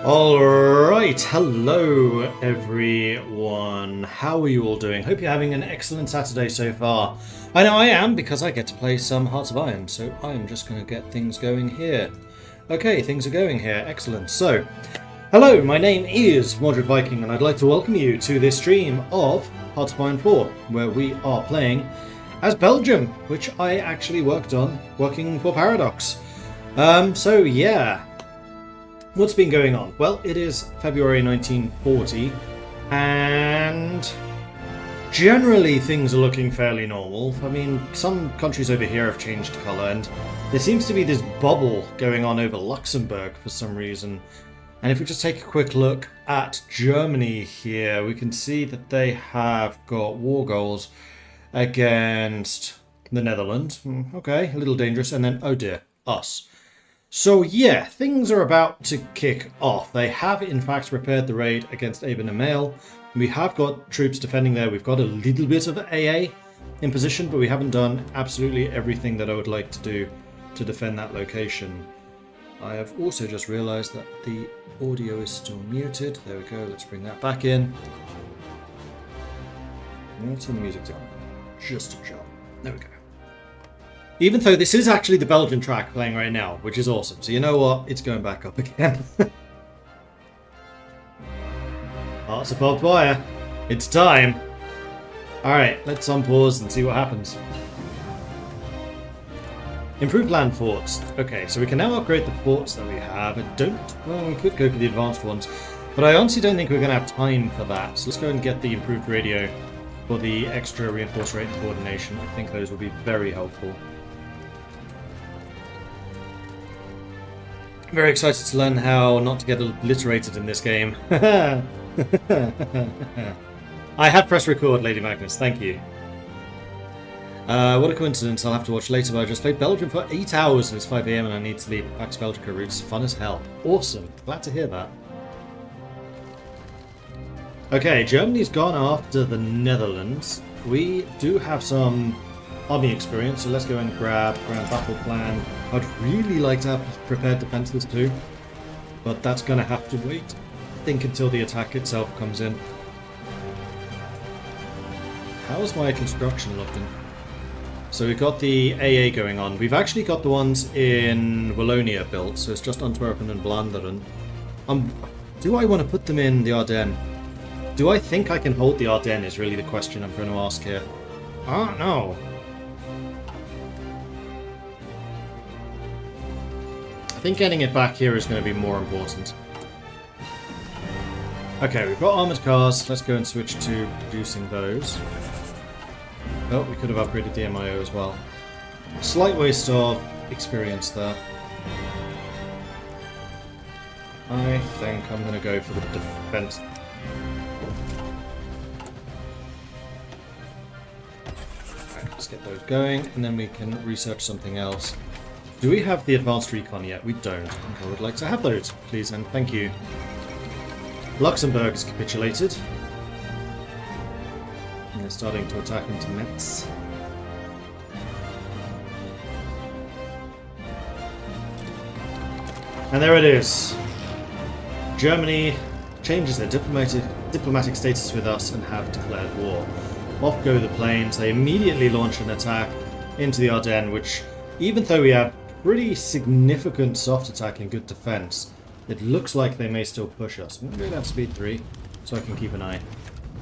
Alright, hello everyone. How are you all doing? Hope you're having an excellent Saturday so far. I know I am because I get to play some Hearts of Iron, so I'm just going to get things going here. Okay, things are going here. Excellent. So, hello, my name is Mordred Viking and I'd like to welcome you to this stream of Hearts of Iron 4, where we are playing as Belgium, which I actually worked on, working for Paradox. So yeah. What's been going on? Well, it is February 1940, and generally things are looking fairly normal. I mean, some countries over here have changed colour, and there seems to be this bubble going on over Luxembourg for some reason. And if we just take a quick look at Germany here, we can see that they have got war goals against the Netherlands. Okay, a little dangerous. And then, oh dear, us. So yeah, things are about to kick off. They have in fact prepared the raid against Aben Email. We have got troops defending there. We've got a little bit of AA in position, but we haven't done absolutely everything that I would like to do to defend that location. I have also just realised that the audio is still muted. There we go, let's bring that back in. Let's turn the music down. Just a job. There we go. Even though this is actually the Belgian track playing right now, which is awesome. So you know what? It's going back up again. Hearts of barbed wire. It's time. Alright, let's unpause and see what happens. Improved land forts. Okay, so we can now upgrade the forts that we have. Well, we could go for the advanced ones, but I honestly don't think we're going to have time for that. So let's go and get the improved radio for the extra reinforced rate and coordination. I think those will be very helpful. Very excited to learn how not to get obliterated in this game. I have pressed record, Lady Magnus, thank you. What a coincidence, I'll have to watch later, but I just played Belgium for 8 hours and it's 5 AM and I need to leave. Pax Belgica routes, fun as hell. Awesome, glad to hear that. Okay, Germany's gone after the Netherlands. We do have some army experience, so let's go and grab Grand Battle Plan. I'd really like to have prepared defences too, but that's going to have to wait, I think, until the attack itself comes in. How's my construction looking? So we've got the AA going on. We've actually got the ones in Wallonia built, so it's just Antwerpen and Vlaanderen. Do I want to put them in the Ardennes? Do I think I can hold the Ardennes is really the question I'm going to ask here. I don't know. I think getting it back here is going to be more important. Okay, we've got armoured cars. Let's go and switch to producing those. Oh, we could have upgraded the MIO as well. Slight waste of experience there. I think I'm going to go for the defense. Right, let's get those going, and then we can research something else. Do we have the advanced recon yet? We don't. I would like to have those, please, and thank you. Luxembourg has capitulated. And they're starting to attack into Metz. And there it is. Germany changes their diplomatic status with us and have declared war. Off go the planes. They immediately launch an attack into the Ardennes, which, even though we have pretty significant soft attack and good defense, it looks like they may still push us. I'm going to go down to speed 3 so I can keep an eye.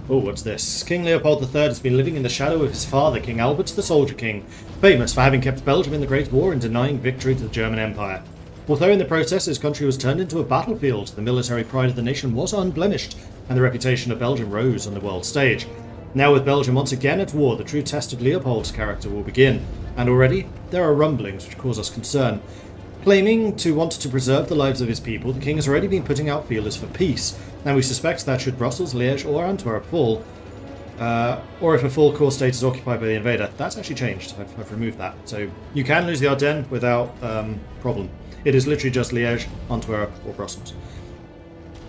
Oh, what's this? King Leopold III has been living in the shadow of his father, King Albert the Soldier King, famous for having kept Belgium in the Great War and denying victory to the German Empire. Although in the process his country was turned into a battlefield, the military pride of the nation was unblemished, and the reputation of Belgium rose on the world stage. Now with Belgium once again at war, the true test of Leopold's character will begin, and already there are rumblings which cause us concern. Claiming to want to preserve the lives of his people, the king has already been putting out feelers for peace, and we suspect that should Brussels, Liège or Antwerp fall, or if a full core state is occupied by the invader, that's actually changed. I've removed that. So you can lose the Ardennes without problem. It is literally just Liège, Antwerp or Brussels.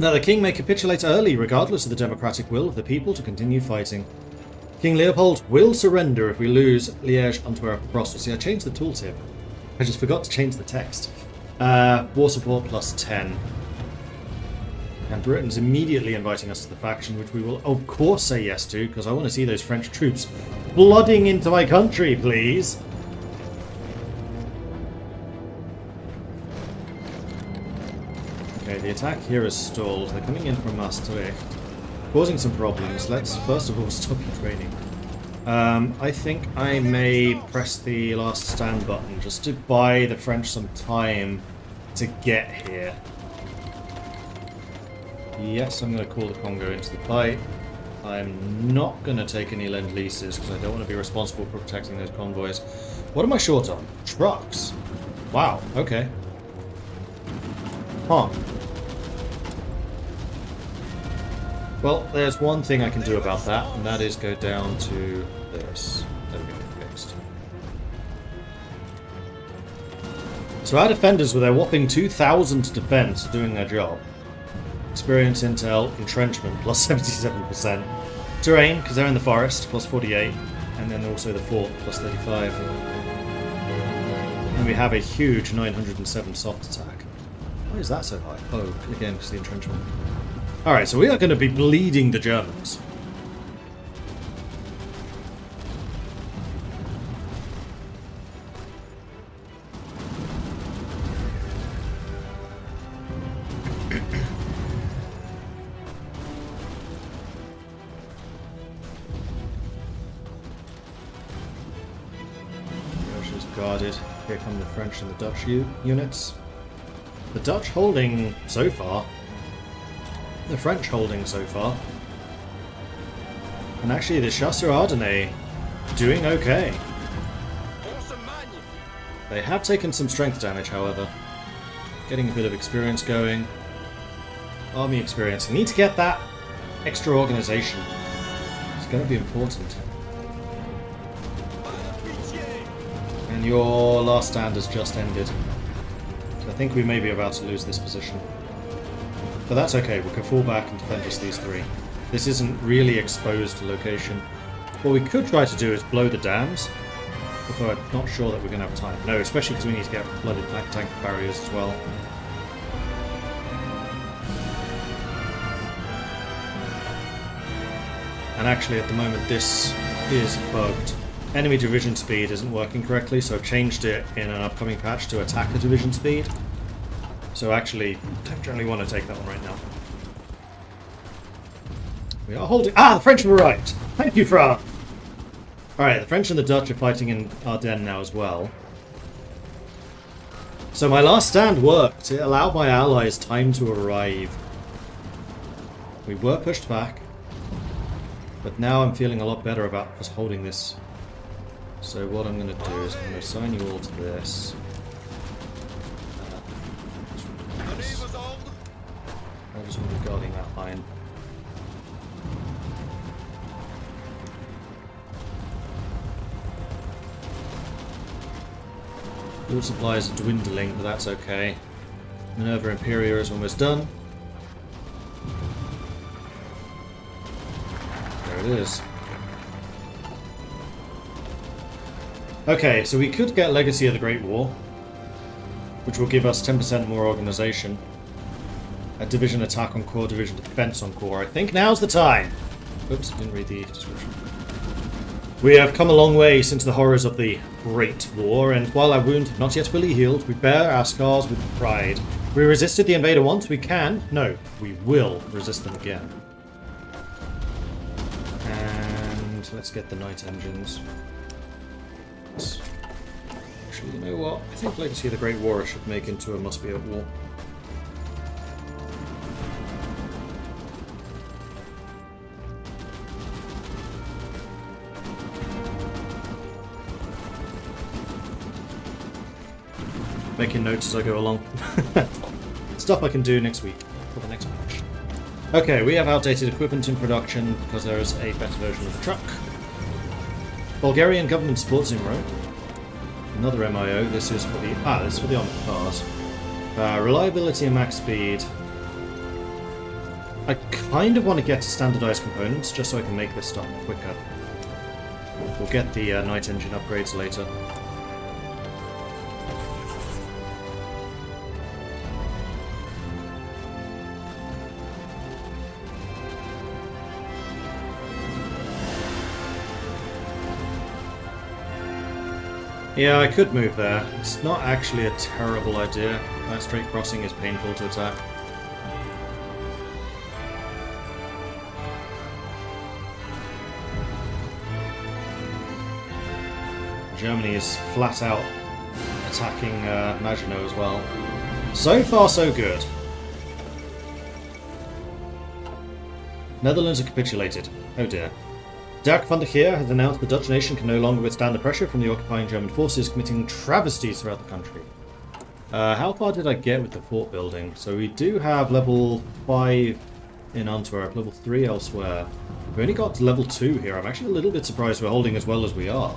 Now the king may capitulate early, regardless of the democratic will of the people to continue fighting. King Leopold will surrender if we lose Liège, Antwerp, Brussels. See, I changed the tooltip. I just forgot to change the text. War support plus 10. And Britain's immediately inviting us to the faction, which we will of course say yes to, because I want to see those French troops flooding into my country, please. Okay, the attack here is stalled. They're coming in from Maastricht, causing some problems. Let's first of all stop you training. I think I may press the last stand button just to buy the French some time to get here. Yes, I'm going to call the Congo into the fight. I'm not going to take any Lend-Leases because I don't want to be responsible for protecting those convoys. What am I short on? Trucks. Wow, okay. Huh. Well, there's one thing I can do about that, and that is go down to this. There we go, fixed. So our defenders, with their whopping 2,000 defense, are doing their job. Experience intel, entrenchment, plus 77%. Terrain, because they're in the forest, plus 48. And then also the fort, plus 35. And we have a huge 907 soft attack. Why is that so high? Oh, again, because of the entrenchment. Alright, so we are going to be bleeding the Germans. Russia's guarded. Here come the French and the Dutch units. The Dutch holding so far. The French holding so far. And actually the Chasseurs Ardennais doing okay. They have taken some strength damage, however. Getting a bit of experience going. Army experience. I need to get that extra organization. It's going to be important. And your last stand has just ended. So I think we may be about to lose this position. But that's okay, we can fall back and defend just these three. This isn't really exposed location. What we could try to do is blow the dams, although I'm not sure that we're going to have time. No, especially because we need to get flooded tank barriers as well. And actually at the moment this is bugged. Enemy division speed isn't working correctly, so I've changed it in an upcoming patch to attacker division speed. So actually, don't generally want to take that one right now. We are holding... Ah, the French have arrived! Thank you, France! Alright, the French and the Dutch are fighting in Ardennes now as well. So my last stand worked. It allowed my allies time to arrive. We were pushed back. But now I'm feeling a lot better about just holding this. So what I'm going to do is I'm going to assign you all to this. I just want to be guarding that line. Fuel supplies are dwindling, but that's okay. Minerva Imperia is almost done. There it is. Okay, so we could get Legacy of the Great War, which will give us 10% more organization. A division attack on core, division defense on core. I think now's the time. Oops, didn't read the description. We have come a long way since the horrors of the Great War, and while our wounds have not yet fully healed, we bear our scars with pride. We resisted the invader once, we can, no, we will resist them again. And let's get the night engines. Actually, you know what? I think Legacy of the Great War should make into a must-be at war. Making notes as I go along. Stuff I can do next week for the next match. Okay, we have outdated equipment in production because there is a better version of the truck. Bulgarian government supports Imro. Another MIO. This is for the this is for the armored cars. Reliability and max speed. I kind of want to get to standardized components just so I can make this stuff quicker. We'll get the night engine upgrades later. Yeah, I could move there. It's not actually a terrible idea. That straight crossing is painful to attack. Germany is flat out attacking Maginot as well. So far, so good. Netherlands have capitulated. Oh dear. Dirk van der Geer has announced the Dutch nation can no longer withstand the pressure from the occupying German forces, committing travesties throughout the country. How far did I get with the fort building? So we do have level 5 in Antwerp, level 3 elsewhere. We only got to level 2 here. I'm actually a little bit surprised we're holding as well as we are.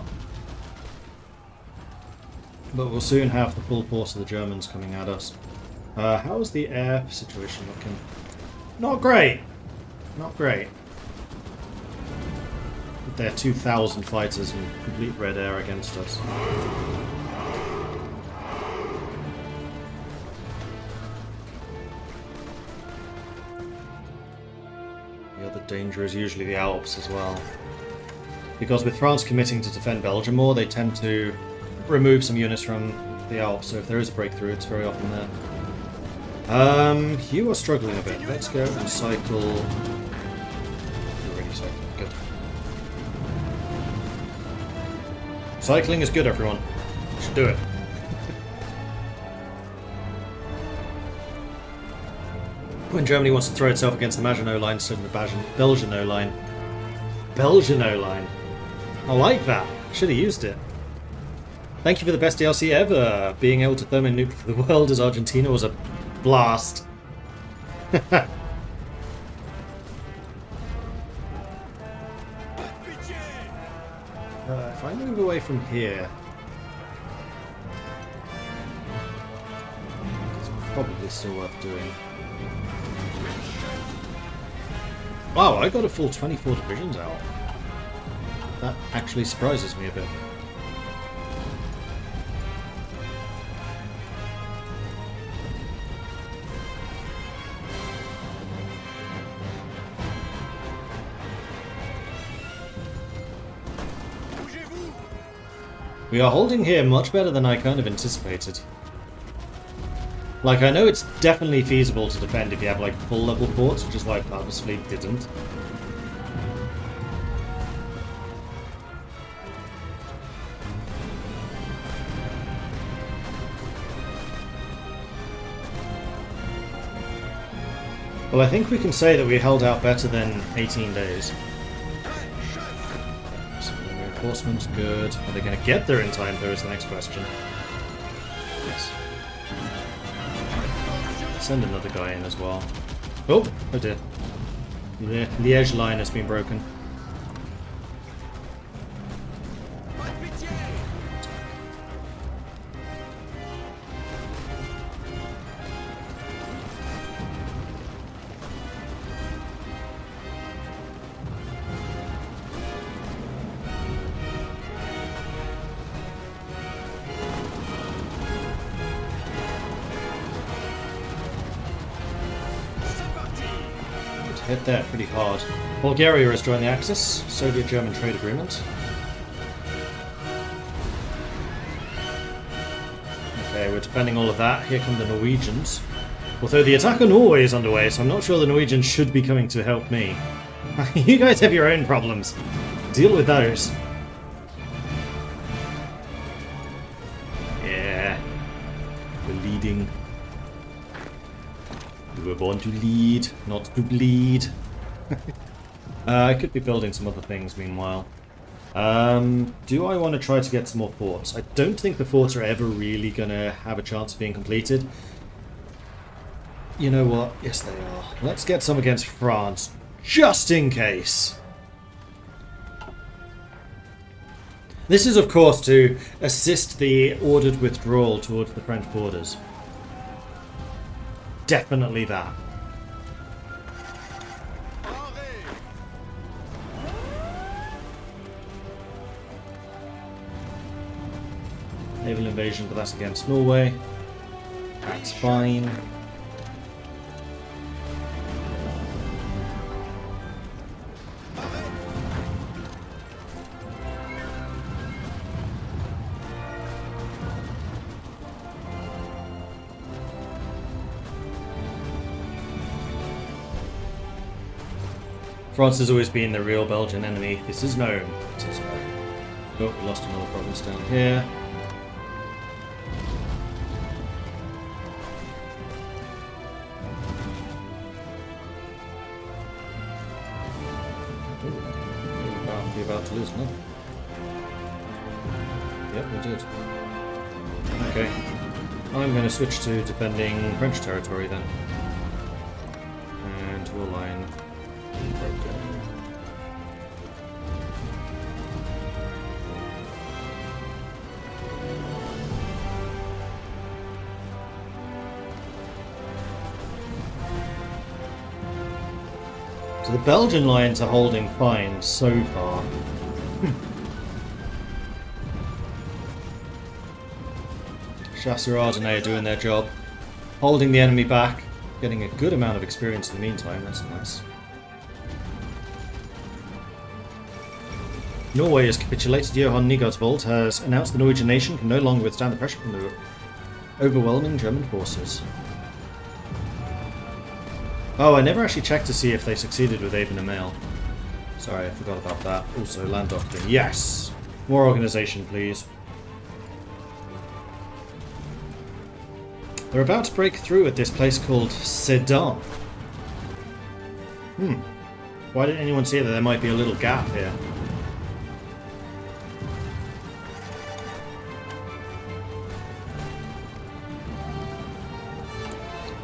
But we'll soon have the full force of the Germans coming at us. How's the air situation looking? Not great! Not great. With their 2,000 fighters and complete red air against us. The other danger is usually the Alps as well. Because with France committing to defend Belgium more, they tend to remove some units from the Alps, so if there is a breakthrough, it's very often there. You are struggling a bit. Let's go and cycle. You're already cycling. Good. Cycling is good, everyone. You should do it. When Germany wants to throw itself against the Maginot Line instead of the Belgiano Line. Belgiano Line. I like that. Should have used it. Thank you for the best DLC ever. Being able to thermonuke the world as Argentina was a blast. If I move away from here, it's probably still worth doing. Wow, I got a full 24 divisions out. That actually surprises me a bit. We are holding here much better than I kind of anticipated. Like, I know it's definitely feasible to defend if you have, like, full level forts, which is why I purposefully didn't. Well, I think we can say that we held out better than 18 days. Reinforcements, good. Are they going to get there in time, though, is the next question. Yes. Send another guy in as well. Oh dear. The Liège line has been broken. Hit that pretty hard. Bulgaria has joined the Axis, Soviet-German trade agreement. Okay, we're defending all of that. Here come the Norwegians. Although the attack on Norway is underway, so I'm not sure the Norwegians should be coming to help me. You guys have your own problems. Deal with those. Yeah. We're leading. We were born to lead, not to bleed. I could be building some other things meanwhile. Do I want to try to get some more forts? I don't think the forts are ever really going to have a chance of being completed. You know what? Yes, they are. Let's get some against France, just in case. This is, of course, to assist the ordered withdrawal towards the French borders. Definitely that. Naval invasion, but that's against Norway. That's fine. France has always been the real Belgian enemy. This is known. It is known. Oh, we lost another province down here. We're about to lose another. Yep, we did. Okay. I'm going to switch to defending French territory then. And to align. So the Belgian lines are holding fine so far. Chasseurs Ardennais are doing their job, holding the enemy back, getting a good amount of experience in the meantime. That's nice. Norway has capitulated. Johan Nygaardsvold has announced the Norwegian nation can no longer withstand the pressure from the overwhelming German forces. Oh, I never actually checked to see if they succeeded with Aben Email. Sorry, I forgot about that. Also, land doctrine. Yes! More organization, please. They're about to break through at this place called Sedan. Why didn't anyone see that there might be a little gap here?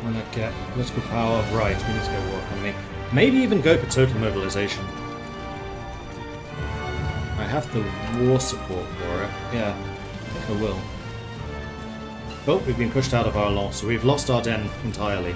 Why not get political power? Right, we need to go war economy. Maybe even go for total mobilization. I have the war support for it. Yeah, I think I will. Oh, we've been pushed out of Arlon, so we've lost Ardennes entirely.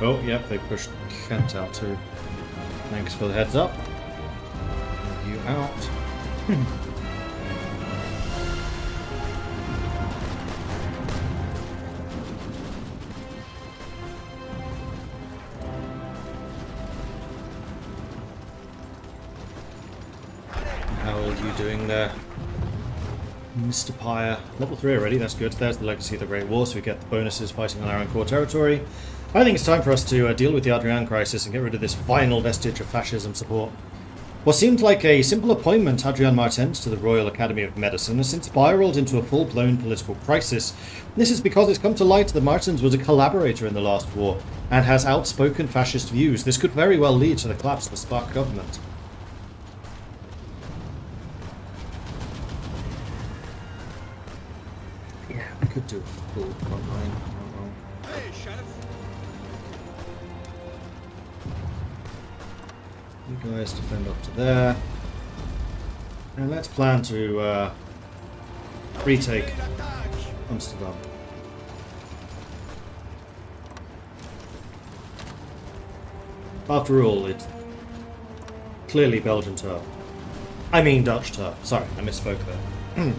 Oh, yep, they pushed Kent out too. Thanks for the heads up. You out. How are you doing there, Mr. Pyre? Level 3 already, that's good. There's the legacy of the Great War, so we get the bonuses fighting on our own core territory. I think it's time for us to deal with the Adrian crisis and get rid of this final vestige of fascism support. What seemed like a simple appointment, Adrian Martens, to the Royal Academy of Medicine, has since spiraled into a full-blown political crisis. This is because it's come to light that Martens was a collaborator in the last war and has outspoken fascist views. This could very well lead to the collapse of the Spark government. Yeah, we could do a full front line. You guys defend up to there. And let's plan to retake Amsterdam. After all, it's clearly Belgian turf. I mean Dutch turf. Sorry, I misspoke there.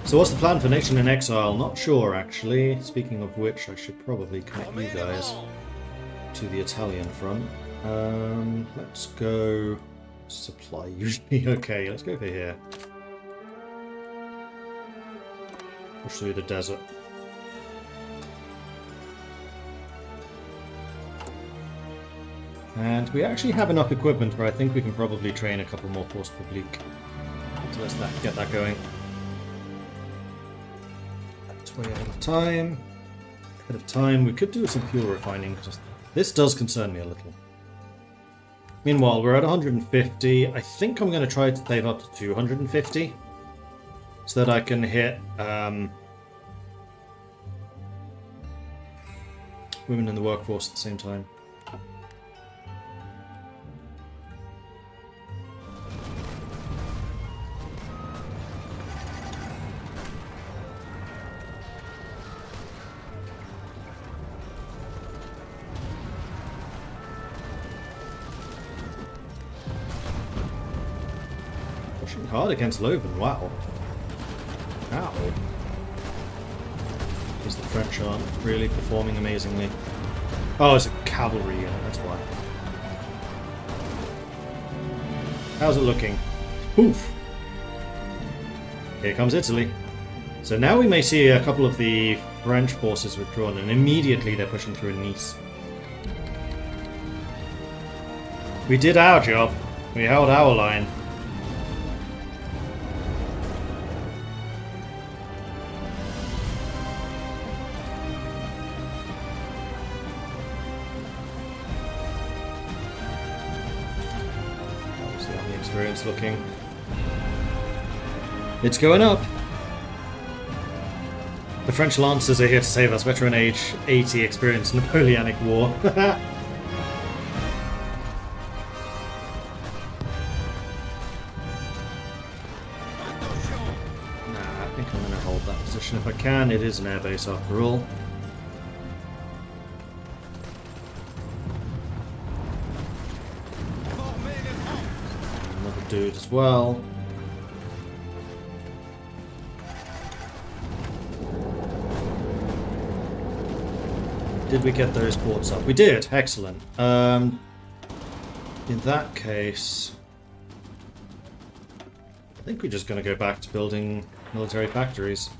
So what's the plan for Nation in Exile? Not sure, actually. Speaking of which, I should probably connect you guys to the Italian front. Let's go supply usually. Okay, let's go over here. Push through the desert. And we actually have enough equipment where I think we can probably train a couple more Force Publique. So let's get that going. That's way ahead of time. Ahead of time. We could do some fuel refining. This does concern me a little. Meanwhile, we're at 150. I think I'm going to try to save up to 250 so that I can hit women in the workforce at the same time. Hard against Loven, wow. Ow. because the French aren't really performing amazingly. Oh, it's a cavalry unit, that's why. How's it looking? Oof! Here comes Italy. So now we may see a couple of the French forces withdrawn, and immediately they're pushing through Nice. We did our job. We held our line. See how the experience looking. It's going up. The French Lancers are here to save us. Veteran age 80, experienced Napoleonic War. Nah, I think I'm going to hold that position if I can. It is an airbase after all. Another dude as well. Did we get those ports up? We did! Excellent. In that case, I think we're just going to go back to building military factories.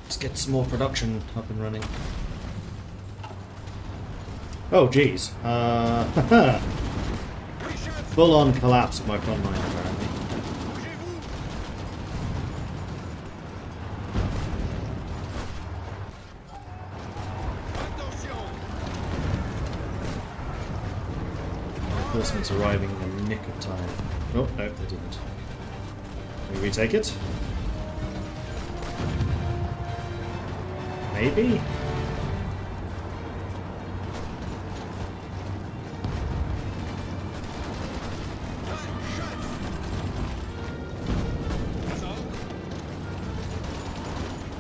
Let's get some more production up and running. Oh, geez. Full-on collapse of my front line, apparently. Reinforcements arriving in the nick of time. Oh, no, they didn't. Can we retake it? Maybe?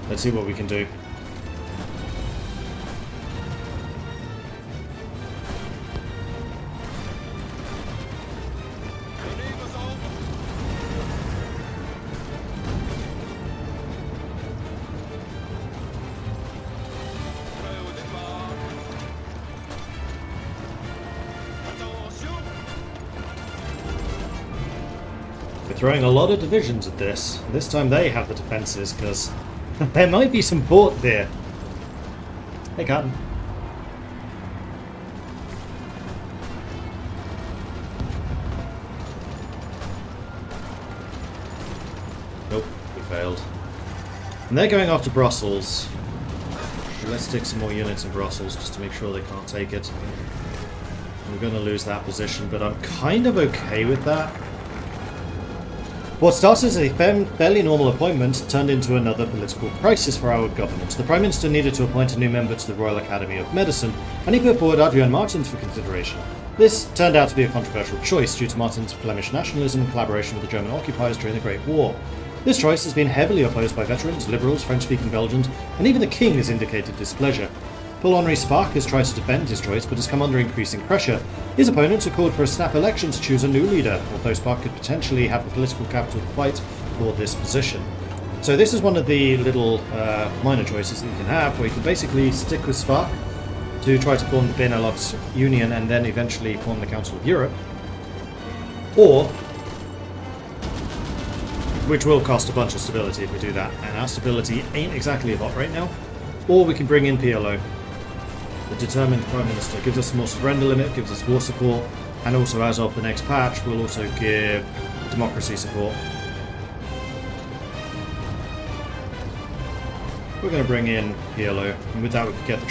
Let's see what we can do. Throwing a lot of divisions at this. This time they have the defences, because there might be some port there. Hey, Cotton. Nope, we failed. And they're going after Brussels. So let's stick some more units in Brussels just to make sure they can't take it. We're going to lose that position, but I'm kind of okay with that. What started as a fairly normal appointment turned into another political crisis for our government. The Prime Minister needed to appoint a new member to the Royal Academy of Medicine, and he put forward Adrian Martins for consideration. This turned out to be a controversial choice due to Martins' Flemish nationalism and collaboration with the German occupiers during the Great War. This choice has been heavily opposed by veterans, liberals, French-speaking Belgians, and even the King has indicated displeasure. Paul-Henri Spaak has tried to defend his choice but has come under increasing pressure. His opponents have called for a snap election to choose a new leader, although Spaak could potentially have the political capital to fight for this position. So this is one of the little minor choices that you can have, where you can basically stick with Spaak to try to form the Benelux Union and then eventually form the Council of Europe. Or, which will cost a bunch of stability if we do that, and our stability ain't exactly a lot right now. Or we can bring in PLO. The determined Prime Minister gives us more surrender limit, gives us war support, and also as of the next patch will also give democracy support. We're going to bring in PLO, and with that we can get the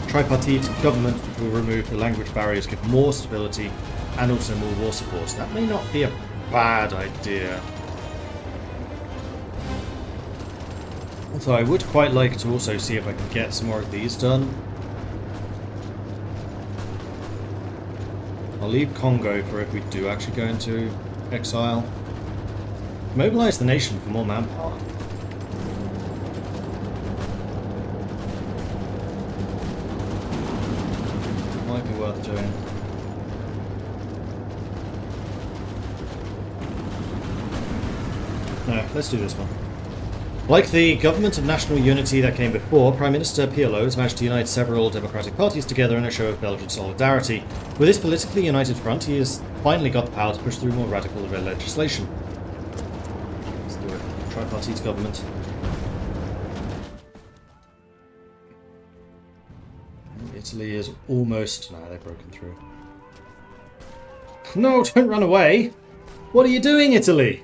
tripartite government, which will remove the language barriers, give more stability, and also more war support. So that may not be a bad idea. Although I would quite like to also see if I can get some more of these done. I'll leave Congo for if we do actually go into exile. Mobilize the nation for more manpower. Might be worth doing. No, let's do this one. Like the Government of National Unity that came before, Prime Minister Pirlo has managed to unite several democratic parties together in a show of Belgian solidarity. With this politically united front, he has finally got the power to push through more radical legislation. Let's do it. Tripartite government. Italy is almost... Nah, they've broken through. No, don't run away! What are you doing, Italy?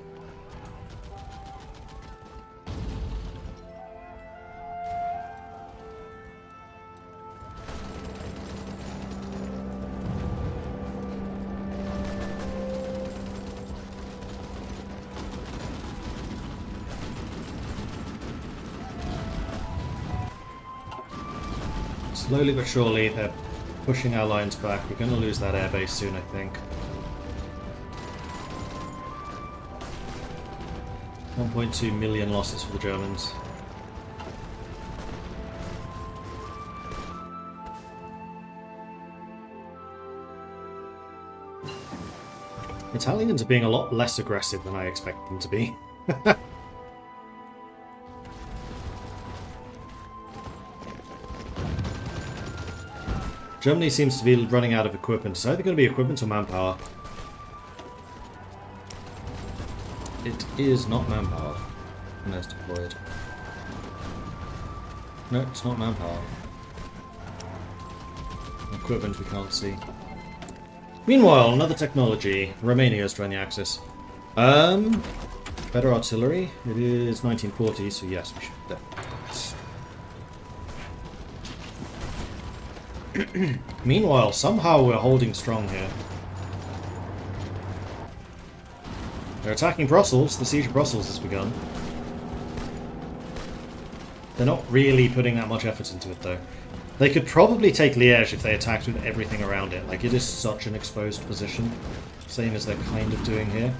Slowly but surely, they're pushing our lines back. We're going to lose that airbase soon, I think. 1.2 million losses for the Germans. Italians are being a lot less aggressive than I expect them to be. Germany seems to be running out of equipment. It's either going to be equipment or manpower. It is not manpower. And it's deployed. No, it's not manpower. Equipment we can't see. Meanwhile, another technology. Romania has joined the Axis. Better artillery. It is 1940, so yes, we should definitely do this. Meanwhile, somehow we're holding strong here. They're attacking Brussels. The siege of Brussels has begun. They're not really putting that much effort into it, though. They could probably take Liège if they attacked with everything around it. Like, it is such an exposed position. Same as they're kind of doing here.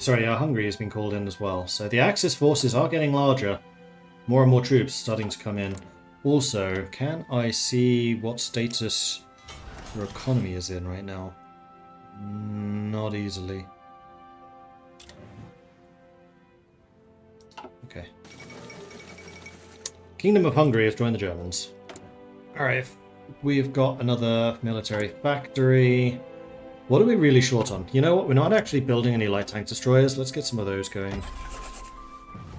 And Hungary has been called in as well. So the Axis forces are getting larger. More and more troops starting to come in. Also, can I see what status your economy is in right now? Not easily. Okay. Kingdom of Hungary has joined the Germans. Alright, we've got another military factory. What are we really short on? You know what? We're not actually building any light tank destroyers. Let's get some of those going.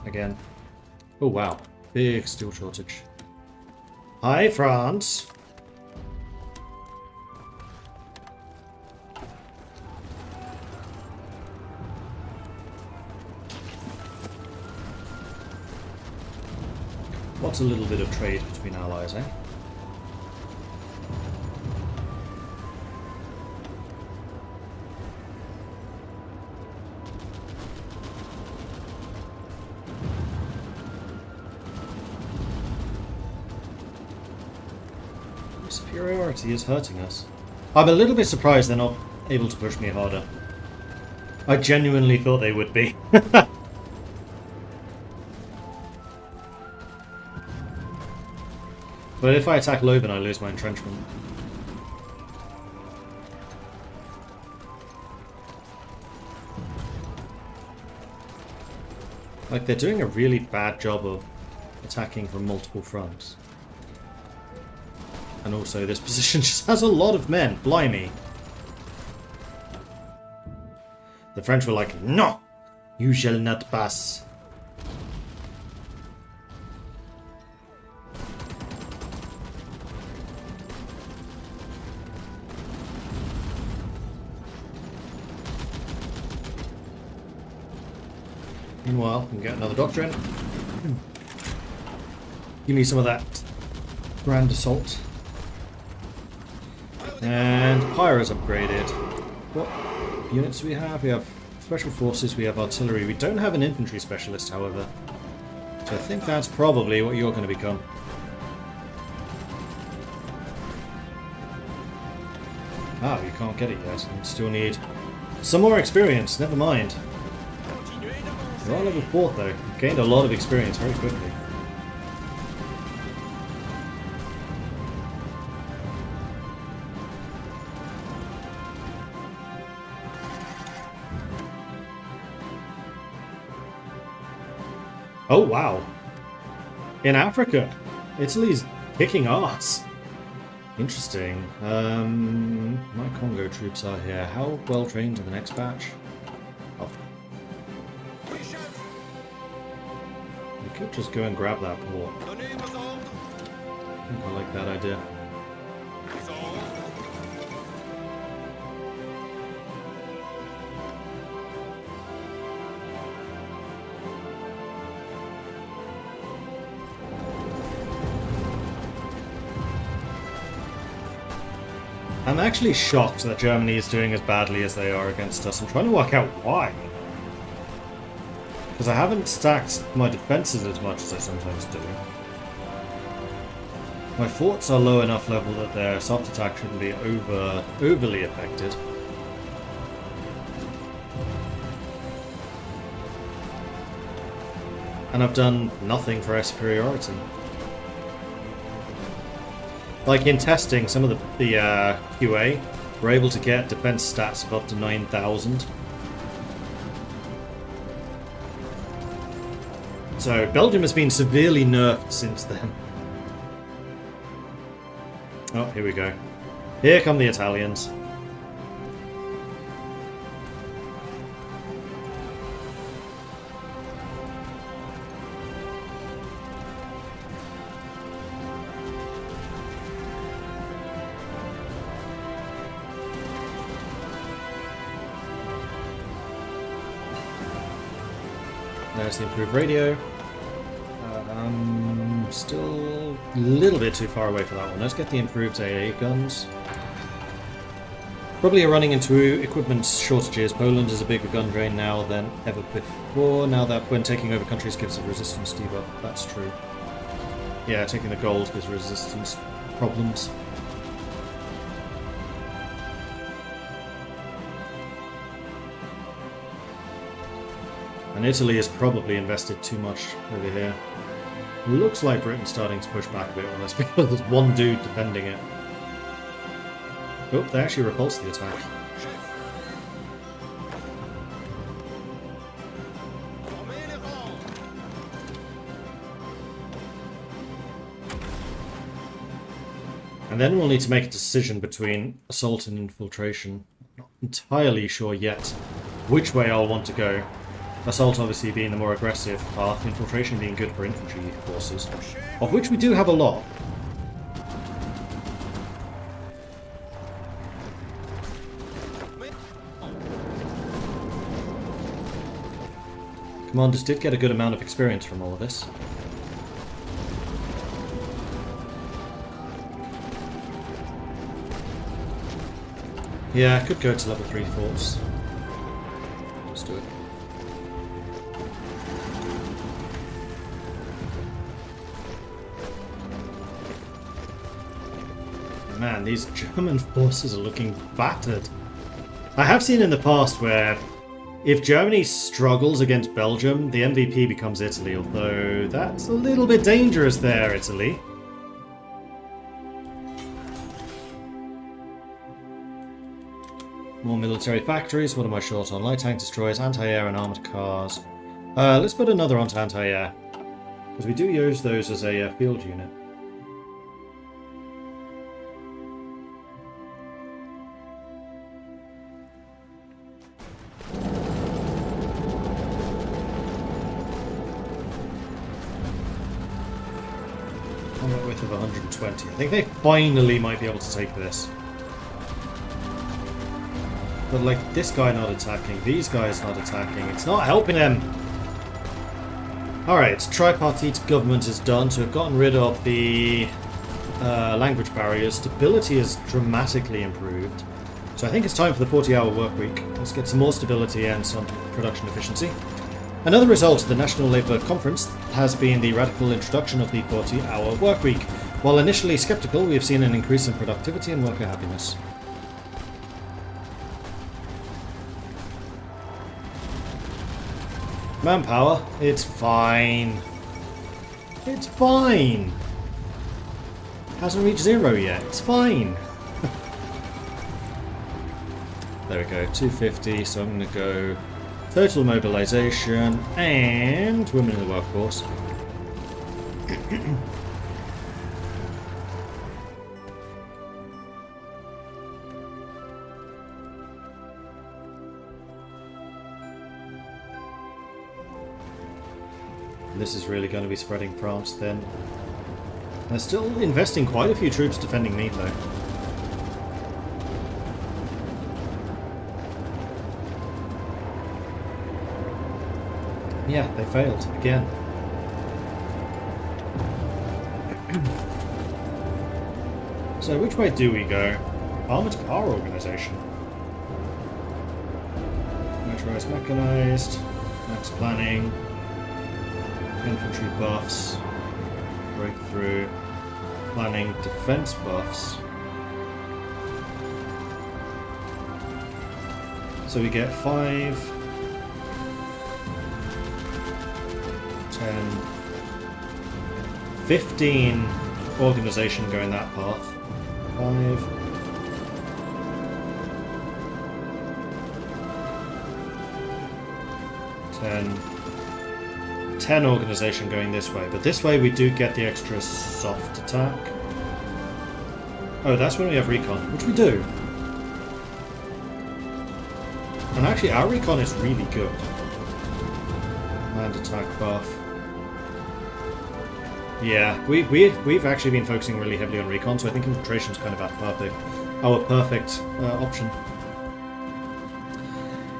Again. Oh, wow. Big steel shortage. Hi, France. What's a little bit of trade between allies, eh? Superiority is hurting us. I'm a little bit surprised they're not able to push me harder. I genuinely thought they would be. But if I attack Loben, I lose my entrenchment. Like, they're doing a really bad job of attacking from multiple fronts. And also, this position just has a lot of men. Blimey. The French were like, no! You shall not pass. Meanwhile, we can get another doctrine. Give me some of that grand assault. And Pyro's upgraded. What units do we have? We have special forces, we have artillery. We don't have an infantry specialist, however. So I think that's probably what you're going to become. Ah, you can't get it yet. You still need some more experience. Never mind. You are level 4 though. You've gained a lot of experience very quickly. Oh wow. In Africa, Italy's kicking ass. Interesting. My Congo troops are here. How well trained are the next batch? Oh. We could just go and grab that port. I think I like that idea. I'm actually shocked that Germany is doing as badly as they are against us. I'm trying to work out why. Because I haven't stacked my defences as much as I sometimes do. My forts are low enough level that their soft attack shouldn't be overly affected. And I've done nothing for air superiority. Like in testing, some of the QA were able to get defense stats of up to 9,000. So Belgium has been severely nerfed since then. Oh, here we go. Here come the Italians. There's the improved radio. Still a little bit too far away for that one. Let's get the improved AA guns. Probably are running into equipment shortages. Poland is a bigger gun drain now than ever before. Now that when taking over countries gives a resistance debuff. That's true. Yeah, taking the gold gives resistance problems. And Italy has probably invested too much over here. Looks like Britain's starting to push back a bit on this because there's one dude defending it. Oh, they actually repulsed the attack. And then we'll need to make a decision between assault and infiltration. Not entirely sure yet which way I'll want to go. Assault obviously being the more aggressive path, infiltration being good for infantry forces, of which we do have a lot. Commanders did get a good amount of experience from all of this. Yeah, I could go to level 3 forts. Let's do it. Man, these German forces are looking battered. I have seen in the past where if Germany struggles against Belgium, the MVP becomes Italy, although that's a little bit dangerous there, Italy. More military factories. What am I short on? Light tank destroyers, anti-air and armoured cars. Let's put another onto anti-air, because we do use those as a field unit. Combat width of 120. I think they finally might be able to take this. But like, this guy not attacking, these guys not attacking, it's not helping them. Alright, tripartite government is done, so we've gotten rid of the language barriers. Stability is dramatically improved. So I think it's time for the 40-hour work week. Let's get some more stability and some production efficiency. Another result of the National Labour Conference has been the radical introduction of the 40-hour work week. While initially sceptical, we have seen an increase in productivity and worker happiness. Manpower, it's fine. It's fine. Hasn't reached 0 yet. It's fine. There we go, 250. So I'm going to go total mobilization and women in the workforce. This is really going to be spreading France then. They're still investing quite a few troops defending me though. Yeah, they failed again. So which way do we go? Armored car organization. Motorized mechanized. Max planning. Infantry buffs, breakthrough, planning, defense buffs. So we get 5, 10, 15 organization going that path. 5. 10 organization going this way, but this way we do get the extra soft attack. Oh, that's when we have recon, which we do. And actually our recon is really good. Land attack buff. Yeah, we've actually been focusing really heavily on recon, so I think infiltration is kind of our perfect option.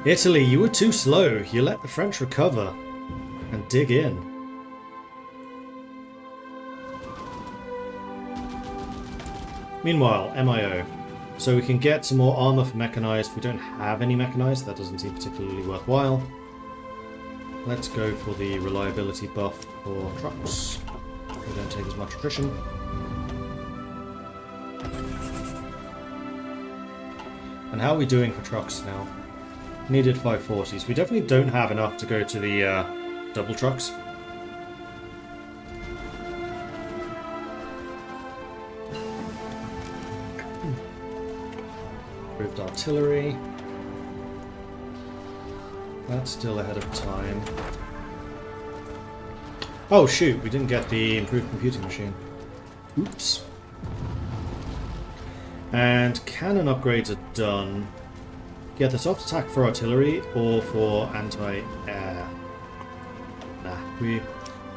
Italy, you were too slow. You let the French recover and dig in. Meanwhile, MIO. So we can get some more armor for mechanized. We don't have any mechanized. That doesn't seem particularly worthwhile. Let's go for the reliability buff for trucks. We don't take as much attrition. And how are we doing for trucks now? Needed 540s. We definitely don't have enough to go to the double trucks. Improved artillery. That's still ahead of time. Oh shoot, we didn't get the improved computing machine. Oops. And cannon upgrades are done. Get the soft attack for artillery or for anti-air. Nah,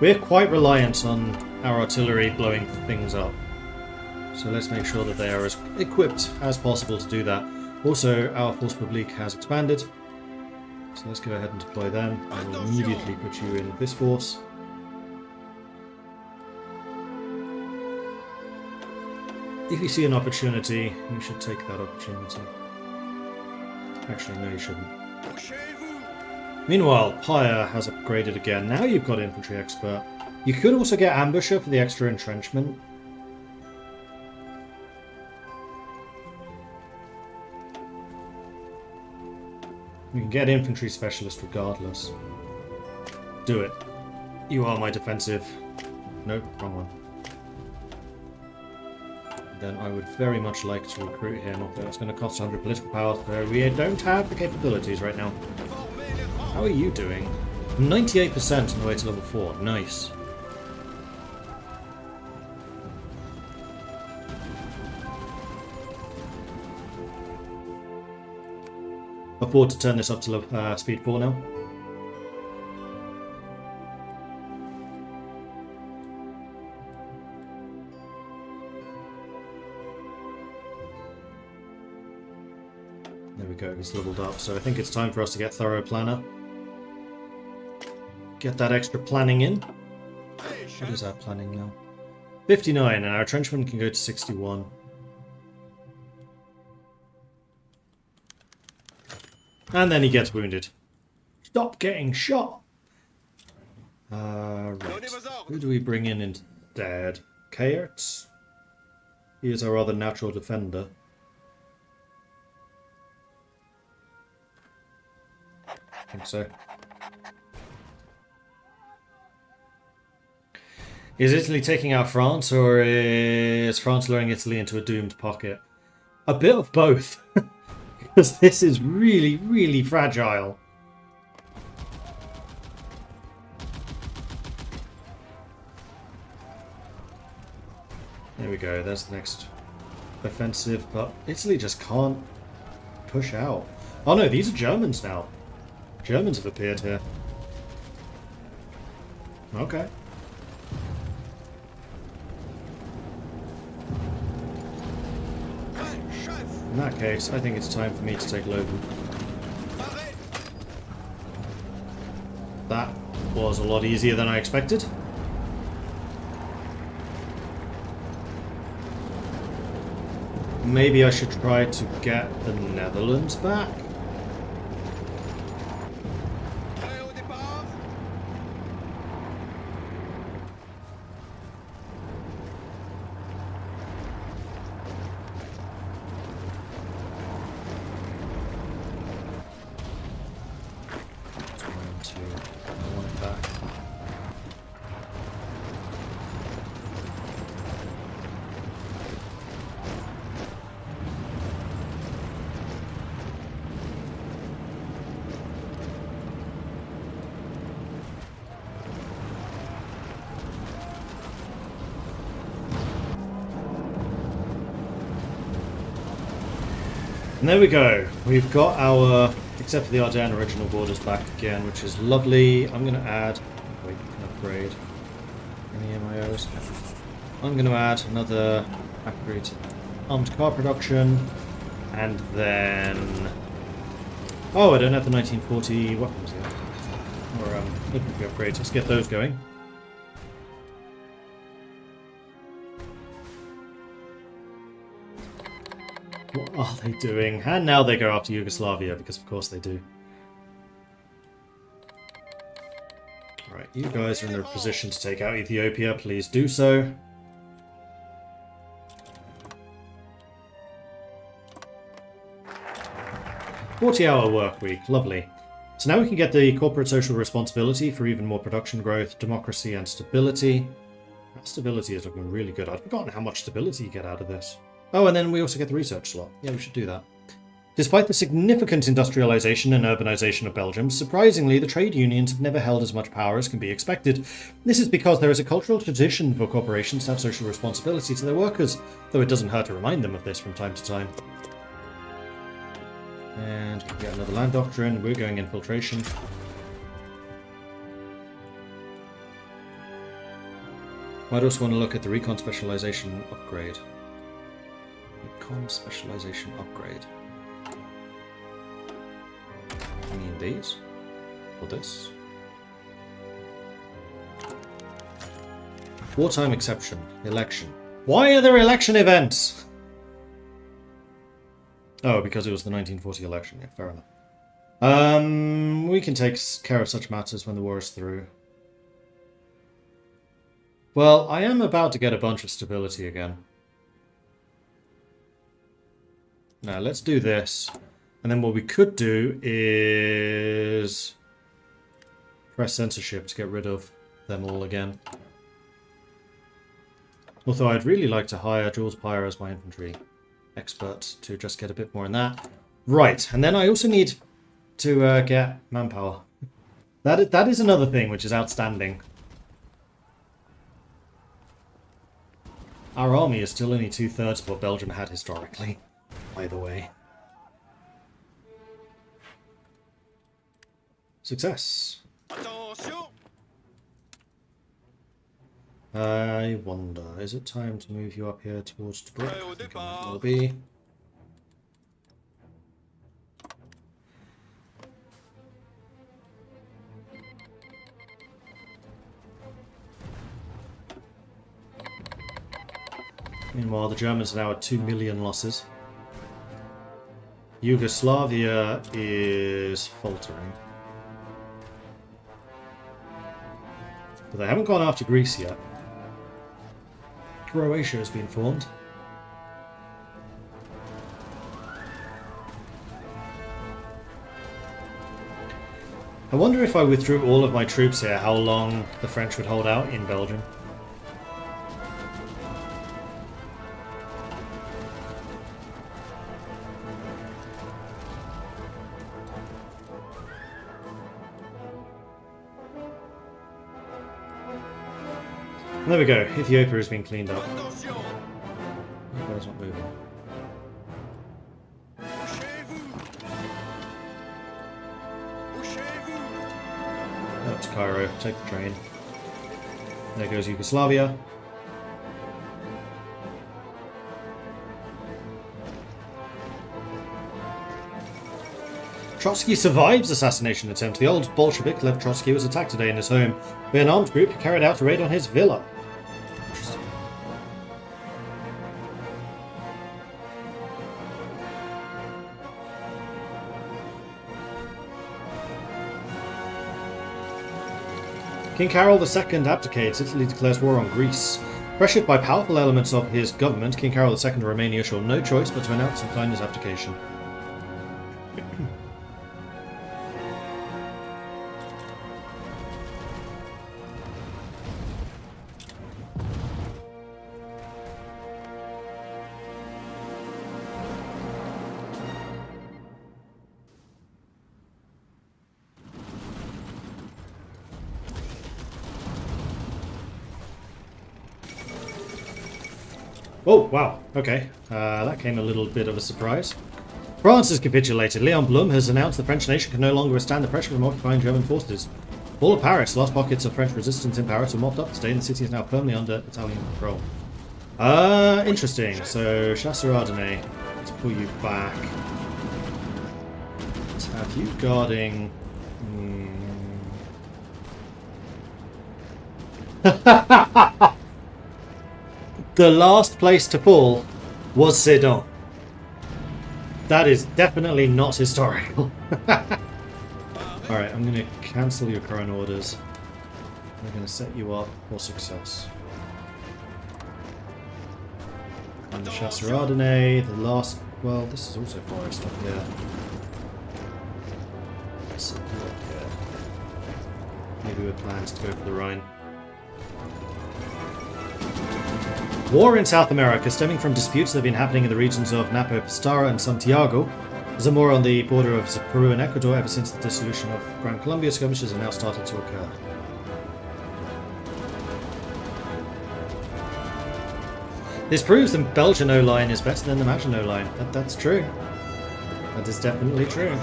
we're quite reliant on our artillery blowing things up. So let's make sure that they are as equipped as possible to do that. Also, our force publique has expanded. So let's go ahead and deploy them. I will immediately put you in this force. If you see an opportunity, you should take that opportunity. Actually, no, you shouldn't. Meanwhile, Pyre has upgraded again. Now you've got Infantry Expert. You could also get Ambusher for the extra entrenchment. You can get Infantry Specialist regardless. Do it. You are my defensive. Nope, wrong one. Then I would very much like to recruit him, although it's going to cost 100 political power, so we don't have the capabilities right now. How are you doing? 98% on the way to level 4. Nice. Afford to turn this up to speed 4 now. There we go, he's leveled up, so I think it's time for us to get Thorough Planner. Get that extra planning in. What is our planning now? 59, and our entrenchment can go to 61. And then he gets wounded. Stop getting shot! Right. Who do we bring in instead? Kaertz? He is our other natural defender. I think so. Is Italy taking out France, or is France luring Italy into a doomed pocket? A bit of both. Because this is really, really fragile. There we go, there's the next offensive, but Italy just can't push out. Oh no, these are Germans now. Germans have appeared here. Okay. In that case, I think it's time for me to take Logan. That was a lot easier than I expected. Maybe I should try to get the Netherlands back. And there we go. We've got our, except for the Ardennes original borders back again, which is lovely. I'm going to add, wait, you can upgrade any MIOs. I'm going to add another factory to armed car production, and then, oh, I don't have the 1940 weapons yet, or infantry upgrades. Let's get those going. What are they doing? And now they go after Yugoslavia, because of course they do. Alright, you guys are in a position to take out Ethiopia. Please do so. $40-hour work week. Lovely. So now we can get the corporate social responsibility for even more production growth, democracy, and stability. That stability is looking really good. I'd forgotten how much stability you get out of this. Oh, and then we also get the research slot. Yeah, we should do that. Despite the significant industrialization and urbanization of Belgium, surprisingly, the trade unions have never held as much power as can be expected. This is because there is a cultural tradition for corporations to have social responsibility to their workers, though it doesn't hurt to remind them of this from time to time. And we get another land doctrine. We're going infiltration. Might also want to look at the recon specialization upgrade. Recon specialization upgrade. I mean these? Or this? Wartime exception. Election. Why are there election events? Oh, because it was the 1940 election. Yeah, fair enough. We can take care of such matters when the war is through. Well, I am about to get a bunch of stability again. Now, let's do this. And then what we could do is press censorship to get rid of them all again. Although I'd really like to hire Jules Pyre as my infantry expert to just get a bit more in that. Right, and then I also need to get manpower. That is another thing which is outstanding. Our army is still only 2/3 of what Belgium had historically, by the way. Success. I wonder, is it time to move you up here towards Tobruk? I think it might well be. Meanwhile, the Germans are now at 2 million losses. Yugoslavia is faltering. But they haven't gone after Greece yet. Croatia has been formed. I wonder if I withdrew all of my troops here, how long the French would hold out in Belgium. There we go. Ethiopia has been cleaned up. You guys not moving. Up to Cairo. Take the train. There goes Yugoslavia. Trotsky survives assassination attempt. The old Bolshevik Lev Trotsky was attacked today in his home by an armed group who carried out a raid on his villa. Interesting. King Carol II abdicates. Italy declares war on Greece. Pressured by powerful elements of his government, King Carol II of Romania showed no choice but to announce and sign his abdication. Oh, wow. Okay. That came a little bit of a surprise. France has capitulated. Leon Blum has announced the French nation can no longer withstand the pressure from occupying German forces. All of Paris. Last pockets of French resistance in Paris were mopped up today, and the city is now firmly under Italian control. Interesting. So, Chasseur Ardennais. Let's pull you back. Let's have you guarding... The last place to fall was Sedan. That is definitely not historical. Alright, I'm going to cancel your current orders. I'm going to set you up for success. And the Chasseur Ardennais, the last... Well, this is also forest up here. Let's set you up here. Maybe with plans to go for the Rhine. War in South America, stemming from disputes that have been happening in the regions of Napo, Pastara, and Santiago. Zamora on the border of Peru and Ecuador ever since the dissolution of Gran Colombia. Skirmishes have now started to occur. This proves the Belgian O-line is better than the Maginot O-line. That's true. That is definitely true.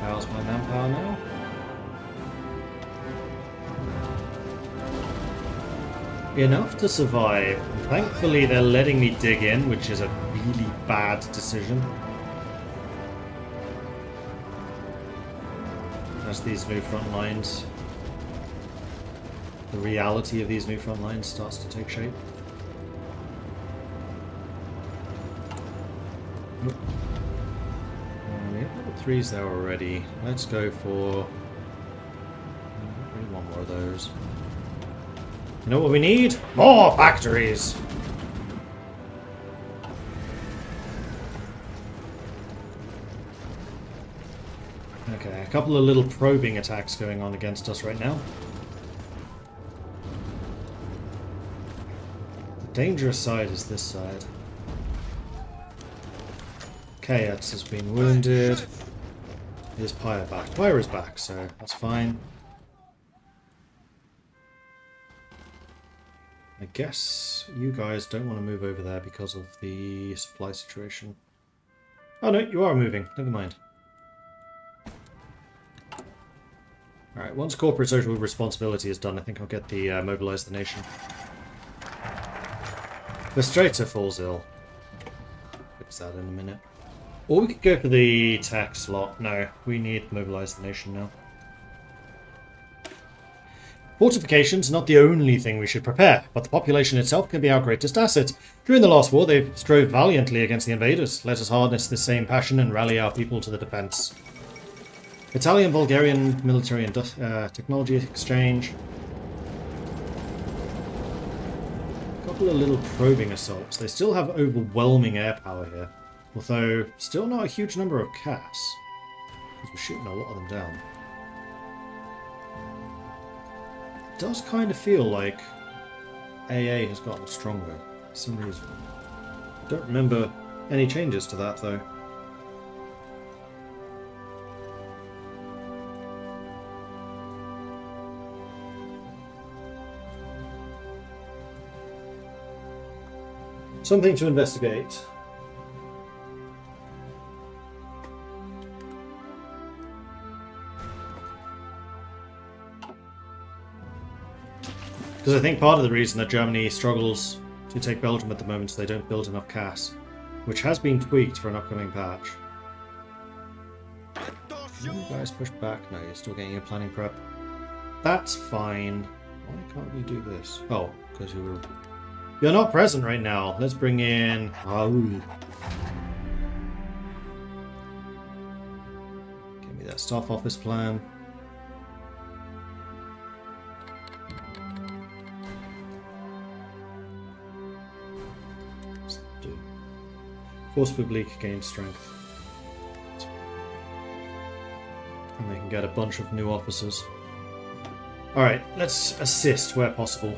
How's my manpower now? Enough to survive. Thankfully they're letting me dig in, which is a really bad decision. As these new front lines, the reality of these new front lines starts to take shape. Nope. We have level 3s there already. Let's go for... Maybe one more of those. You know what we need? More factories! Okay, a couple of little probing attacks going on against us right now. The dangerous side is this side. Kayats has been wounded. Here's Pyre back. Pyre is back, so that's fine. I guess you guys don't want to move over there because of the supply situation. Oh no, you are moving. Never mind. Alright, once corporate social responsibility is done, I think I'll get the mobilize the nation. The Straiter falls ill. Fix that in a minute. Or we could go for the tax slot. No, we need mobilize the nation now. Fortifications are not the only thing we should prepare, but the population itself can be our greatest asset. During the last war, they strove valiantly against the invaders. Let us harness this same passion and rally our people to the defense. Italian-Bulgarian military and technology exchange. A couple of little probing assaults. They still have overwhelming air power here, although still not a huge number of CAS, because we're shooting a lot of them down. does kind of feel like AA has gotten stronger for some reason. Don't remember any changes to that though. Something to investigate. Because I think part of the reason that Germany struggles to take Belgium at the moment is they don't build enough CAS, which has been tweaked for an upcoming patch. You guys push back? No, you're still getting your planning prep. That's fine. Why can't you do this? Oh, because you're not present right now. Let's bring in Raoul. Give me that staff office plan. Let's do Force Publique gains strength. And they can get a bunch of new officers. Alright, let's assist where possible.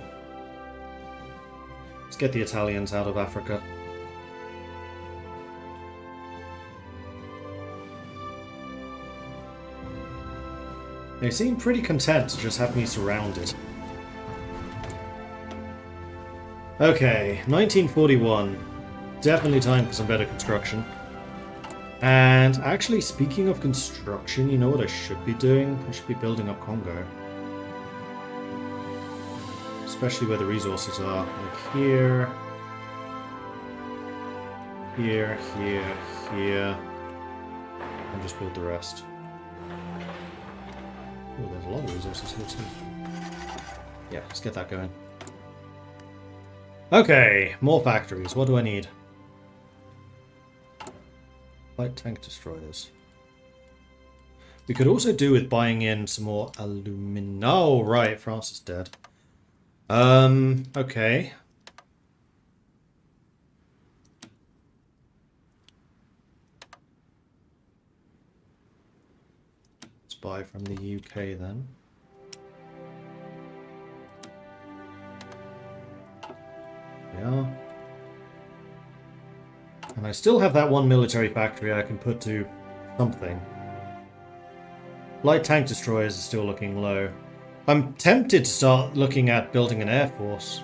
Let's get the Italians out of Africa. They seem pretty content to just have me surrounded. Okay, 1941. Definitely time for some better construction. And actually, speaking of construction, you know what I should be doing? I should be building up Congo. Especially where the resources are. Like here. Here, here, here. And just build the rest. Oh, there's a lot of resources here too. Yeah, let's get that going. Okay, more factories. What do I need? Light tank destroyers. We could also do with buying in some more aluminum. Oh, right, France is dead. Okay. Let's buy from the UK then. Yeah. And I still have that one military factory I can put to something. Light tank destroyers are still looking low. I'm tempted to start looking at building an air force.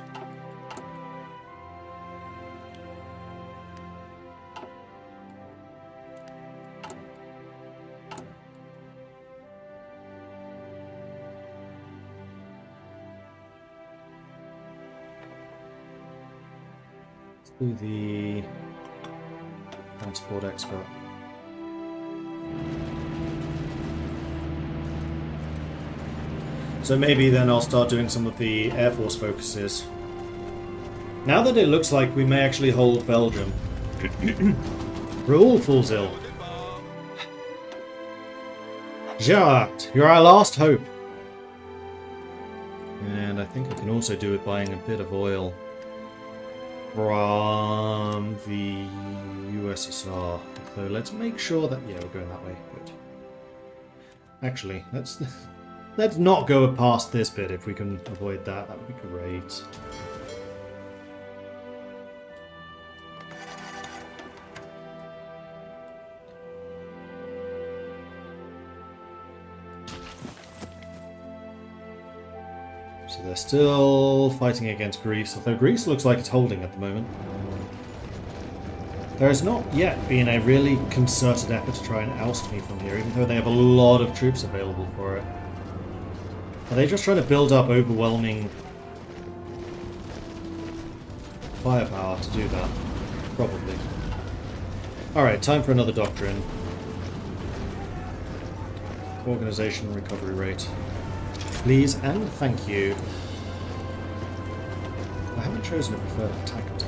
Let's do the transport expert. So maybe then I'll start doing some of the Air Force focuses. Now that it looks like we may actually hold Belgium. Raoul falls ill. Gerard, you're our last hope. And I think I can also do it buying a bit of oil from the USSR. So let's make sure that... yeah, we're going that way. Good. Actually, let's not go past this bit if we can avoid that. That would be great. So they're still fighting against Greece, although Greece looks like it's holding at the moment. There has not yet been a really concerted effort to try and oust me from here, even though they have a lot of troops available for it. Are they just trying to build up overwhelming firepower to do that? Probably. Alright, time for another doctrine. Organization recovery rate. Please and thank you. I haven't chosen a preferred tactic.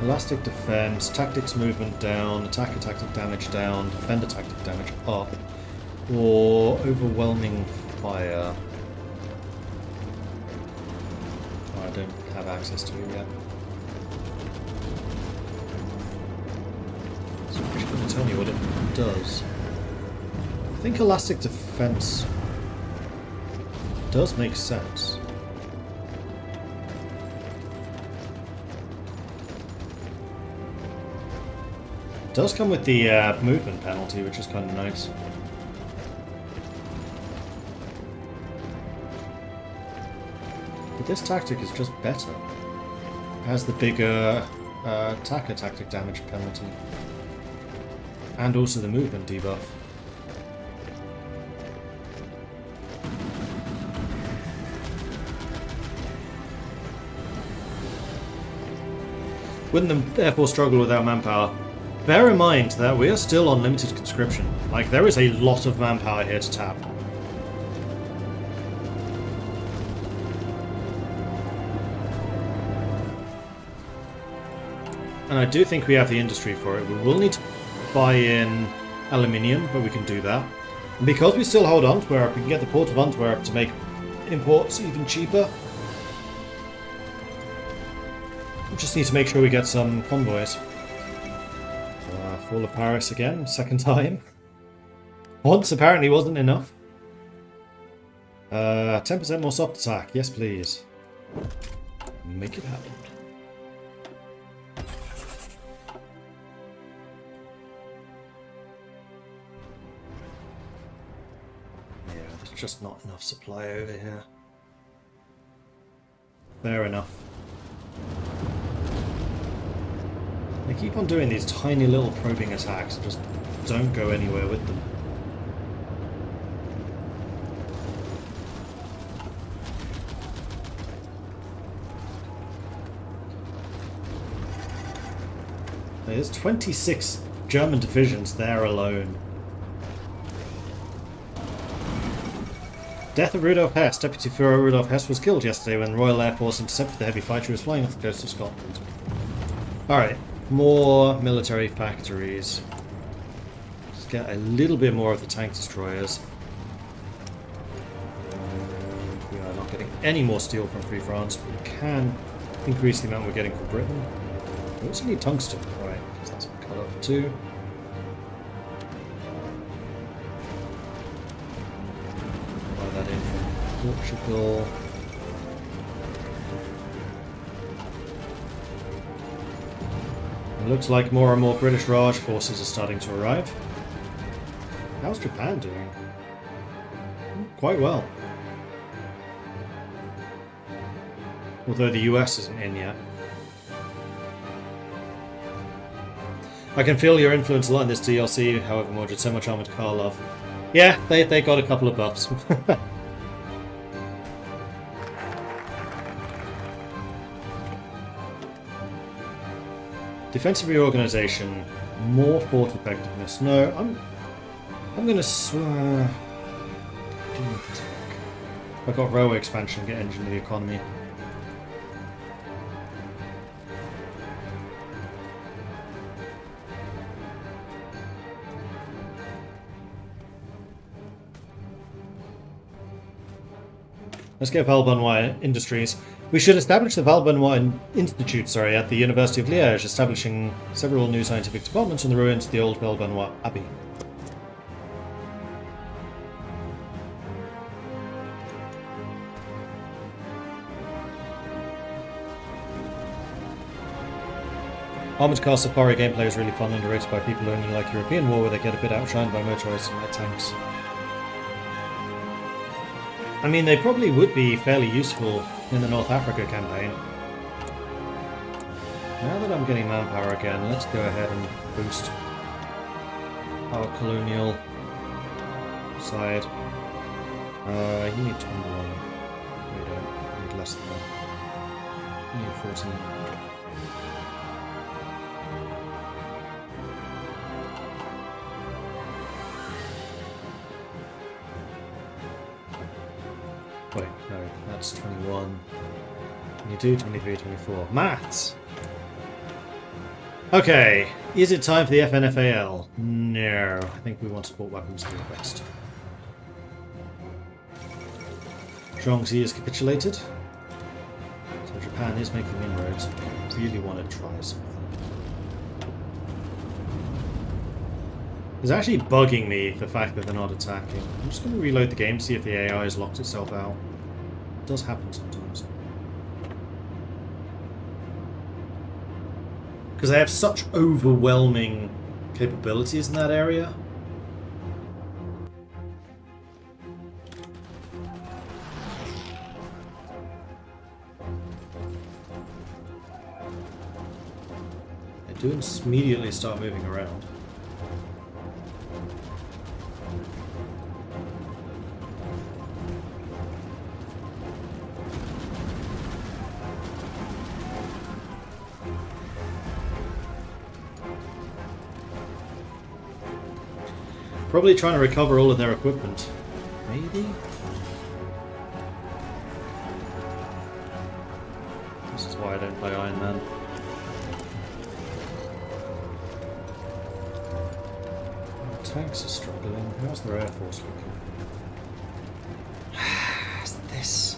Elastic defense, tactics movement down, attacker tactic damage down, defender tactic damage up, or overwhelming fire. Oh, I don't have access to it yet. So I'm just going to tell you what it does. think elastic defense does make sense. It does come with the movement penalty, which is kind of nice. But this tactic is just better. It has the bigger attacker tactic damage penalty. And also the movement debuff. Wouldn't therefore struggle without manpower. Bear in mind that we are still on limited conscription. Like, there is a lot of manpower here to tap. And I do think we have the industry for it. We will need to buy in aluminium, but we can do that. And because we still hold Antwerp, we can get the port of Antwerp to make imports even cheaper. We just need to make sure we get some convoys. Fall of Paris again, second time. Once apparently wasn't enough. 10% more soft attack, yes please. Make it happen. Yeah, there's just not enough supply over here. Fair enough. They keep on doing these tiny little probing attacks and just don't go anywhere with them. There's 26 German divisions there alone. Death of Rudolf Hess. Deputy Führer Rudolf Hess was killed yesterday when the Royal Air Force intercepted the heavy fighter who was flying off the coast of Scotland. Alright. More military factories. Let's get a little bit more of the tank destroyers. And we are not getting any more steel from Free France, but we can increase the amount we're getting from Britain. We also need tungsten, right, because that's cut off too. Buy that in from Portugal. It looks like more and more British Raj forces are starting to arrive. How's Japan doing? Quite well. Although the US isn't in yet. I can feel your influence a lot in this DLC, however Mordred, so much armoured car love. Yeah, they got a couple of buffs. Defensive reorganization, more fort effectiveness. No, I'm gonna I've got railway expansion, get engine to the economy. Let's get Valbonnois Industries. We should establish the Valbonnois Institute, at the University of Liège, establishing several new scientific departments on the ruins of the old Valbonnois Abbey. Armored Car Safari gameplay is really fun, underrated by people who only like European war, where they get a bit outshined by motorized and light tanks. I mean, they probably would be fairly useful in the North Africa campaign. Now that I'm getting manpower again, let's go ahead and boost our colonial side. You need 21. No, you don't. You need less than that. You need 14. Wait, no, that's 21. 22, 23, 24. Maths! Okay, is it time for the FNFAL? No, I think we want support weapons to the west. Zhongzi has capitulated. So Japan is making inroads. I really want to try something. It's actually bugging me, the fact that they're not attacking. I'm just going to reload the game to see if the AI has locked itself out. It does happen sometimes. Because they have such overwhelming capabilities in that area. They do immediately start moving around. Probably trying to recover all of their equipment. Maybe? This is why I don't play Iron Man. The tanks are struggling. How's their Air Force looking? This.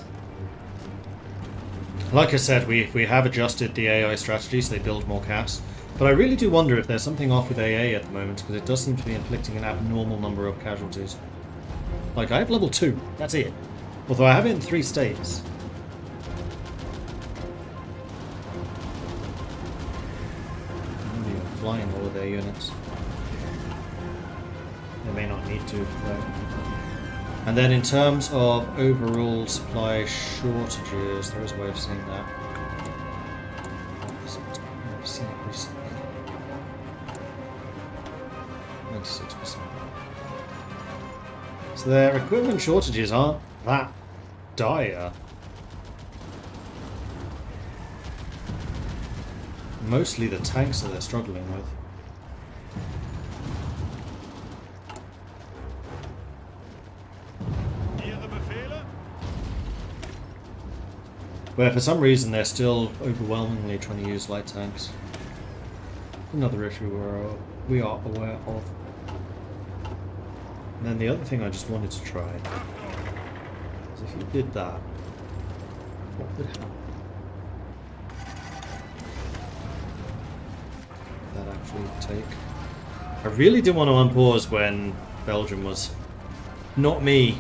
Like I said, we have adjusted the AI strategy so they build more CAS. But I really do wonder if there's something off with AA at the moment, because it does seem to be inflicting an abnormal number of casualties. Like, I have level 2, that's it. Although I have it in 3 states. Maybe I'm flying all of their units. They may not need to, though. And then in terms of overall supply shortages, there is a way of seeing that. I've seen it recently. 96%. So their equipment shortages aren't that dire. Mostly the tanks that they're struggling with. Where for some reason they're still overwhelmingly trying to use light tanks. Another issue we are aware of. And then the other thing I just wanted to try is if you did that, what would happen? That actually take. I really did want to unpause when Belgium was not me.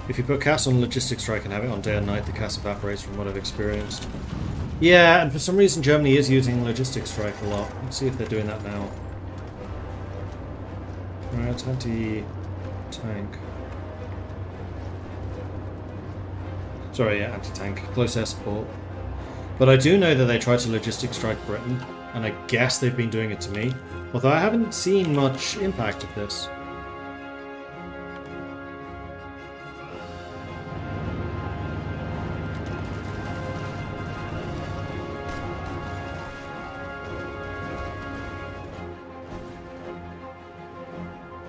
If you put CAS on logistics strike and have it on day and night, the CAS evaporates from what I've experienced. Yeah, and for some reason Germany is using logistics strike a lot. Let's see if they're doing that now. Right, anti-tank. Sorry, yeah, anti-tank. Close air support. But I do know that they tried to logistics strike Britain, and I guess they've been doing it to me. Although I haven't seen much impact of this.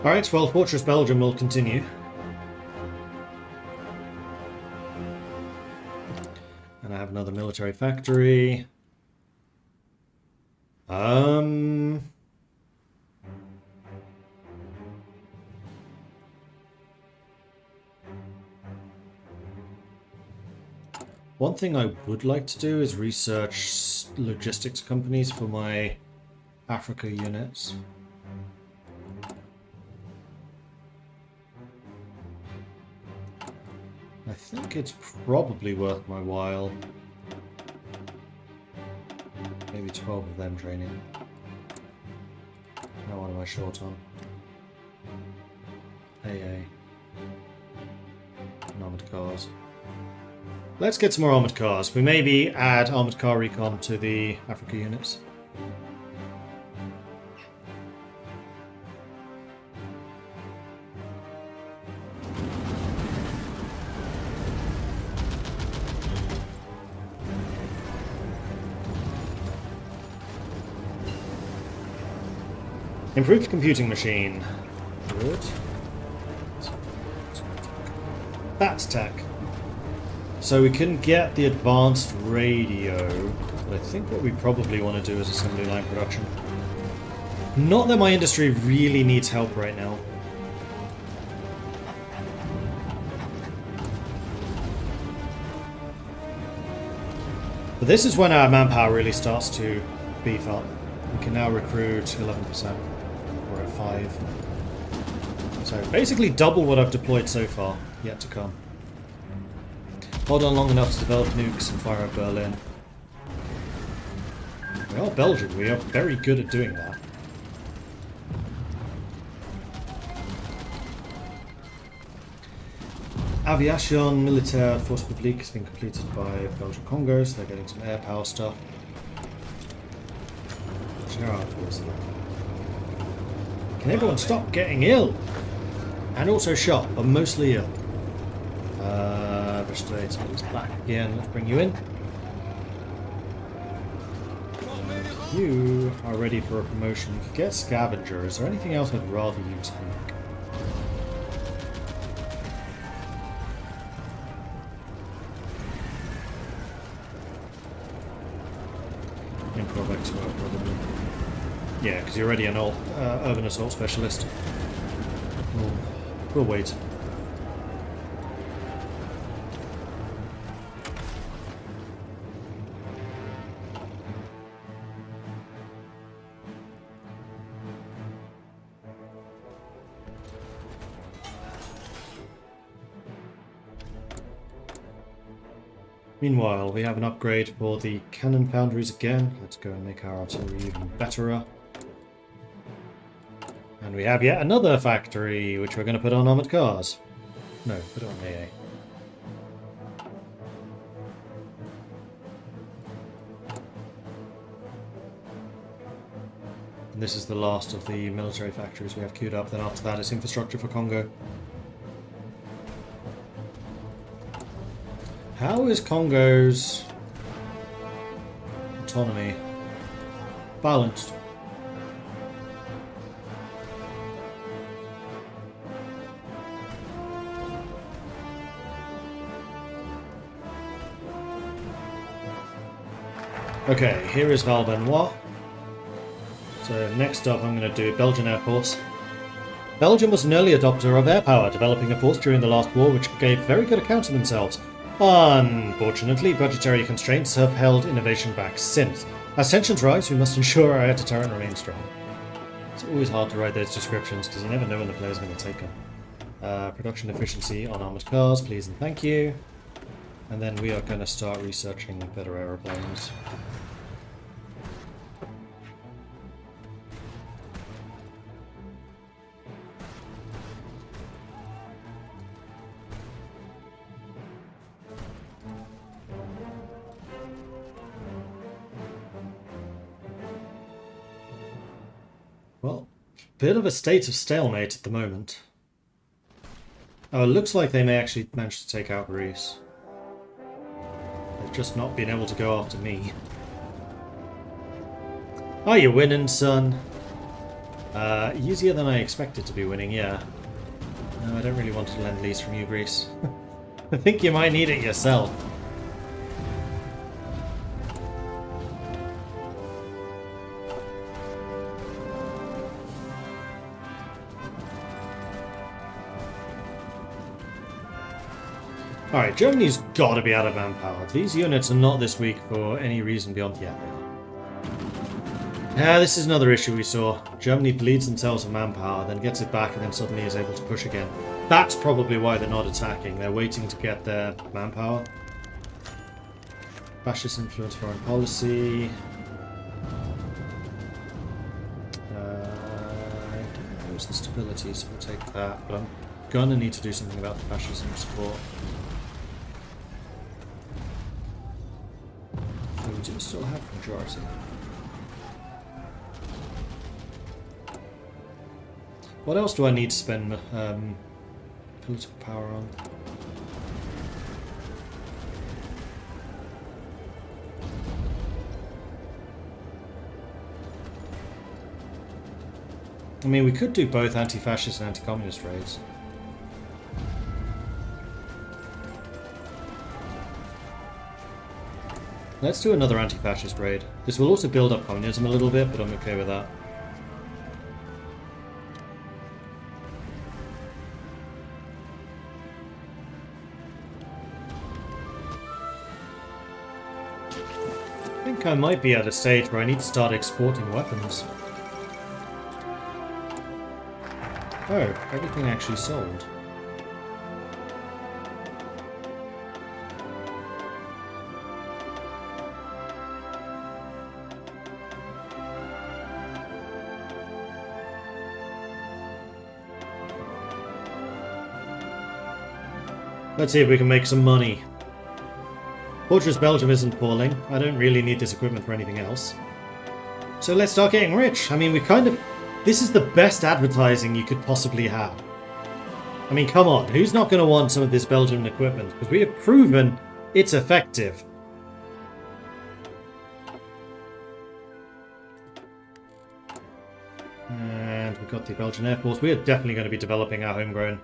Alright, well, Fortress Belgium will continue. And I have another military factory. One thing I would like to do is research logistics companies for my Africa units. I think it's probably worth my while. Maybe 12 of them training. Now what am I short on? AA. And armoured cars. Let's get some more armoured cars. We maybe add armoured car recon to the Africa units. Improved computing machine. Good. That's tech. So we can get the advanced radio. But I think what we probably want to do is assembly line production. Not that my industry really needs help right now. But this is when our manpower really starts to beef up. We can now recruit 11%. We're at 5. So basically double what I've deployed so far. Yet to come. Hold on long enough to develop nukes and fire at Berlin. We are Belgium. We are very good at doing that. Aviation Militaire Force Publique has been completed by Belgian Congo, so they're getting some air power stuff. Can everyone stop getting ill? And also shot, but mostly ill. Vegetator is back again. Let's bring you in. You are ready for a promotion. You could get Scavenger. Is there anything else I'd rather you take? Improv expert, probably. Yeah, because you're already an urban assault specialist. We'll wait. Meanwhile, we have an upgrade for the cannon foundries again. Let's go and make our artillery even better. And we have yet another factory, which we're going to put on armoured cars. No, put it on AA. And this is the last of the military factories we have queued up. Then after that is infrastructure for Congo. How is Congo's autonomy balanced? Okay, here is Val Benoit. So next up I'm going to do Belgian Air Force. Belgium was an early adopter of air power, developing a force during the last war which gave very good account of themselves. Unfortunately, budgetary constraints have held innovation back since. As tensions rise, we must ensure our air deterrent remains strong. It's always hard to write those descriptions because you never know when the player's going to take them. Production efficiency on armoured cars, please and thank you. And then we are going to start researching better aeroplanes. Well, bit of a state of stalemate at the moment. Oh, it looks like they may actually manage to take out Greece. They've just not been able to go after me. Oh, you're winning, son. Easier than I expected to be winning, yeah. No, I don't really want to lend lease from you, Greece. I think you might need it yourself. Alright, Germany's got to be out of manpower. These units are not this weak for any reason beyond... Yeah, they are. This is another issue we saw. Germany bleeds themselves of manpower, then gets it back, and then suddenly is able to push again. That's probably why they're not attacking. They're waiting to get their manpower. Fascist influence foreign policy. I don't know what's the stability, so we'll take that. But I'm gonna need to do something about the fascism support. We do still have majority. What else do I need to spend political power on? I mean, we could do both anti-fascist and anti-communist raids. Let's do another anti-fascist raid. This will also build up communism a little bit, but I'm okay with that. I think I might be at a stage where I need to start exporting weapons. Oh, everything actually sold. Let's see if we can make some money. Fortress Belgium isn't falling. I don't really need this equipment for anything else. So let's start getting rich. I mean, this is the best advertising you could possibly have. I mean, come on. Who's not going to want some of this Belgian equipment? Because we have proven it's effective. And we've got the Belgian Air Force. We are definitely going to be developing our homegrown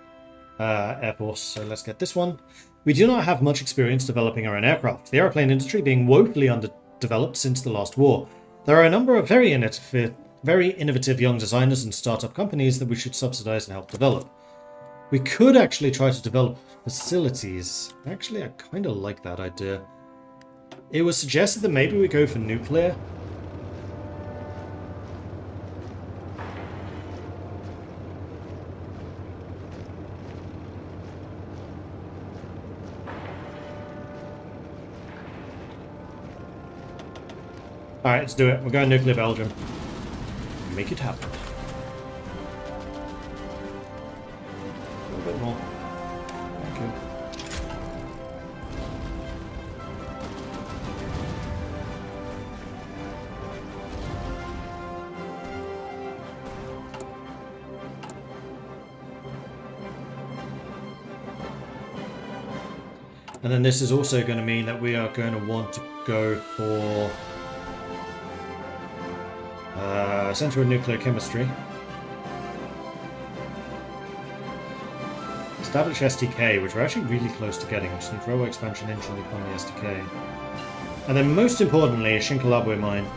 Air Force, so let's get this one. We do not have much experience developing our own aircraft, the aeroplane industry being woefully underdeveloped since the last war. There are a number of very innovative young designers and startup companies that we should subsidize and help develop. We could actually try to develop facilities. Actually, I kind of like that idea. It was suggested that maybe we go for nuclear. Alright, let's do it. We're going nuclear Belgium. Make it happen. A little bit more. Thank you. And then this is also going to mean that we are going to want to go for Center of Nuclear Chemistry. Establish STK, which we're actually really close to getting. We just need railway expansion engine to become the STK. And then most importantly, a Shinkalabwe mine.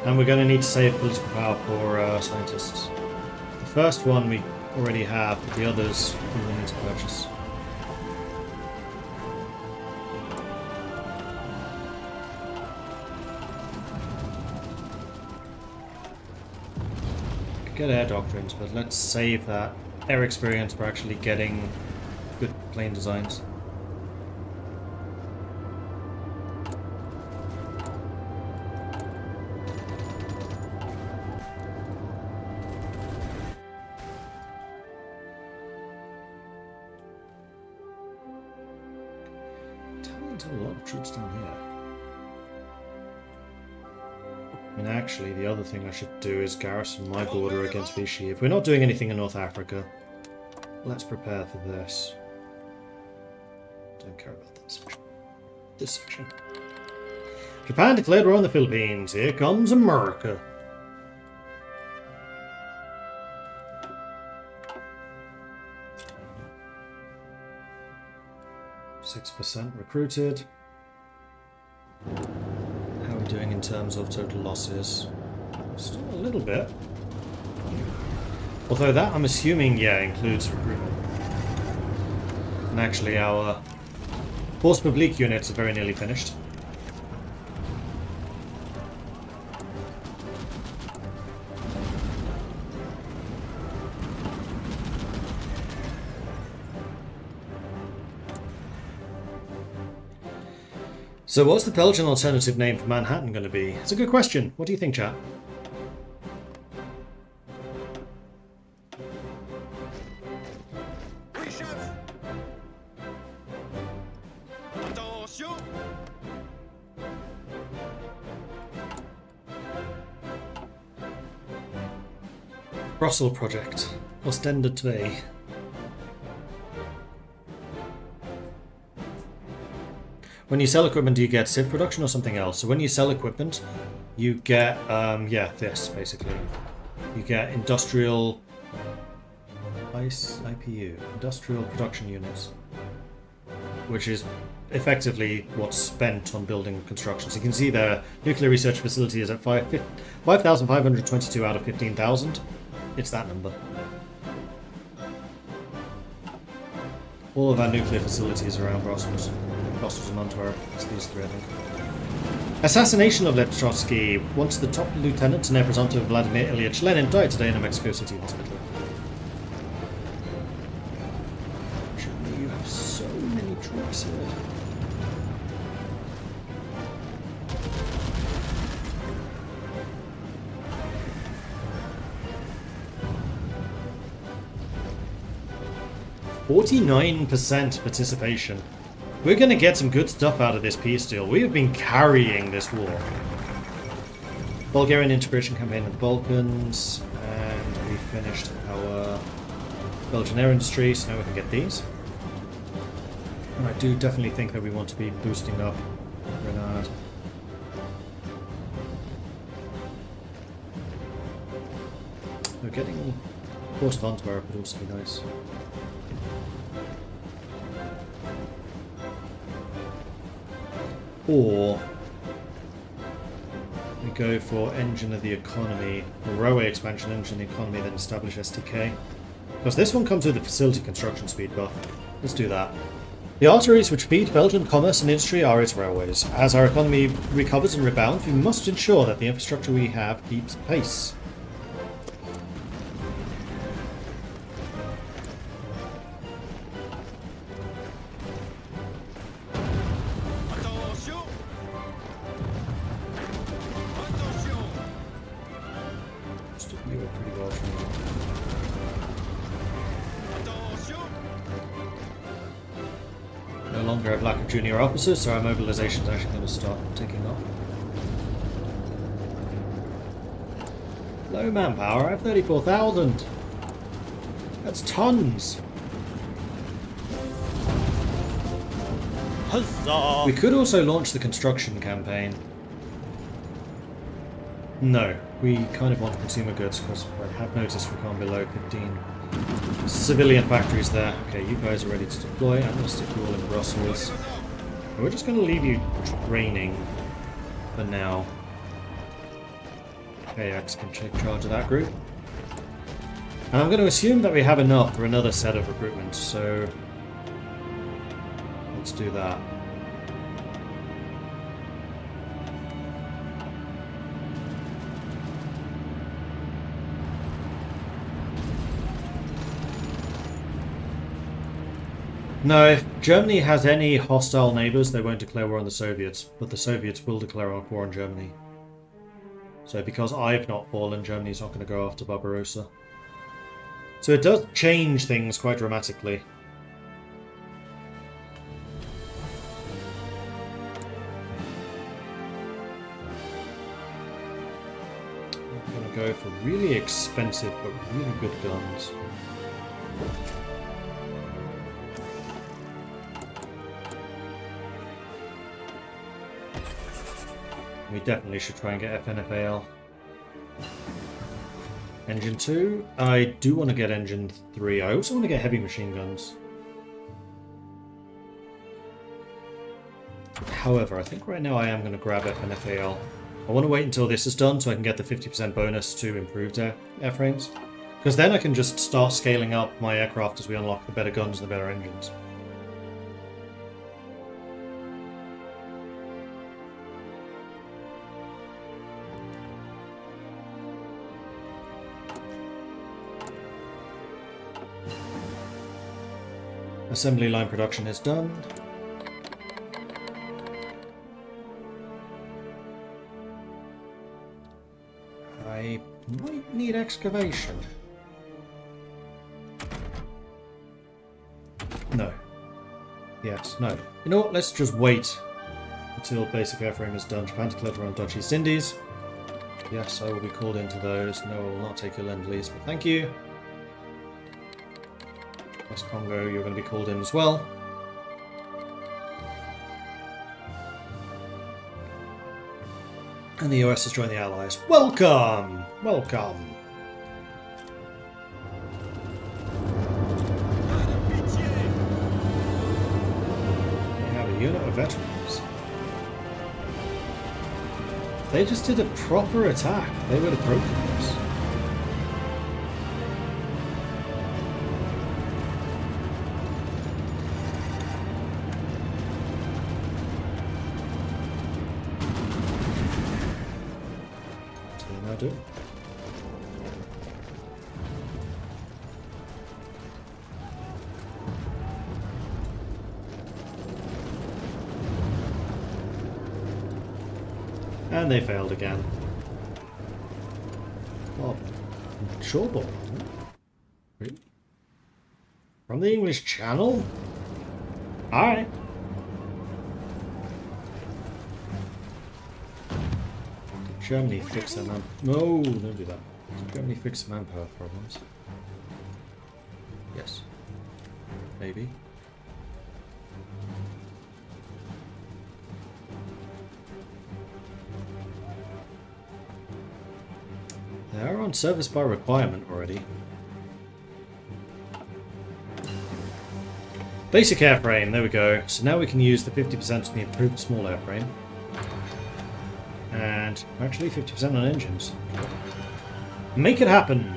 And we're going to need to save political power for scientists. The first one we already have, but the others we will need to purchase. Could get air doctrines, but let's save that air experience for actually getting good plane designs. A lot of troops down here. And actually, the other thing I should do is garrison my border against Vichy. If we're not doing anything in North Africa, let's prepare for this. Don't care about that section. This section. Japan declared war on the Philippines. Here comes America. 6% recruited. How are we doing in terms of total losses? Still a little bit. Although that, I'm assuming, yeah, includes recruitment. And actually our Force Publique units are very nearly finished. So what's the Belgian alternative name for Manhattan going to be? It's a good question. What do you think, chat? Brussels project. Ostende 2. When you sell equipment, do you get civ production or something else? So when you sell equipment, you get, yeah, this, basically. You get industrial IPU, industrial production units. which is effectively what's spent on building construction. So you can see the nuclear research facility is at 5,522 out of 15,000. It's that number. All of our nuclear facilities around Brussels. Brussels and Antwerp. It's these three, I think. Assassination of Lev Trotsky. Once the top lieutenant and heir presumptive of Vladimir Ilyich Lenin died today in a Mexico City hospital. Germany, you have so many troops here. %49 participation. We're going to get some good stuff out of this peace deal. We have been carrying this war. Bulgarian integration campaign in the Balkans. And we finished our Belgian air industry, so now we can get these. And I do definitely think that we want to be boosting up Grenade. We're getting Port of Antwerp would also be nice. Or we go for engine of the economy, or railway expansion, engine of the economy, then establish STK. Because this one comes with a facility construction speed buff. Let's do that. The arteries which feed Belgian commerce and industry are its railways. As our economy recovers and rebounds, we must ensure that the infrastructure we have keeps pace. Junior officers, so our mobilization is actually going to start ticking off. Low manpower, I have 34,000. That's tons. Huzzah! We could also launch the construction campaign. No, we kind of want consumer goods because I have noticed we've gone below 15 civilian factories there. Okay, you guys are ready to deploy. I'm going to stick you all in Brussels. We're just going to leave you training for now. AX can take charge of that group. And I'm going to assume that we have enough for another set of recruitment, so let's do that. No, if Germany has any hostile neighbours, they won't declare war on the Soviets, but the Soviets will declare war on Germany. So because I've not fallen, Germany's not going to go after Barbarossa. So it does change things quite dramatically. I'm going to go for really expensive but really good guns. We definitely should try and get FNFAL. Engine 2. I do want to get Engine 3. I also want to get heavy machine guns. However, I think right now I am going to grab FNFAL. I want to wait until this is done so I can get the 50% bonus to improved airframes. Because then I can just start scaling up my aircraft as we unlock the better guns and the better engines. Assembly line production is done. I might need excavation. No. Yes, no. You know what? Let's just wait until basic airframe is done. Japan declared war on Dutch East Indies. Yes, I will be called into those. No, I will not take your lend-lease, but thank you. West Congo, you're going to be called in as well. And the US has joined the Allies. Welcome! Welcome! A unit of veterans. If they just did a proper attack, they would have broken this. Do. And they failed again. Oh, short ball. Really? From the English Channel? Alright. Germany fix their man. No, don't do that. Germany fix manpower problems. Yes. Maybe. They are on service by requirement already. Basic airframe, there we go. So now we can use the 50% on the improved small airframe. And actually 50% on engines. Make it happen!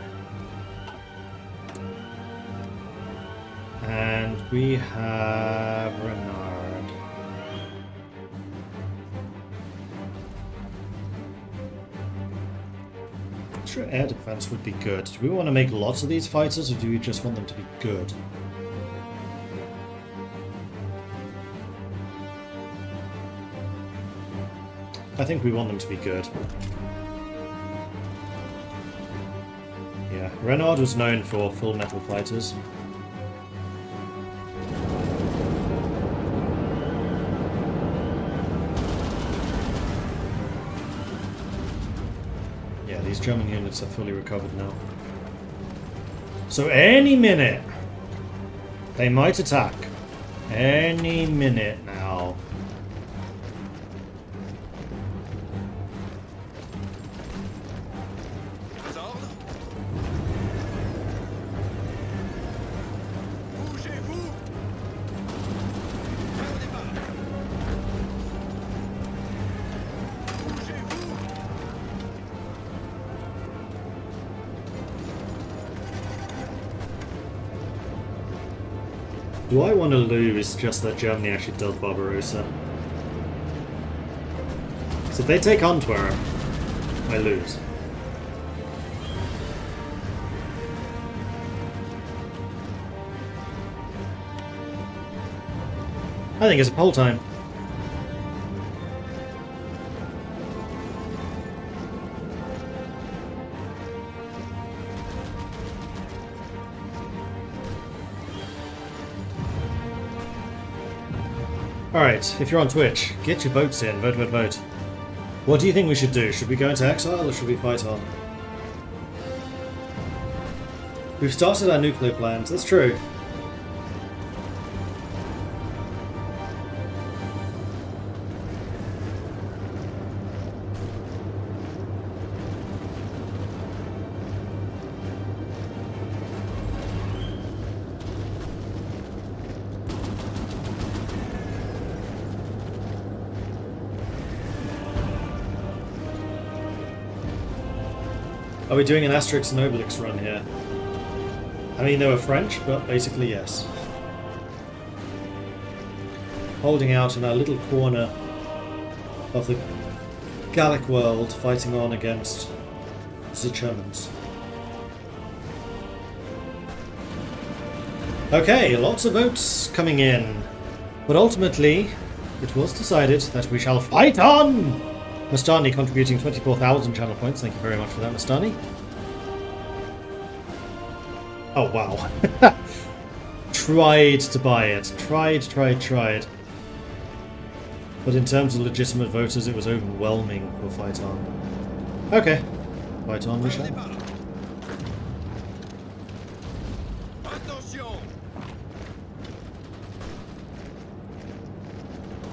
And we have Renard. I'm sure air defense would be good. Do we want to make lots of these fighters, or do we just want them to be good? I think we want them to be good. Yeah, Renard was known for full metal fighters. Yeah, these German units are fully recovered now. So any minute, they might attack. Any minute now. Do I want to lose just that Germany actually does Barbarossa? So if they take Antwerp, I lose. I think it's a poll time. Alright, if you're on Twitch, get your votes in. Vote, vote, vote. What do you think we should do? Should we go into exile or should we fight on? We've started our nuclear plans, that's true. Are we doing an Asterix and Obelix run here? I mean, they were French, but basically yes. Holding out in our little corner of the Gallic world, fighting on against the Germans. Okay, lots of votes coming in. But ultimately, it was decided that we shall fight on! Mastani contributing 24,000 channel points. Thank you very much for that, Mastani. Oh, wow. Tried to buy it. Tried. But in terms of legitimate voters, it was overwhelming for Fight On. Okay. Fight on, we shall.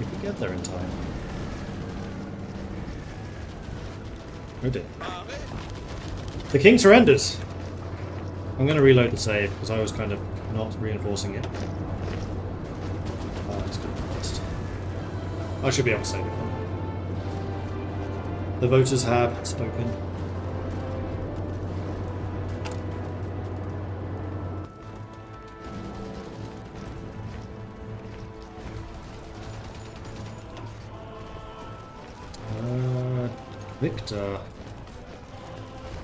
If we get there in time. Oh dear. The king surrenders! I'm going to reload the save, because I was kind of not reinforcing it. Let's go first. I should be able to save it. The voters have spoken. Victor,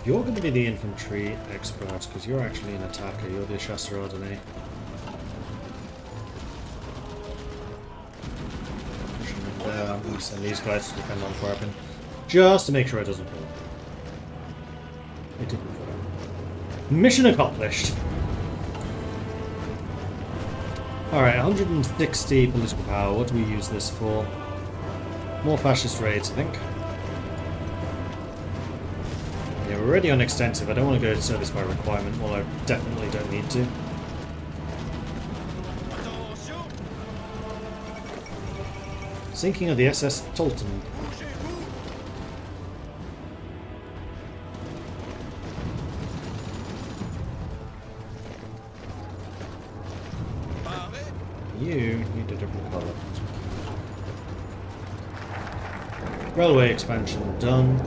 you're going to be the infantry expert because you're actually an attacker. You're the chasseur ordonnance. I'm going to send these guys to defend Antwerpen just to make sure it doesn't fall. It didn't fall. Mission accomplished. Alright, 160 political power. What do we use this for? More fascist raids, I think. Yeah, we're already on extensive. I don't want to go to service by requirement, well, I definitely don't need to. Sinking of the SS Tolton. You need a different colour. Railway expansion done.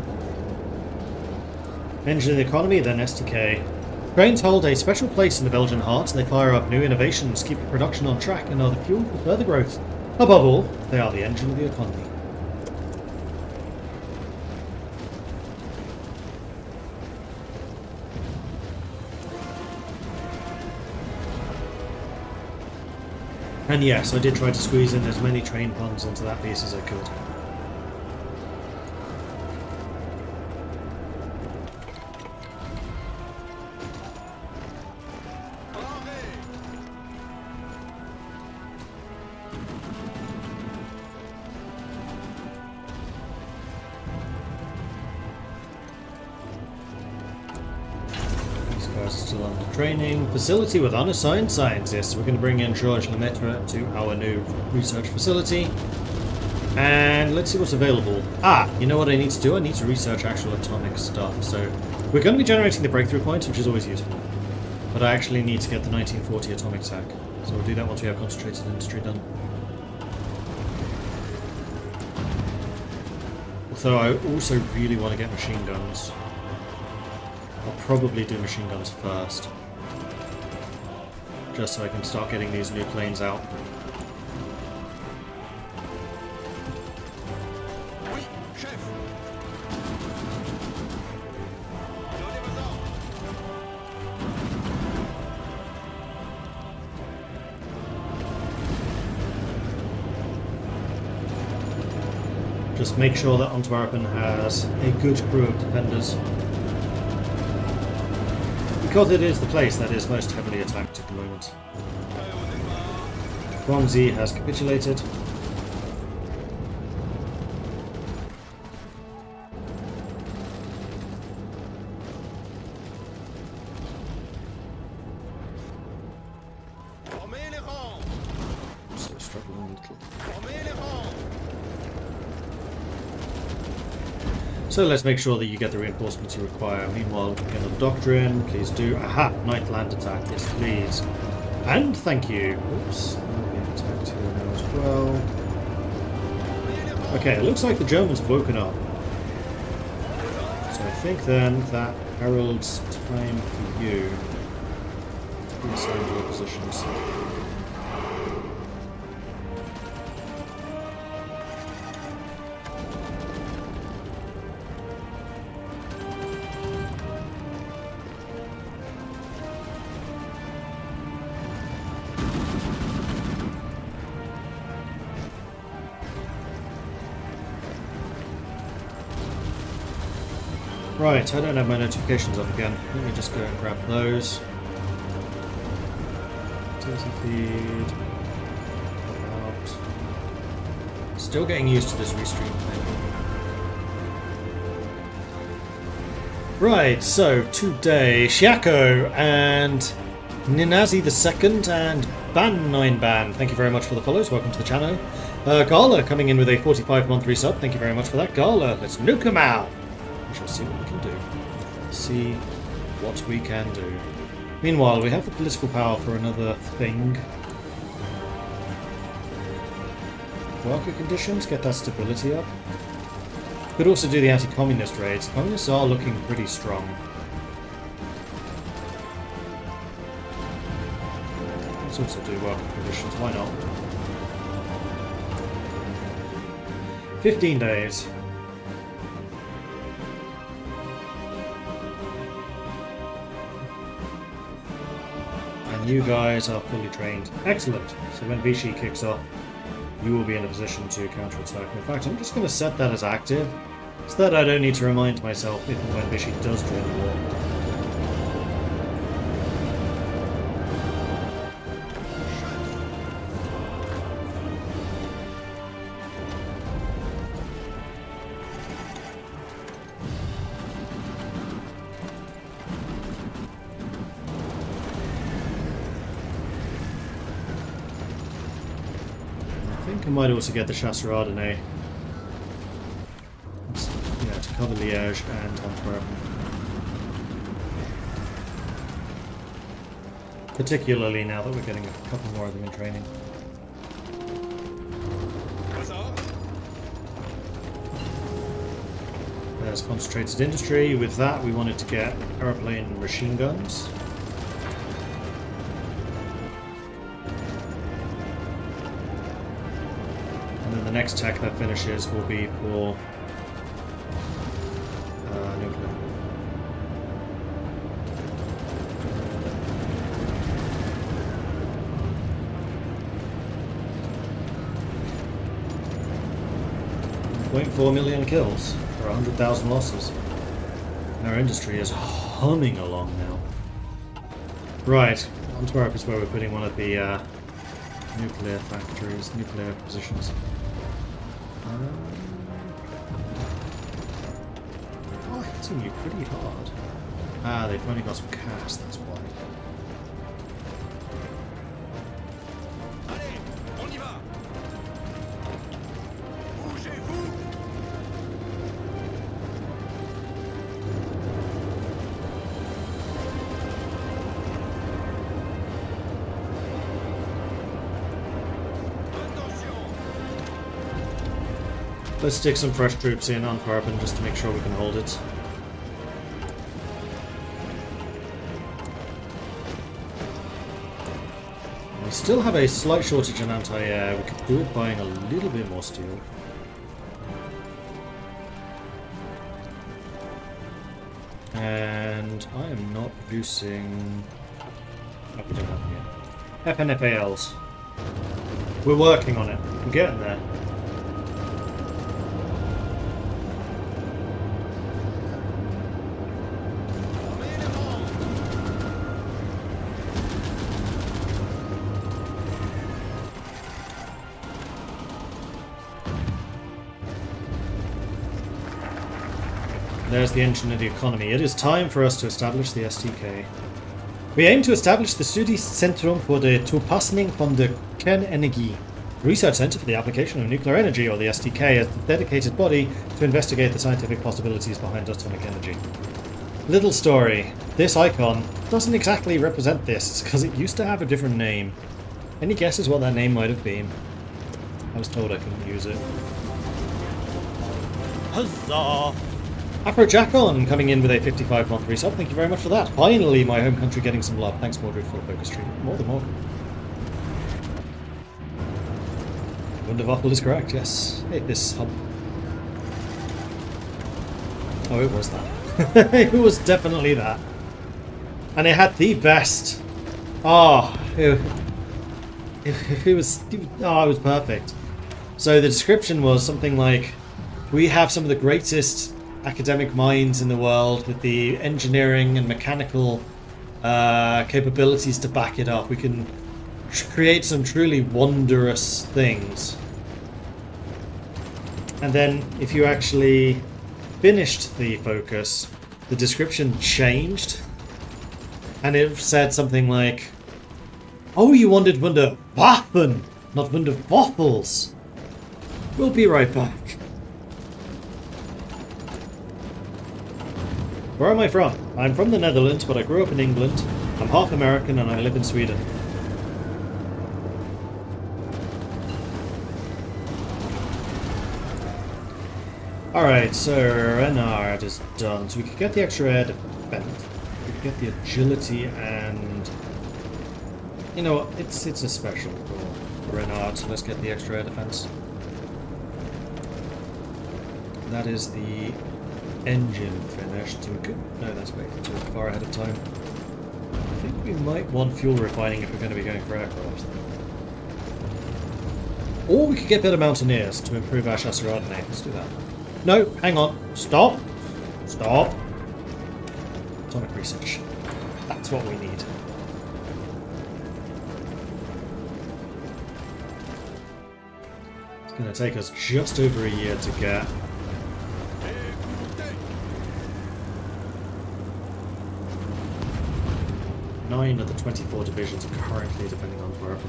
Engine of the economy, then STK. Trains hold a special place in the Belgian heart. They fire up new innovations, keep production on track, and are the fuel for further growth. Above all, they are the engine of the economy. And yes, I did try to squeeze in as many train puns into that piece as I could. Still under training. Facility with unassigned scientists. We're going to bring in Georges Lemaitre to our new research facility. And let's see what's available. Ah, you know what I need to do? I need to research actual atomic stuff. So we're going to be generating the breakthrough points, which is always useful. But I actually need to get the 1940 atomic attack. So we'll do that once we have concentrated industry done. Although I also really want to get machine guns. I'll probably do machine guns first. Just so I can start getting these new planes out. Just make sure that Antwerpen has a good crew of defenders. Because it is the place that is most heavily attacked at the moment. Guangxi has capitulated. So struggling a little. So let's make sure that you get the reinforcements you require. Meanwhile, get the doctrine. Please do. Aha! Night land attack. Yes, please. And thank you. Oops. Being attacked here now as well. Okay, it looks like the Germans have woken up. So I think then that heralds time for you to reassign your positions. Right, I don't have my notifications up again. Let me just go and grab those. Activity feed. Out. Still getting used to this restream thing. Right, so today, Shiako and Ninazi II and Ban 9 Ban. Thank you very much for the follows. Welcome to the channel. Gala coming in with a 45-month resub. Thank you very much for that, Gala. Let's nuke him out. We shall see what we can do. See what we can do. Meanwhile, we have the political power for another thing. worker conditions, get that stability up. Could also do the anti-communist raids. Communists are looking pretty strong. Let's also do worker conditions, why not? 15 days. And you guys are fully trained. Excellent. So when Vichy kicks off, you will be in a position to counterattack. In fact, I'm just going to set that as active, so that I don't need to remind myself if and when Vichy does join the war. I might also get the Chasseurs-Ardennais. Yeah, to cover Liège and Antwerp. Particularly now that we're getting a couple more of them in training. There's concentrated industry. With that, we wanted to get aeroplane machine guns. The next tech that finishes will be for nuclear. .4 million kills for 100,000 losses. Our industry is humming along now. Right, Antwerp is where we're putting one of the nuclear factories, nuclear positions. Oh, hitting you pretty hard. Ah, they've only got some cast, that's why. Let's stick some fresh troops in Antwerpen just to make sure we can hold it. We still have a slight shortage in anti-air. We could do it buying a little bit more steel. And I am not producing... Oh, we don't have it yet. FNFALs. We're working on it. We're getting there. There's the engine of the economy. It is time for us to establish the STK. We aim to establish the Studiezentrum für die Toepassing van de Kernenergie, Research Center for the Application of Nuclear Energy, or the STK, as the dedicated body to investigate the scientific possibilities behind atomic energy. Little story. This icon doesn't exactly represent this, because it used to have a different name. Any guesses what that name might have been? I was told I couldn't use it. Huzzah! Afro-Jackon coming in with a 55-month resub. Thank you very much for that. Finally, my home country getting some love. Thanks, Mordred, for the focus stream. More than welcome. Wunderwaffel is correct, yes. Hey, this hub. Oh, it was that. It was definitely that. And it had the best. Oh, it was perfect. So the description was something like, we have some of the greatest academic minds in the world with the engineering and mechanical capabilities to back it up. We can create some truly wondrous things. And then if you actually finished the focus, the description changed and it said something like, oh, you wanted Wunderwaffen, not Wunderwaffles. We'll be right back. Where am I from? I'm from the Netherlands, but I grew up in England. I'm half American and I live in Sweden. Alright, so Renard is done. So we could get the extra air defense. We could get the agility and... You know what? It's a special for Renard, so let's get the extra air defense. That is the engine finished. So we could... No, that's way too far ahead of time. I think we might want fuel refining if we're going to be going for aircraft. Or we could get better mountaineers to improve our chasseurs. Let's do that. No, hang on. Stop. Stop. Atomic research. That's what we need. It's going to take us just over a year to get. Nine of the 24 divisions are currently defending Antwerp.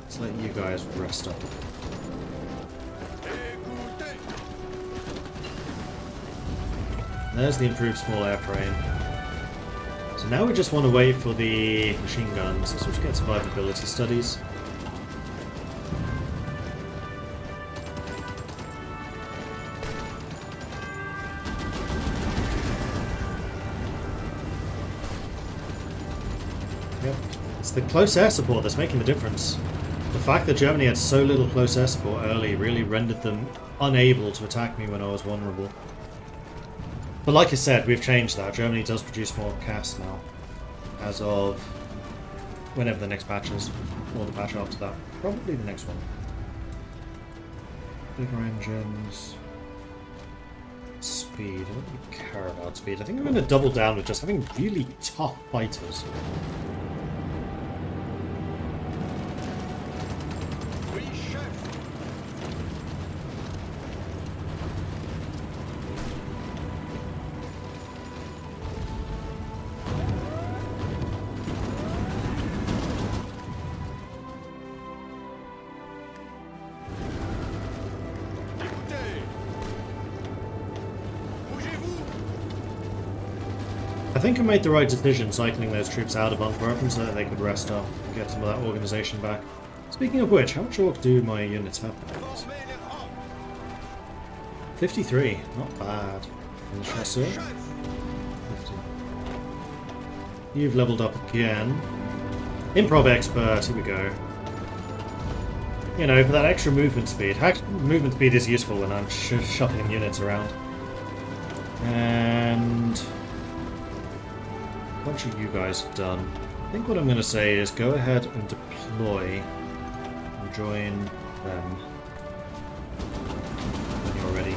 Let's let you guys rest up. There's the improved small airframe. So now we just want to wait for the machine guns, so we get survivability studies. Yep. It's the close air support that's making the difference. The fact that Germany had so little close air support early really rendered them unable to attack me when I was vulnerable. But like I said, we've changed that. Germany does produce more CAS now, as of whenever the next patch is, or the patch after that. Probably the next one. Bigger engines. Speed. I don't really care about speed. I think I'm going to double down with just having really tough fighters. I think I made the right decision cycling those troops out of Antwerp so that they could rest up and get some of that organisation back. Speaking of which, how much orc do my units have? 53, not bad. And the chasseur? 50. You've leveled up again. Improv expert, here we go. You know, for that extra movement speed. Movement speed is useful when I'm shuffling units around. And... a bunch of you guys are done. I think what I'm going to say is go ahead and deploy and join them when you're ready.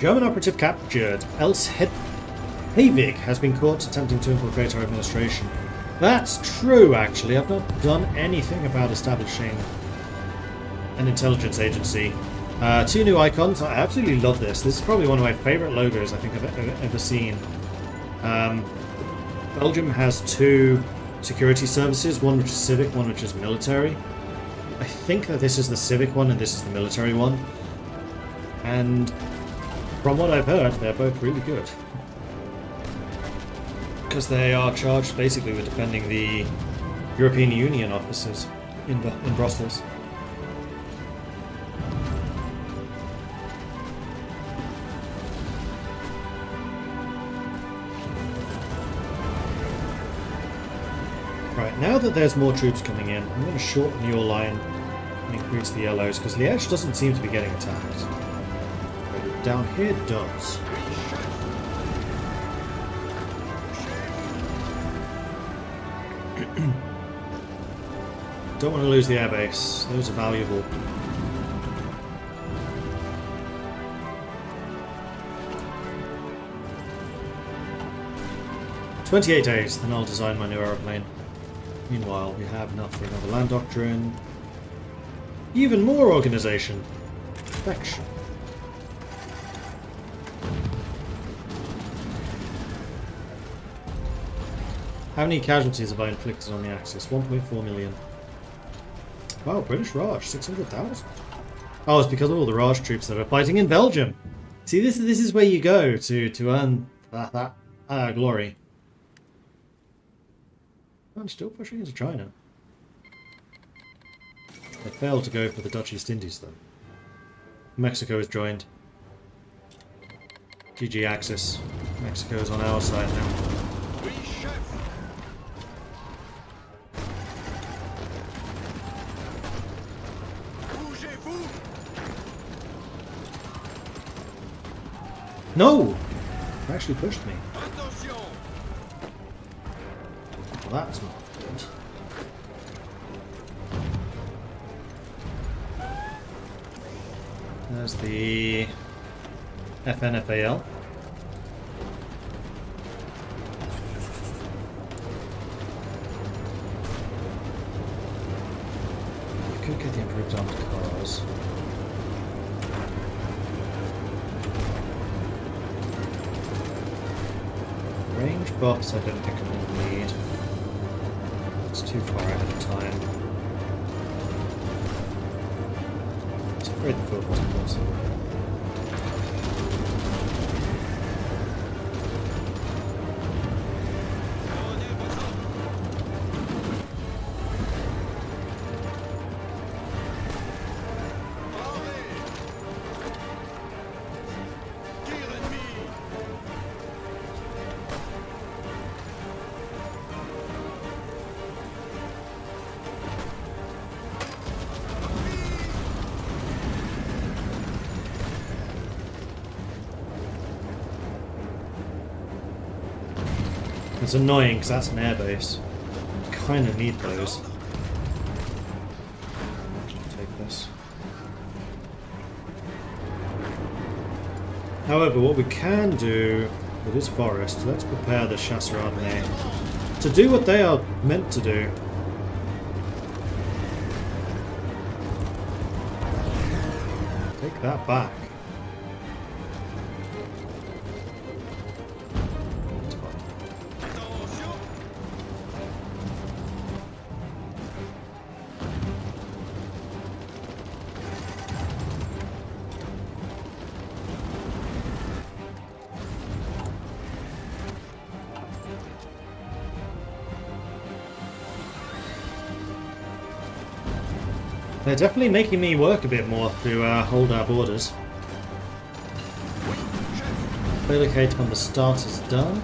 German operative captured. Else Havig has been caught attempting to infiltrate our administration. That's true, actually. I've not done anything about establishing an intelligence agency. 2 new icons. I absolutely love this. This is probably one of my favourite logos I think I've ever seen. Belgium has 2 security services, one which is civic, one which is military. I think that this is the civic one and this is the military one. And from what I've heard, they're both really good. Because they are charged basically with defending the European Union offices in Brussels. Right, now that there's more troops coming in, I'm going to shorten your line and increase the yellows, because Liège doesn't seem to be getting attacked. But down here it does. Don't want to lose the airbase, those are valuable. "28 days, then I'll design my new aeroplane. Meanwhile, we have enough for another land doctrine. Even more organisation. Perfection. How many casualties have I inflicted on the Axis? 1.4 million. Wow, British Raj, 600,000. Oh, it's because of all the Raj troops that are fighting in Belgium. See, this is where you go to earn that glory. I'm still pushing into China. They failed to go for the Dutch East Indies, though. Mexico has joined. GG Axis. Mexico is on our side now. No! They actually pushed me. Well, that's not good. There's the FNFAL. You could get the improved armed cars. Range buffs I don't think I'm going to need. It's too far ahead of time. Let's upgrade the field hospitals. It's annoying because that's an airbase. Kind of need those. Take this. However, what we can do with this forest, let's prepare the Chasseurs-Ardennais to do what they are meant to do. Take that back. They're definitely making me work a bit more to hold our borders. Relocate when the start is done.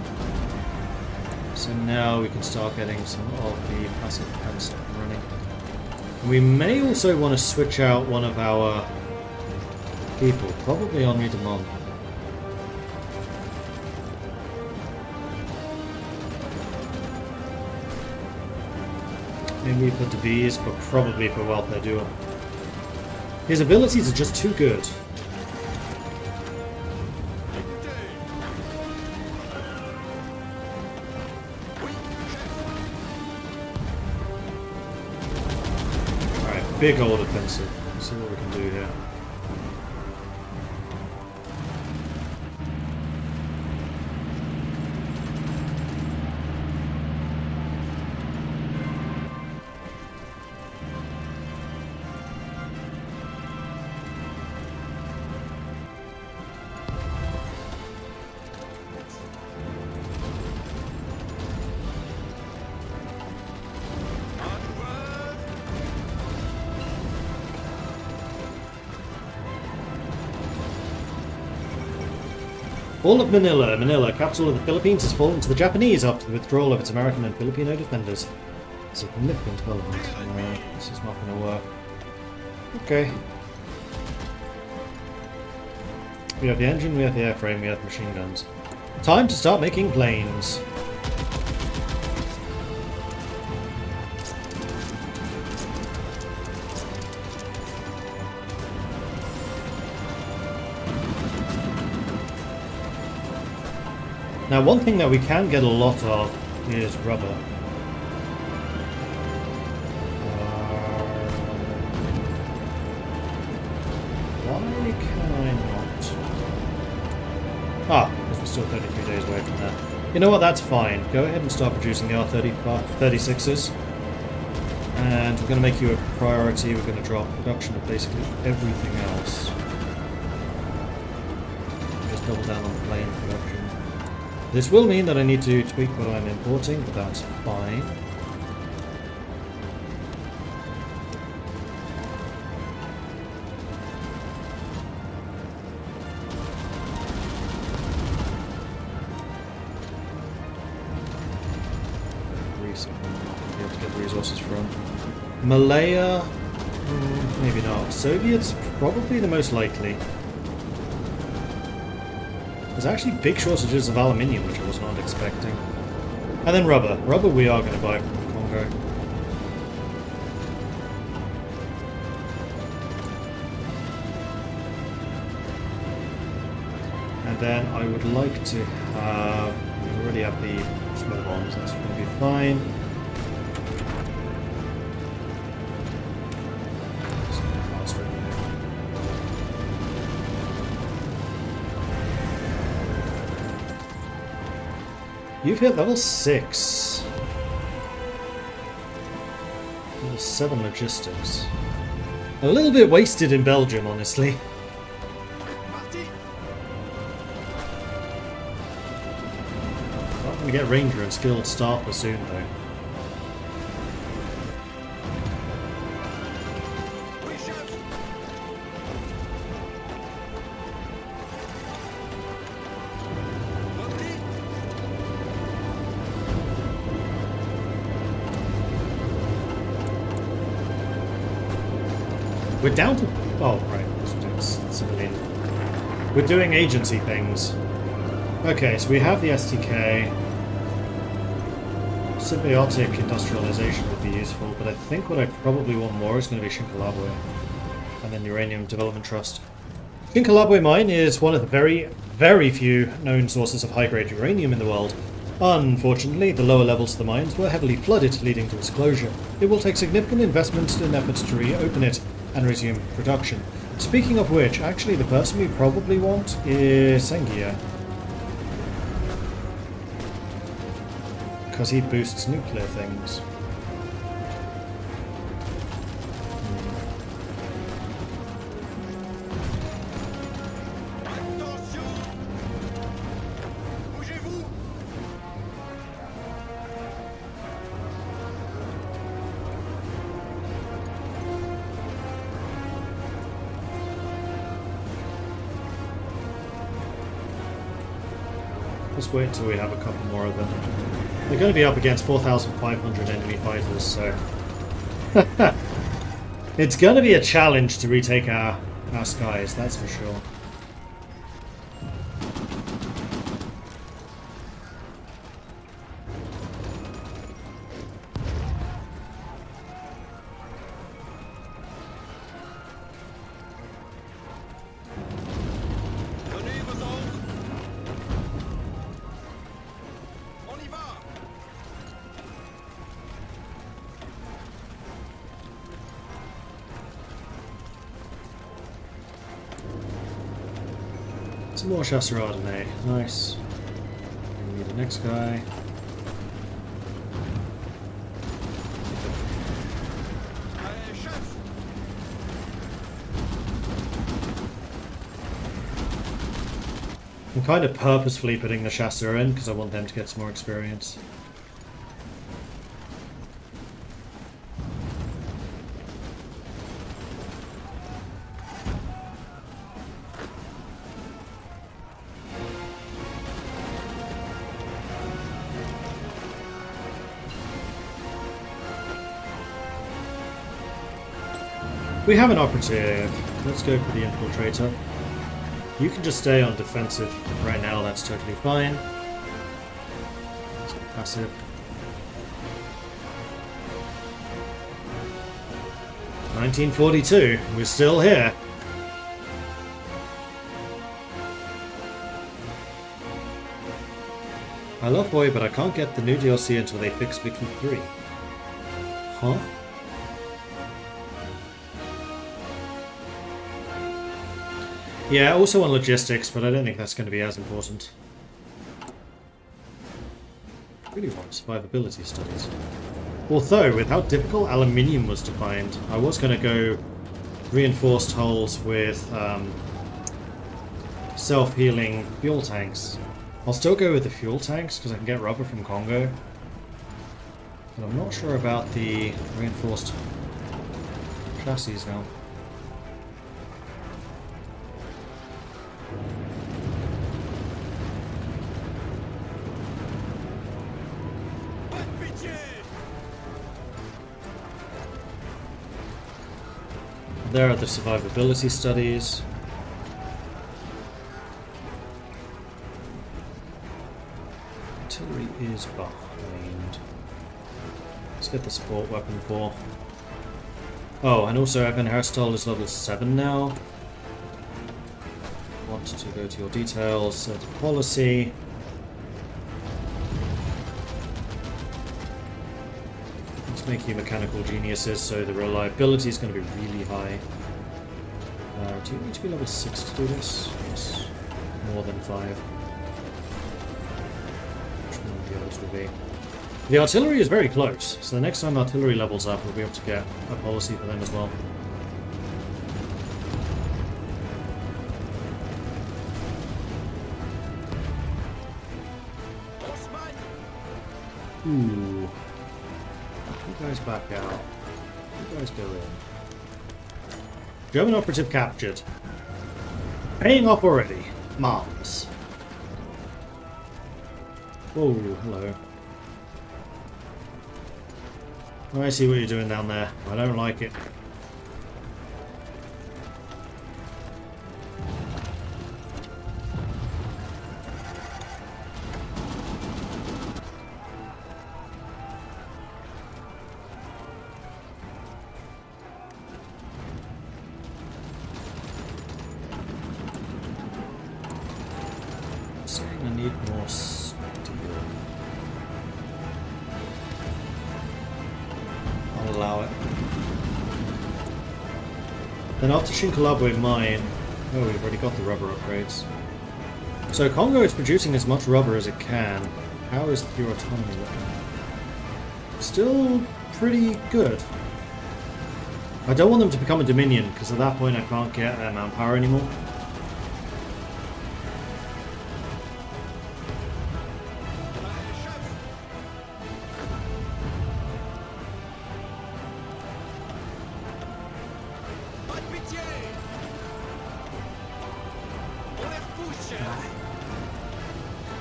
So now we can start getting some of the passive defense up and running. We may also want to switch out one of our people, probably Henri de Mont. Maybe for Devise, but probably for Welfare Duel. His abilities are just too good. Alright, big old offensive. Let's see what we can do here. All of Manila, capital of the Philippines, has fallen to the Japanese after the withdrawal of its American and Filipino defenders. Significant development. This is not going to work. Okay. We have the engine, we have the airframe, we have machine guns. Time to start making planes. Now, one thing that we can get a lot of is rubber. Why can I not? Ah, because we're still 33 days away from that. You know what, that's fine. Go ahead and start producing the R36s. And we're going to make you a priority. We're going to drop production of basically everything else. double down on the plane production. This will mean that I need to tweak what I'm importing, but that's fine. Greece, I'll be able to get the resources from. Malaya, maybe not. Soviets, probably the most likely. There's actually big shortages of aluminium, which I was not expecting. And then rubber. Rubber we are going to buy from Congo. And then I would like to have... We already have the smoke bombs, that's going to be fine. You've hit level 6. Level 7 logistics. A little bit wasted in Belgium, honestly. I'm going to get Ranger and skilled staff soon, though. We're down to... Oh, right. It's civilian. We're doing agency things. Okay, so we have the STK. Symbiotic industrialization would be useful, but I think what I probably want more is going to be Shinkalabwe. And then Uranium Development Trust. Shinkalabwe mine is one of the very, very few known sources of high-grade uranium in the world. Unfortunately, the lower levels of the mines were heavily flooded, leading to its closure. It will take significant investment in efforts to reopen it and resume production. Speaking of which, actually the person we probably want is Sengia. Because he boosts nuclear things. Let's wait until we have a couple more of them. They're going to be up against 4,500 enemy fighters, so... It's going to be a challenge to retake our skies, that's for sure. Some more Chasseradine. Nice. We need the next guy. I'm kind of purposefully putting the Chasseur in because I want them to get some more experience. We have an operative. Let's go for the infiltrator. You can just stay on defensive right now, that's totally fine. Let's go passive. "1942, we're still here." I love Boy, but I can't get the new DLC until they fix Viking 3. Huh? Yeah, also on logistics, but I don't think that's going to be as important. I really want survivability studies. Although, with how difficult aluminium was to find, I was going to go reinforced hulls with self-healing fuel tanks. I'll still go with the fuel tanks because I can get rubber from Congo. But I'm not sure about the reinforced chassis now. There are the survivability studies. Artillery is behind. Let's get the support weapon for. Oh, and also Evan Hairstyle is level 7 now. Want to go to your details, set policy. Let's make you mechanical geniuses so the reliability is going to be really high. Do you need to be level 6 to do this? Yes. More than 5. Which one of the others will be? The artillery is very close, so the next time artillery levels up, we'll be able to get a policy for them as well. Ooh. You guys back out. You guys go in. German operative captured. Paying off already. Marvelous. Oh, hello. I see what you're doing down there. I don't like it. Saying I need more steel. I'll allow it. Then after Shinkalabwe mine, oh, we've already got the rubber upgrades. So Congo is producing as much rubber as it can. How is your autonomy looking? Still pretty good. I don't want them to become a Dominion, because at that point I can't get manpower anymore.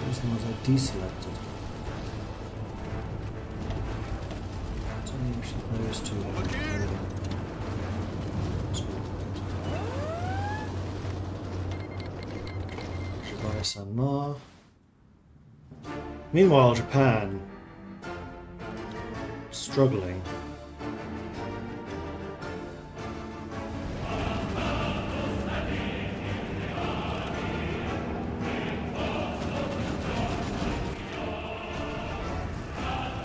Those ones are deselected. So maybe those two are Shibaya Sanma. Meanwhile, Japan struggling.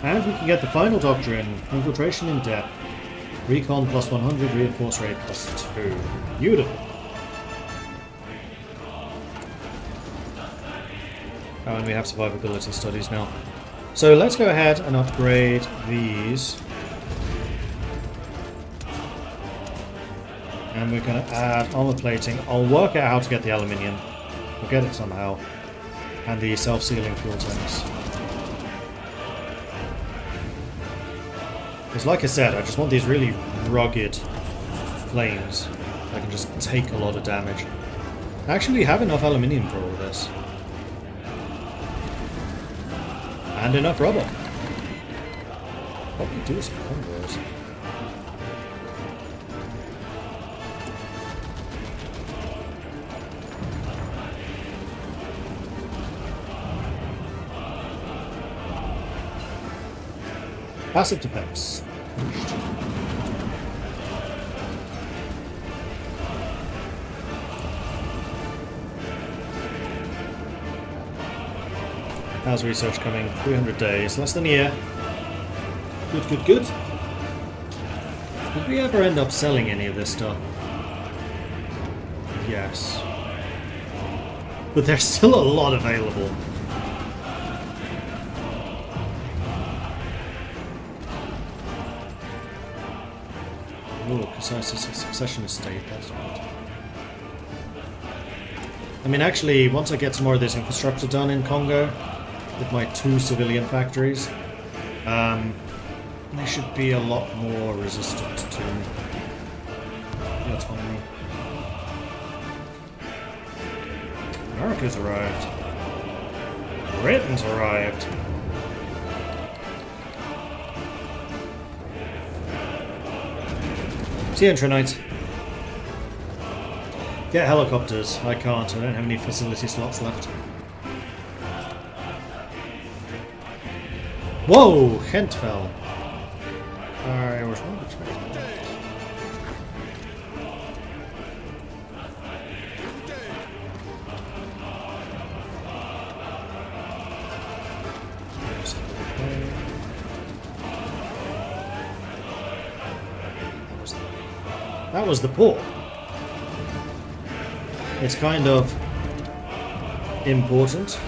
And we can get the final doctrine, infiltration in depth, recon plus 100, reinforce rate plus 2. Beautiful. Oh, and we have survivability studies now. So let's go ahead and upgrade these. And we're going to add armor plating. I'll work out how to get the aluminium. We'll get it somehow. And the self-sealing fuel tanks. Because like I said, I just want these really rugged flames that can just take a lot of damage. I actually have enough aluminium for all of this. And enough rubber. What we do some combos. Passive defense. How's research coming? 300 days, less than a year. Good, good, good. Did we ever end up selling any of this stuff? Yes. But there's still a lot available. Oh, precise succession estate, that's good. I mean, actually, once I get some more of this infrastructure done in Congo, with my 2 civilian factories, they should be a lot more resistant to the autonomy. America's arrived. Britain's arrived. See you, Intronites. Get helicopters. I can't. I don't have any facility slots left. Whoa! Kent fell. I was not expecting that. That was the port. It's kind of important.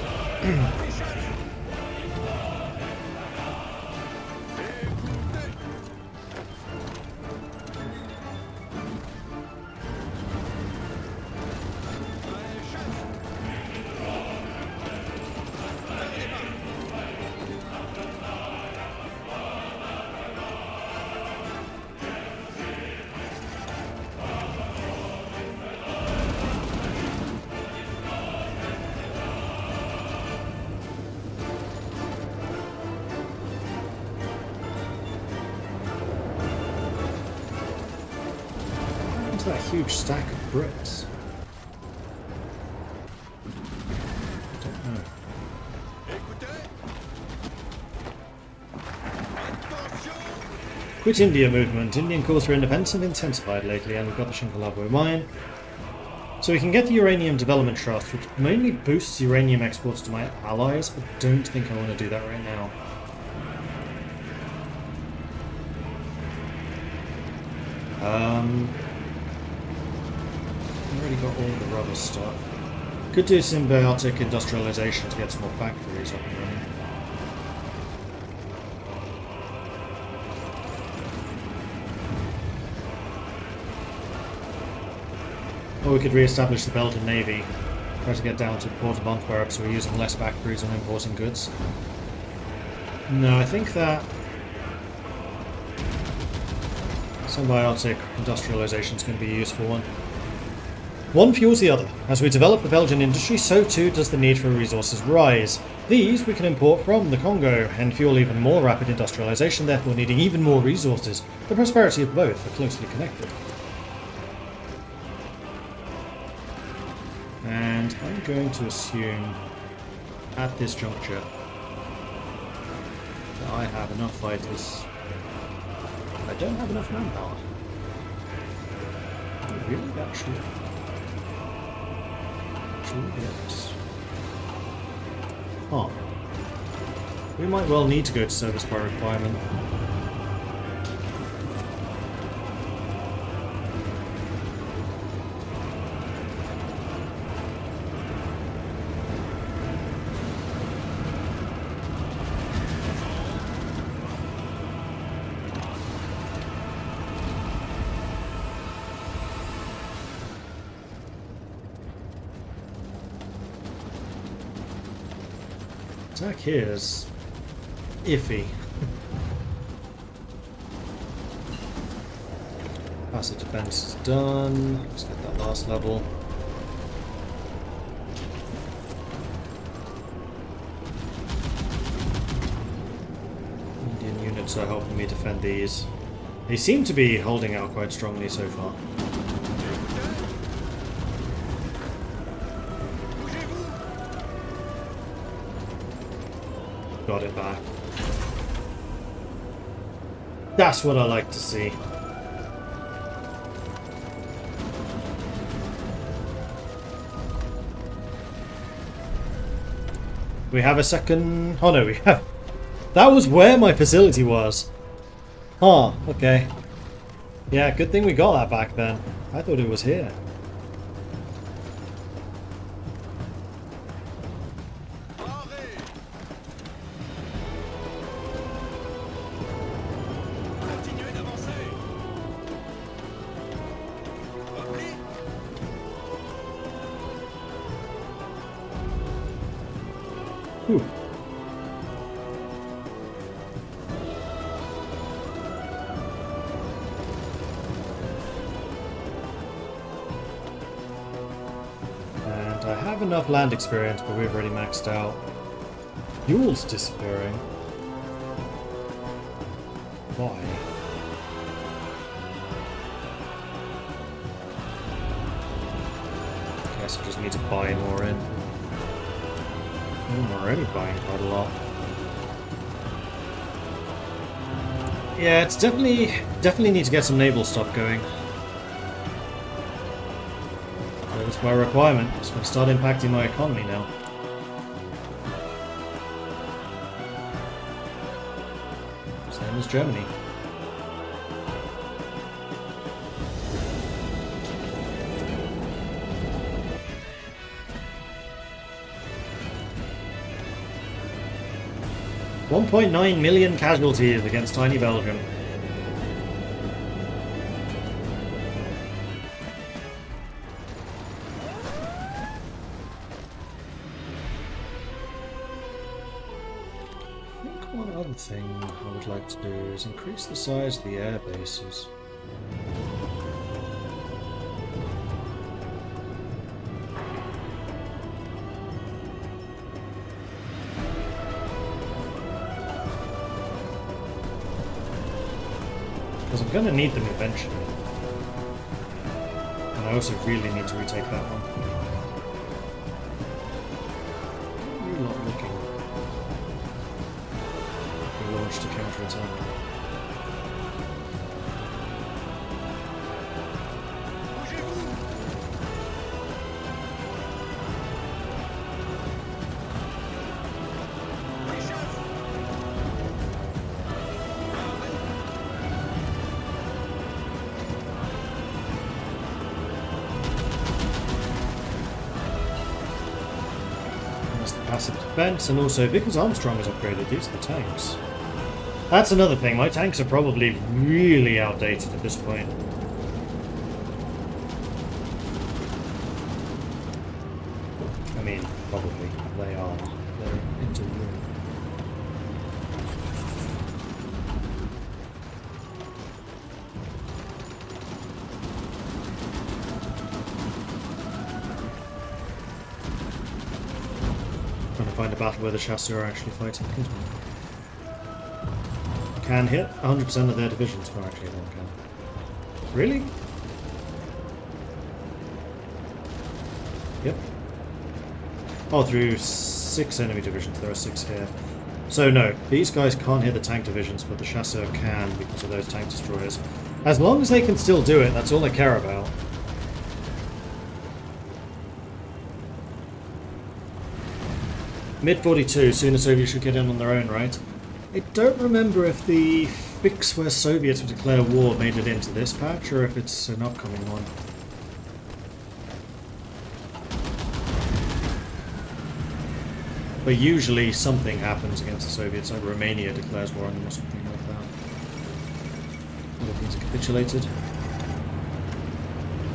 That huge stack of bricks. Don't know. Quit India movement. Indian calls for independence have intensified lately, and we've got the Shinkalabo mine. So we can get the Uranium Development Trust, which mainly boosts uranium exports to my allies. I don't think I want to do that right now. Already got all the rubber stuff. Could do symbiotic industrialization to get some more factories up and running. Or we could re-establish the Belgian Navy. Try to get down to Port of Antwerp so we're using less factories on importing goods. No, I think that symbiotic industrialization is going to be a useful one. One fuels the other. As we develop the Belgian industry, so too does the need for resources rise. These we can import from the Congo and fuel even more rapid industrialization, therefore needing even more resources. The prosperity of both are closely connected. And I'm going to assume at this juncture that I have enough fighters. I don't have enough manpower. Really? Actually. Yes. Huh. We might well need to go to service by requirement. Attack here is iffy. Passive defense is done. Let's get that last level. Indian units are helping me defend these. They seem to be holding out quite strongly so far. Got it back. That's what I like to see. We have a second... Oh no, we have... That was where my facility was. Huh, okay. Yeah, good thing we got that back then. I thought it was here. Whew. And I have enough land experience, but we've already maxed out. Fuel's disappearing. Why? Guess I just need to buy more in. I'm already buying quite a lot. Yeah, it's definitely need to get some naval stuff going. That's my requirement. It's going to start impacting my economy now. Same as Germany. $1.9 million casualties against tiny Belgium. I think one other thing I would like to do is increase the size of the air bases. Because I'm going to need them eventually. And I also really need to retake that one. You're not looking. We launched a counter-attack. Passive defense, and also because Armstrong is upgraded, these are the tanks. That's another thing, my tanks are probably really outdated at this point. I mean, probably. They are. They're into ruin. Find a battle where the chassis are actually fighting. Can hit 100% of their divisions. Well, actually, no one can. Really? Yep. Oh, through 6 enemy divisions. There are 6 here. So no, these guys can't hit the tank divisions, but the chassis can because of those tank destroyers. As long as they can still do it, that's all I care about. Mid-42, soon the Soviets should get in on their own, right? I don't remember if the fix where Soviets would declare war made it into this patch, or if it's an upcoming one. But usually something happens against the Soviets, like Romania declares war on them or something like that. Philippines capitulated.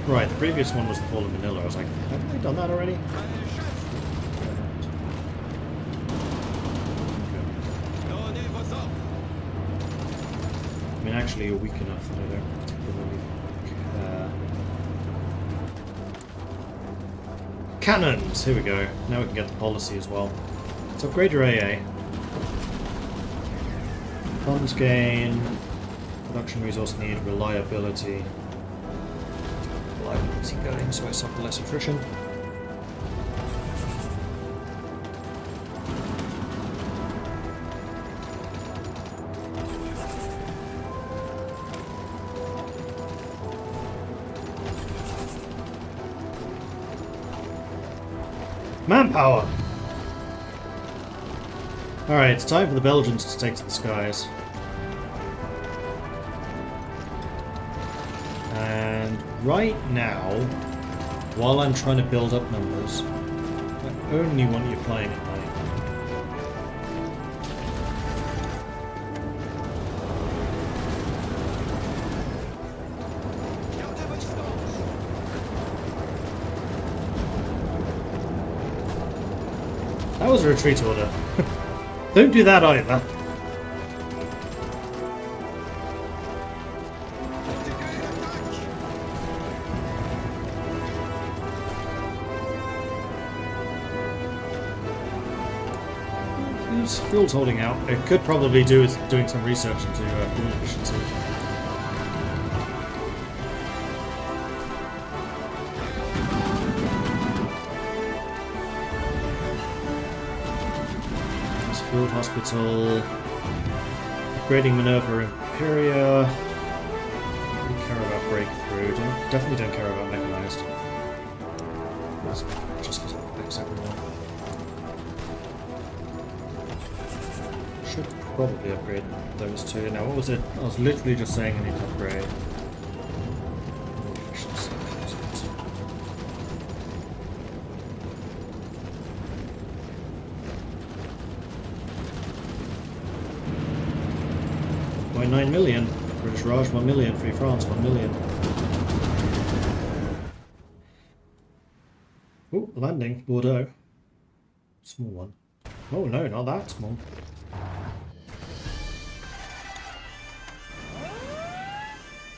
Right, the previous one was the fall of Manila. I was like, haven't they done that already? I mean, actually, you're weak enough that I don't particularly care. Cannons! Here we go. Now we can get the policy as well. Let's upgrade your AA. Funds gain. Production resource need. Reliability. Reliability going, so I suffer less attrition. Manpower! Alright, it's time for the Belgians to take to the skies. And right now, while I'm trying to build up numbers, I only want you flying at night. That was a retreat order. Don't do that either. Fuel's holding out. It could probably do with doing some research into fuel efficiency. Field Hospital, upgrading Minerva Imperia. Don't care about breakthrough. Definitely don't care about mechanized. That's just because it affects everyone. Should probably upgrade those two. Now, what was it? I was literally just saying I need to upgrade. Efficiency. 9 million. British Raj 1 million. Free France 1 million. Oh, landing. Bordeaux. Small one. Oh no, not that small.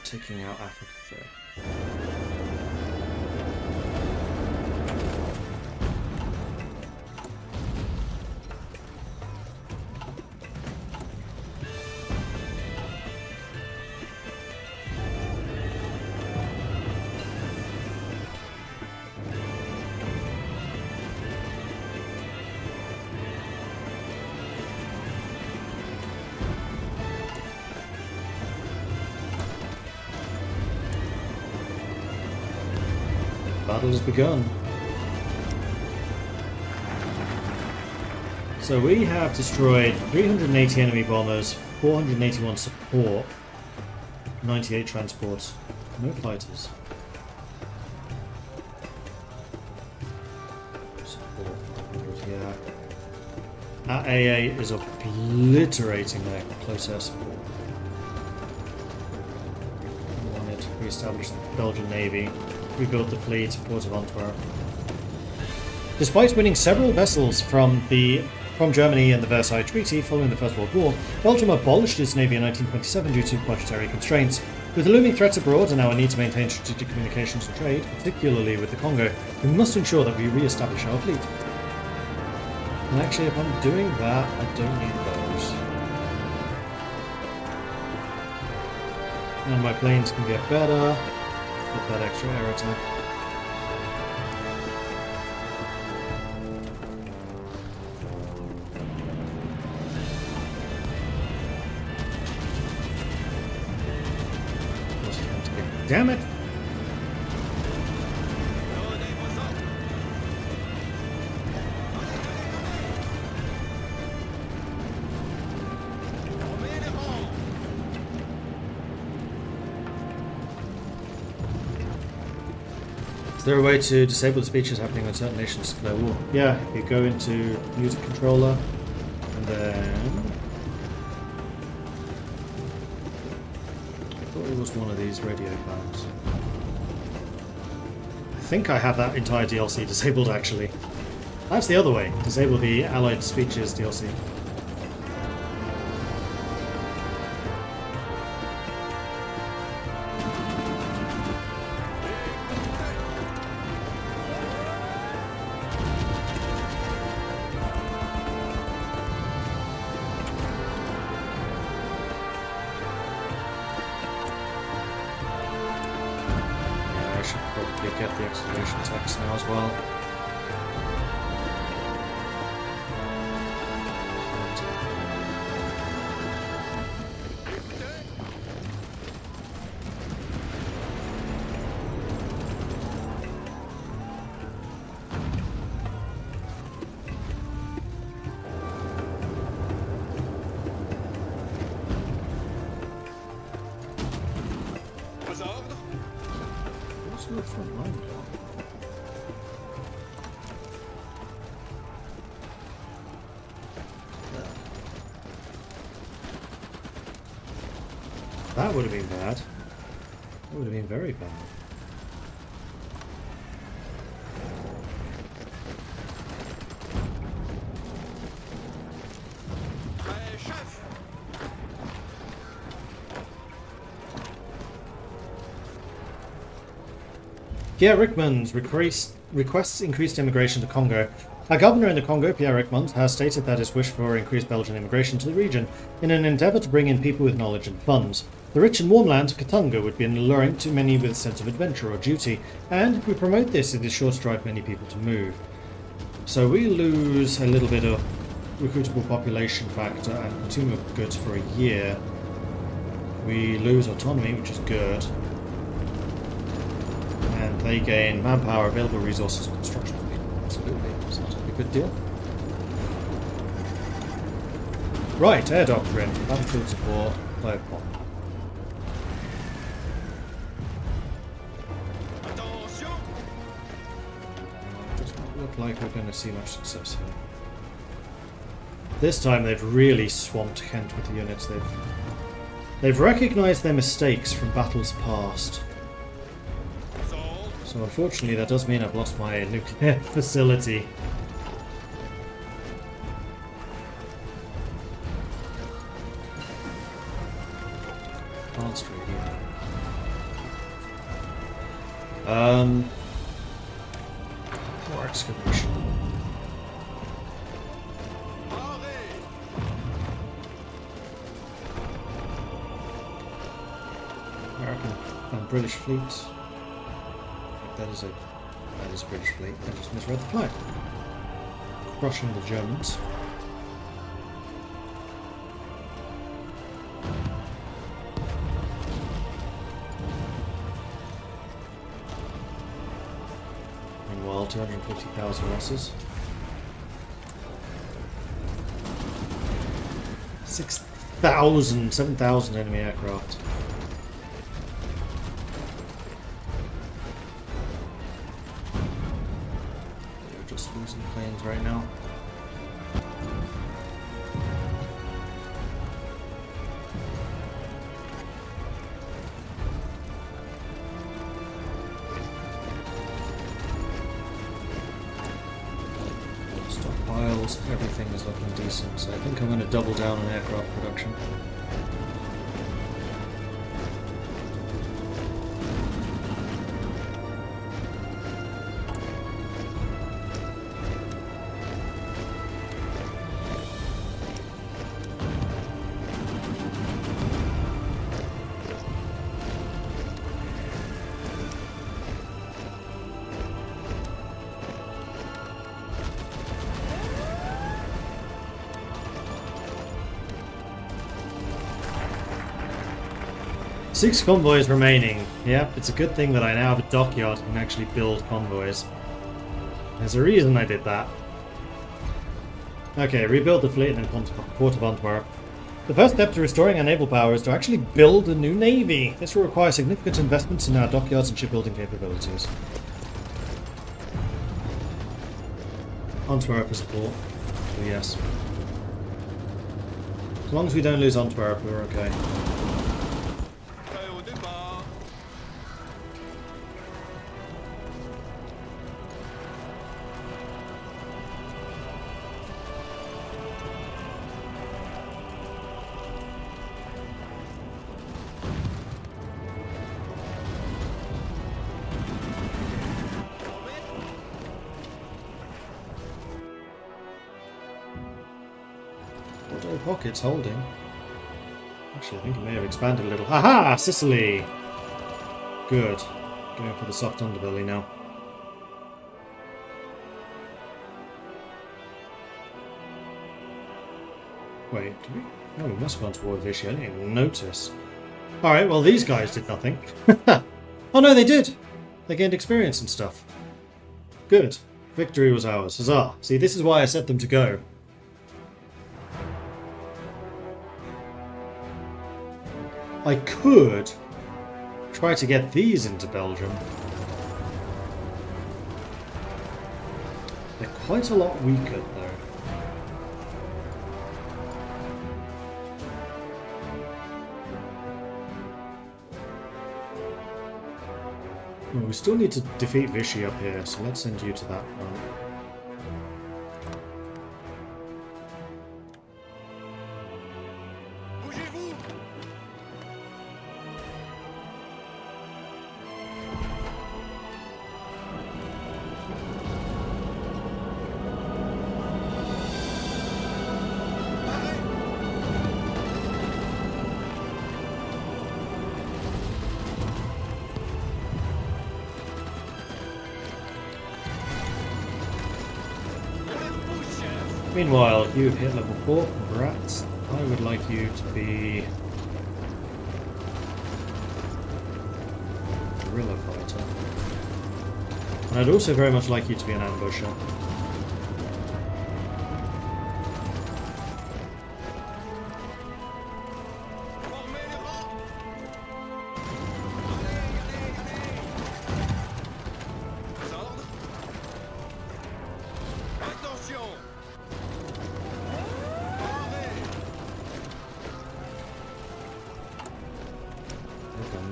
Taking out Africa though. Battle has begun. So we have destroyed 380 enemy bombers, 481 support, 98 transports, no fighters. Support, yeah. Our AA is obliterating their close air support. We wanted to re-establish the Belgian Navy. Rebuilt the fleet, port of Antwerp. Despite winning several vessels from Germany in the Versailles Treaty following the First World War, Belgium abolished its navy in 1927 due to budgetary constraints. With the looming threats abroad and our need to maintain strategic communications and trade, particularly with the Congo, we must ensure that we re-establish our fleet. And actually, if I'm doing that, I don't need those. And my planes can get better. With that extra air attack. Damn it! Is there a way to disable the speeches happening on certain nations to declare war? Yeah, you go into music controller and then I thought it was one of these radio bands. I think I have that entire DLC disabled actually. That's the other way. Disable the Allied Speeches DLC. Get the exclamation text now as well. That would have been bad. That would have been very bad. Pierre Rickmond requests increased immigration to Congo. Our governor in the Congo, Pierre Rickmond, has stated that his wish for increased Belgian immigration to the region in an endeavour to bring in people with knowledge and funds. The rich and warm land of Katanga would be alluring to many with a sense of adventure or duty, and if we promote this, it is sure to drive many people to move. So we lose a little bit of recruitable population factor and consumer goods for a year. We lose autonomy, which is good. And they gain manpower, available resources, and construction. Absolutely. Sounds like a good deal. Right, air doctrine. Battlefield support. Dive bomb. Doesn't look like we're going to see much success here. This time they've really swamped Kent with the units. They've recognised their mistakes from battles past. So unfortunately that does mean I've lost my nuclear facility. Advanced radio. More excavation. American and British fleets. That is a British fleet. I just misread the flag. Crushing the Germans. Meanwhile, 250,000 losses. 7,000 enemy aircraft. Losing planes right now. Stockpiles, everything is looking decent, so I think I'm going to double down on aircraft production. Six convoys remaining. Yep, it's a good thing that I now have a dockyard and can actually build convoys. There's a reason I did that. Okay, rebuild the fleet and then Port of Antwerp. The first step to restoring our naval power is to actually build a new navy. This will require significant investments in our dockyards and shipbuilding capabilities. Antwerp is a port, so yes. As long as we don't lose Antwerp, we're okay. Pockets holding. Actually, I think it may have expanded a little. Haha! Sicily! Good. Going for the soft underbelly now. Wait, did we? No, we must have gone to war with Vichy. I didn't even notice. Alright, well, these guys did nothing. Oh no, they did! They gained experience and stuff. Good. Victory was ours. Huzzah! See, this is why I set them to go. I could try to get these into Belgium. They're quite a lot weaker though. Well, we still need to defeat Vichy up here, so let's send you to that front. Meanwhile, you have hit level 4. Congrats. I would like you to be guerrilla fighter. And I'd also very much like you to be an ambusher.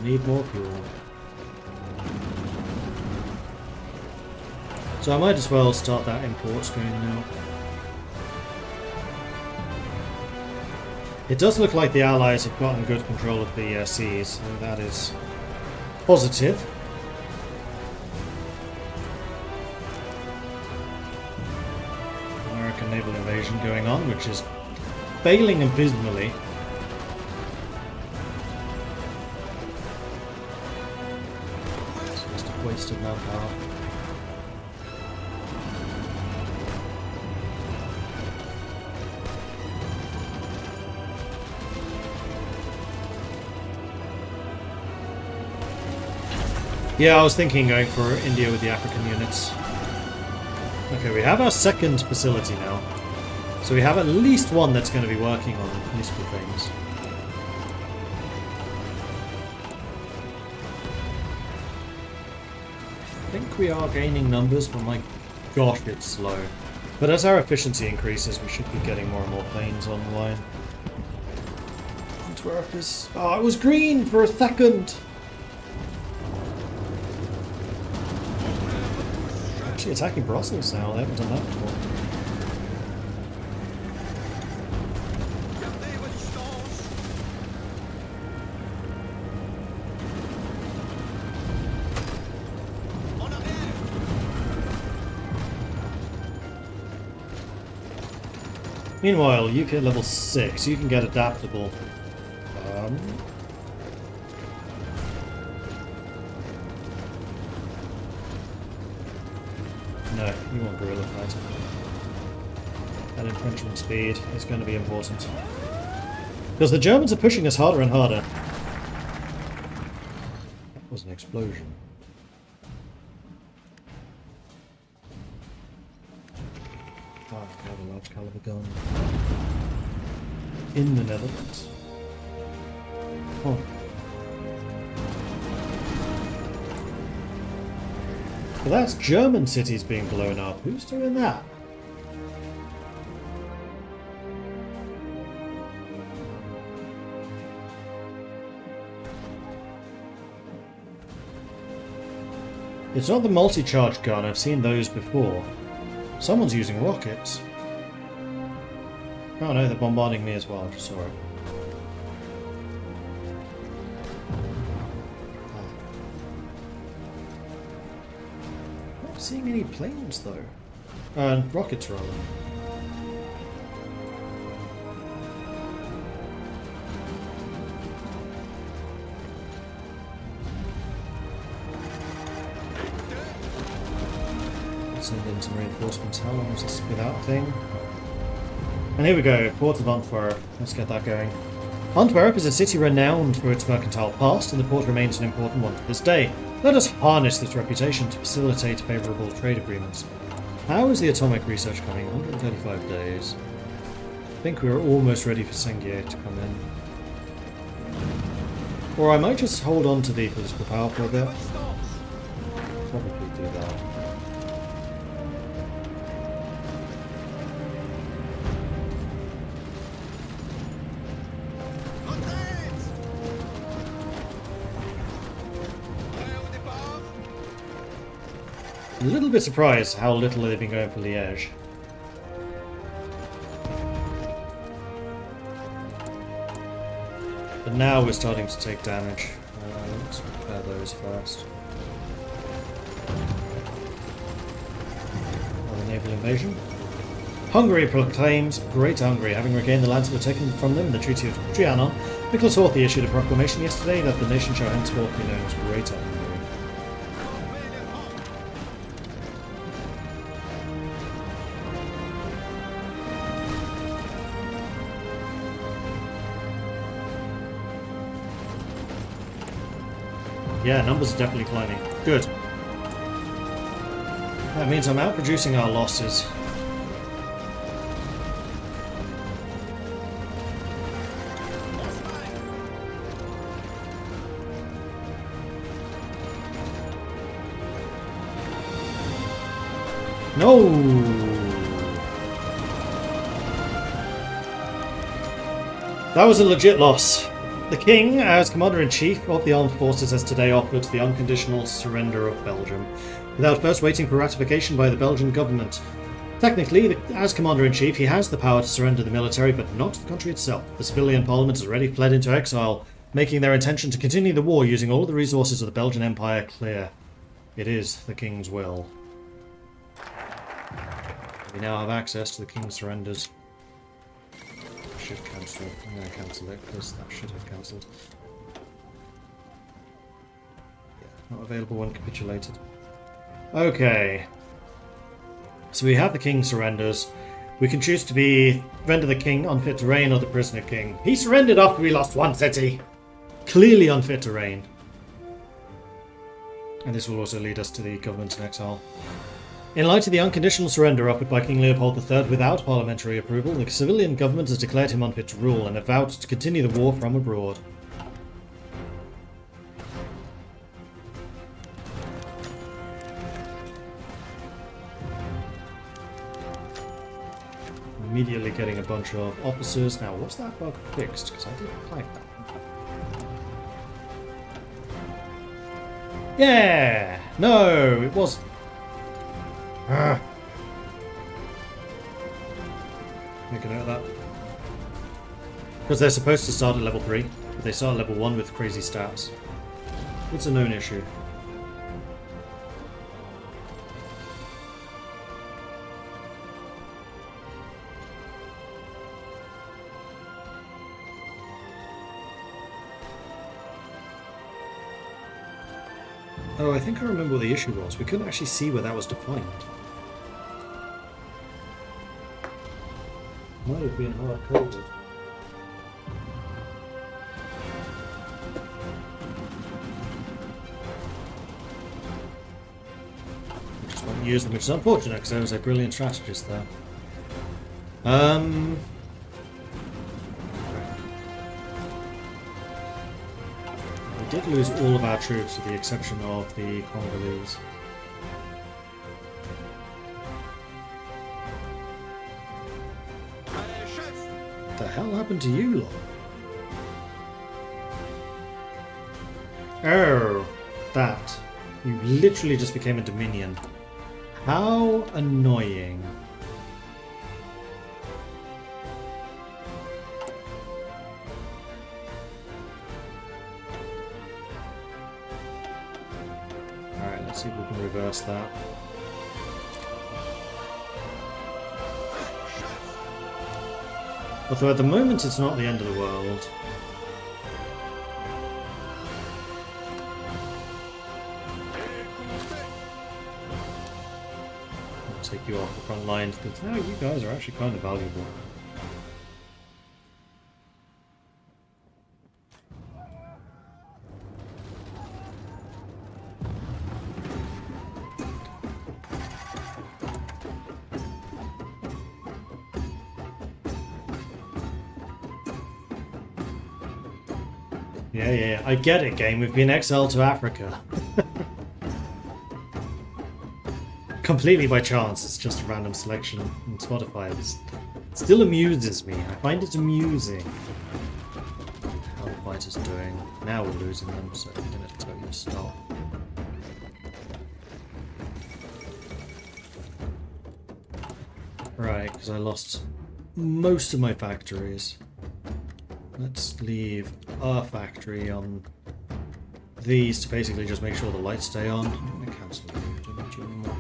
Need more fuel. So I might as well start that imports going now. It does look like the Allies have gotten good control of the seas, so that is positive. American naval invasion going on, which is failing abysmally. Wasted manpower. Yeah, I was thinking going for India with the African units. Okay, we have our second facility now. So we have at least one that's going to be working on useful things. I think we are gaining numbers, but my gosh, it's slow. But as our efficiency increases, we should be getting more and more planes online. Antwerp is... Oh, it was green for a second! Actually attacking Brussels now, they haven't done that before. Meanwhile, you hit level 6, you can get adaptable. No, you want guerrilla fighter. And entrenchment speed is going to be important. Because the Germans are pushing us harder and harder. That was an explosion. Oh, I have a large caliber gun. In the Netherlands. Oh. But that's German cities being blown up. Who's doing that? It's not the multi-charge gun. I've seen those before. Someone's using rockets. Oh no, they're bombarding me as well. I just saw it. Not seeing any planes though. Rockets rather. Send in some reinforcements. How long is this without a thing? And here we go, Port of Antwerp. Let's get that going. Antwerp is a city renowned for its mercantile past, and the port remains an important one to this day. Let us harness this reputation to facilitate favourable trade agreements. How is the atomic research coming? 135 days. I think we're almost ready for Sengier to come in. Or I might just hold on to the political power for a bit. Probably do that. A little bit surprised how little they've been going for Liège. But now we're starting to take damage. Let's prepare those first. Another naval invasion. Hungary proclaims Great Hungary, having regained the lands that were taken from them in the Treaty of Trianon. Nicholas Horthy issued a proclamation yesterday that the nation shall henceforth be known as Great Hungary. Yeah, numbers are definitely climbing. Good. That means I'm outproducing our losses. No! That was a legit loss. The King, as Commander-in-Chief of the Armed Forces, has today offered the unconditional surrender of Belgium, without first waiting for ratification by the Belgian government. Technically, as Commander-in-Chief, he has the power to surrender the military, but not the country itself. The civilian parliament has already fled into exile, making their intention to continue the war using all of the resources of the Belgian Empire clear. It is the King's will. We now have access to the King's surrenders. Should cancel. I'm going to cancel it because that should have cancelled. Yeah, not available when capitulated. Okay. So we have the King surrenders. We can choose to render the King unfit to reign or the prisoner King. He surrendered after we lost one city. Clearly unfit to reign. And this will also lead us to the government in exile. In light of the unconditional surrender offered by King Leopold III without parliamentary approval, the civilian government has declared him unfit to rule and have vowed to continue the war from abroad. Immediately getting a bunch of officers. Now, what's that bug fixed? Because I didn't like that. Yeah! No, it was. Make a note of that. Because they're supposed to start at level 3, but they start at level 1 with crazy stats. It's a known issue. Oh, I think I remember what the issue was. We couldn't actually see where that was defined. Might have been hard-coded. I just won't use them, which is unfortunate because I was a brilliant strategist there. We did lose all of our troops with the exception of the Congolese. What the hell happened to you lot? Oh, that. You literally just became a Dominion. How annoying. Alright, let's see if we can reverse that. Although at the moment it's not the end of the world. I'll take you off the front lines because now you guys are actually kind of valuable. Yeah, I get it, game. We've been exiled to Africa. Completely by chance. It's just a random selection on Spotify. It still amuses me. I find it amusing. How the fight is doing. Now we're losing them, so I'm going to tell you to stop. Right, because I lost most of my factories. Let's leave our factory on these to basically just make sure the lights stay on. I'm going to cancel you. I don't need you anymore.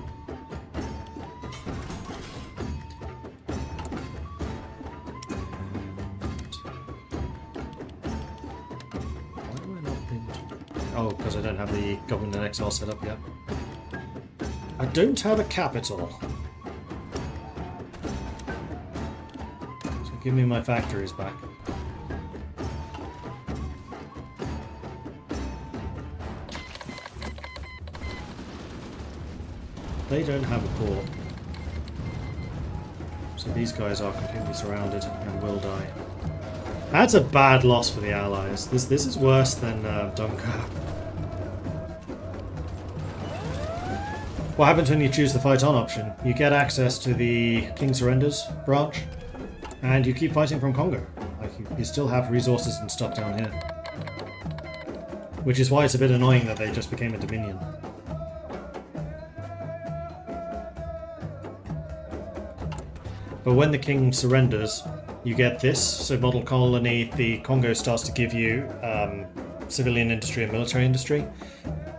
Why am I not being... Oh, because I don't have the government in exile set up yet. I don't have a capital. So give me my factories back. they don't have a port. So these guys are completely surrounded and will die. That's a bad loss for the Allies. This is worse than Dunkirk. What happens when you choose the fight on option? You get access to the King Surrenders branch, and you keep fighting from Congo. Like you still have resources and stuff down here. Which is why it's a bit annoying that they just became a Dominion. But when the king surrenders, you get this. So model colony, the Congo starts to give you civilian industry and military industry.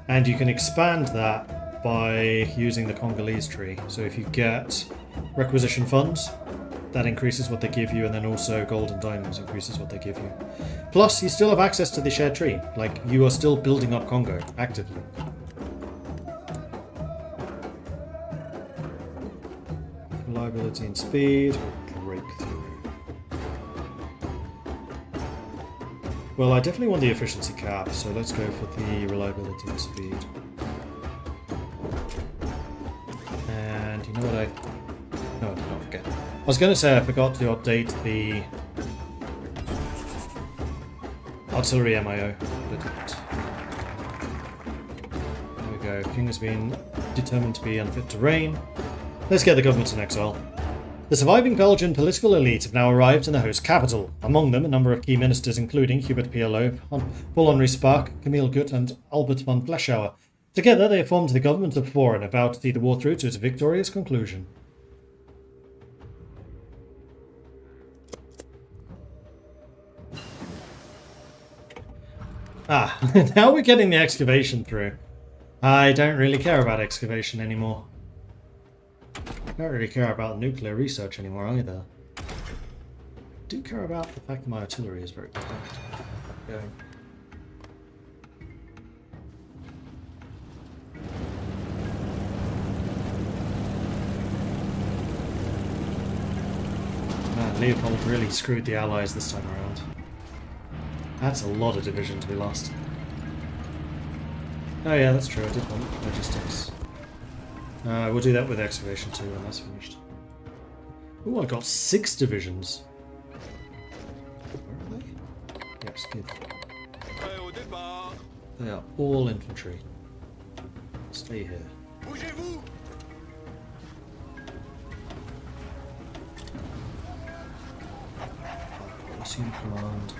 And you can expand that by using the Congolese tree. So if you get requisition funds, that increases what they give you, and then also gold and diamonds increases what they give you. Plus, you still have access to the shared tree. Like, you are still building up Congo actively. Reliability and speed, or breakthrough. Well, I definitely want the efficiency cap, so let's go for the reliability and speed. And you know what No, I did not forget. I was going to say I forgot to update the artillery MIO, but I didn't. There we go. King has been determined to be unfit to reign. Let's get the government in exile. The surviving Belgian political elite have now arrived in the host capital. Among them, a number of key ministers, including Hubert Pierlot, Paul-Henri Spaak, Camille Gut, and Albert van Fleschauer. Together, they have formed the government of four and are about to see the war through to its victorious conclusion. Ah, now we're getting the excavation through. I don't really care about excavation anymore. I don't really care about nuclear research anymore either. I do care about the fact that my artillery is very compact. Yeah. Man, Leopold really screwed the Allies this time around. That's a lot of divisions we lost. Oh yeah, that's true, I did want logistics. We'll do that with excavation too when that's finished. Ooh, I got 6 divisions. Where are they? Yes, good. They are all infantry. Stay here. Assume command.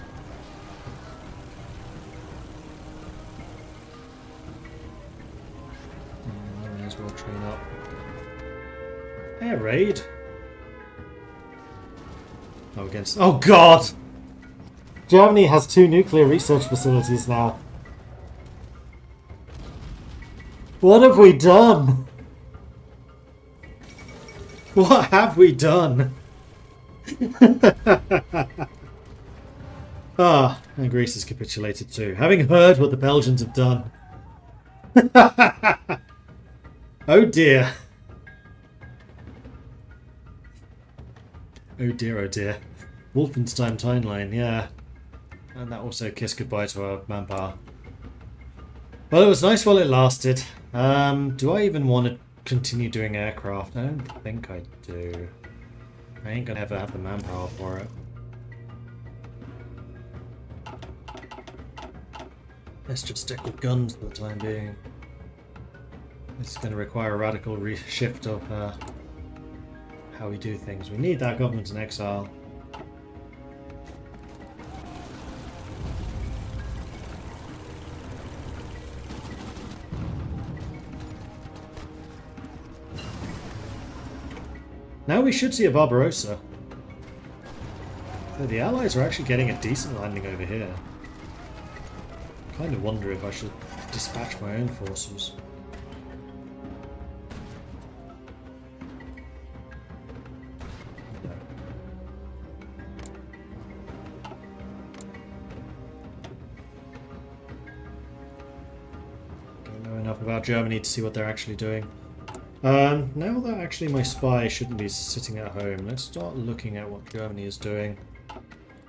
May as well train up. Air raid. Oh, against. Oh God! Germany has 2 nuclear research facilities now. What have we done? What have we done? Ah, and Greece has capitulated too, having heard what the Belgians have done. Oh dear. Oh dear, oh dear. Wolfenstein timeline, yeah. And that also kissed goodbye to our manpower. Well, it was nice while it lasted. Do I even want to continue doing aircraft? I don't think I do. I ain't gonna ever have the manpower for it. Let's just stick with guns for the time being. This is going to require a radical shift of how we do things. We need that government in exile. Now we should see a Barbarossa. So the Allies are actually getting a decent landing over here. I kind of wonder if I should dispatch my own forces. About Germany to see what they're actually doing. Now that actually my spy shouldn't be sitting at home, let's start looking at what Germany is doing.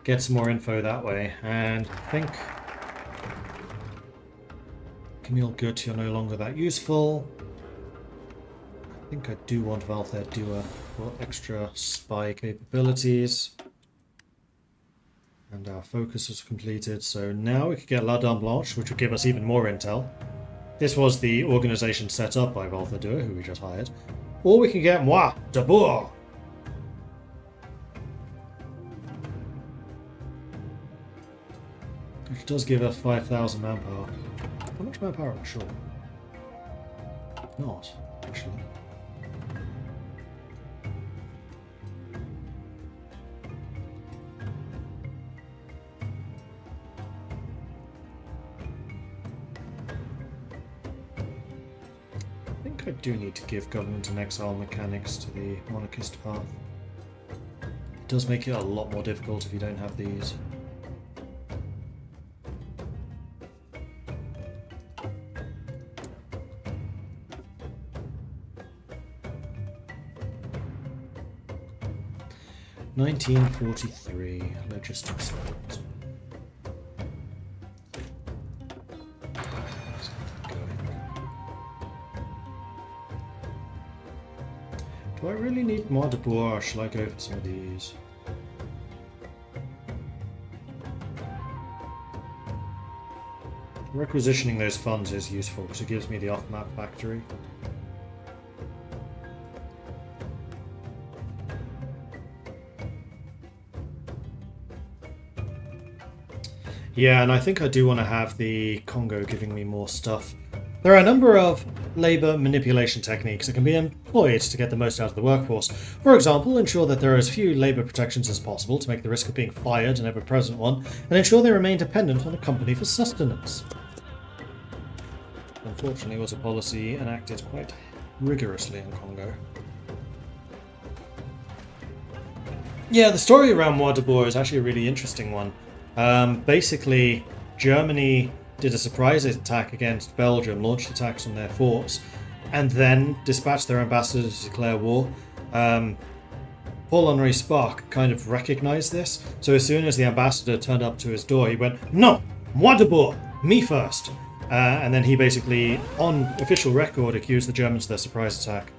Get some more info that way, and I think Camille Gut, you're no longer that useful. I think I do want Valther Dua for extra spy capabilities. And our focus was completed, so now we could get La Dame Blanche, which would give us even more intel. This was the organization set up by Valther Dua, who we just hired. Or we can get Moi, d'abord! Which does give us 5,000 manpower. How much manpower am I short? Not, actually. I think I do need to give government and exile mechanics to the monarchist path. It does make it a lot more difficult if you don't have these. (1943) logistics. Do I really need more de bois, or shall I go for some of these? Requisitioning those funds is useful because it gives me the off-map factory. Yeah, and I think I do want to have the Congo giving me more stuff. There are a number of labour manipulation techniques that can be employed to get the most out of the workforce. For example, ensure that there are as few labour protections as possible to make the risk of being fired an ever-present one, and ensure they remain dependent on the company for sustenance. Unfortunately, it was a policy enacted quite rigorously in Congo. Yeah, the story around Moi de Boer is actually a really interesting one. Basically, Germany did a surprise attack against Belgium, launched attacks on their forts, and then dispatched their ambassador to declare war. Paul-Henri Spaak kind of recognized this, so as soon as the ambassador turned up to his door, he went, "No! Moi de Boer! Me first!" And then he basically, on official record, accused the Germans of their surprise attack,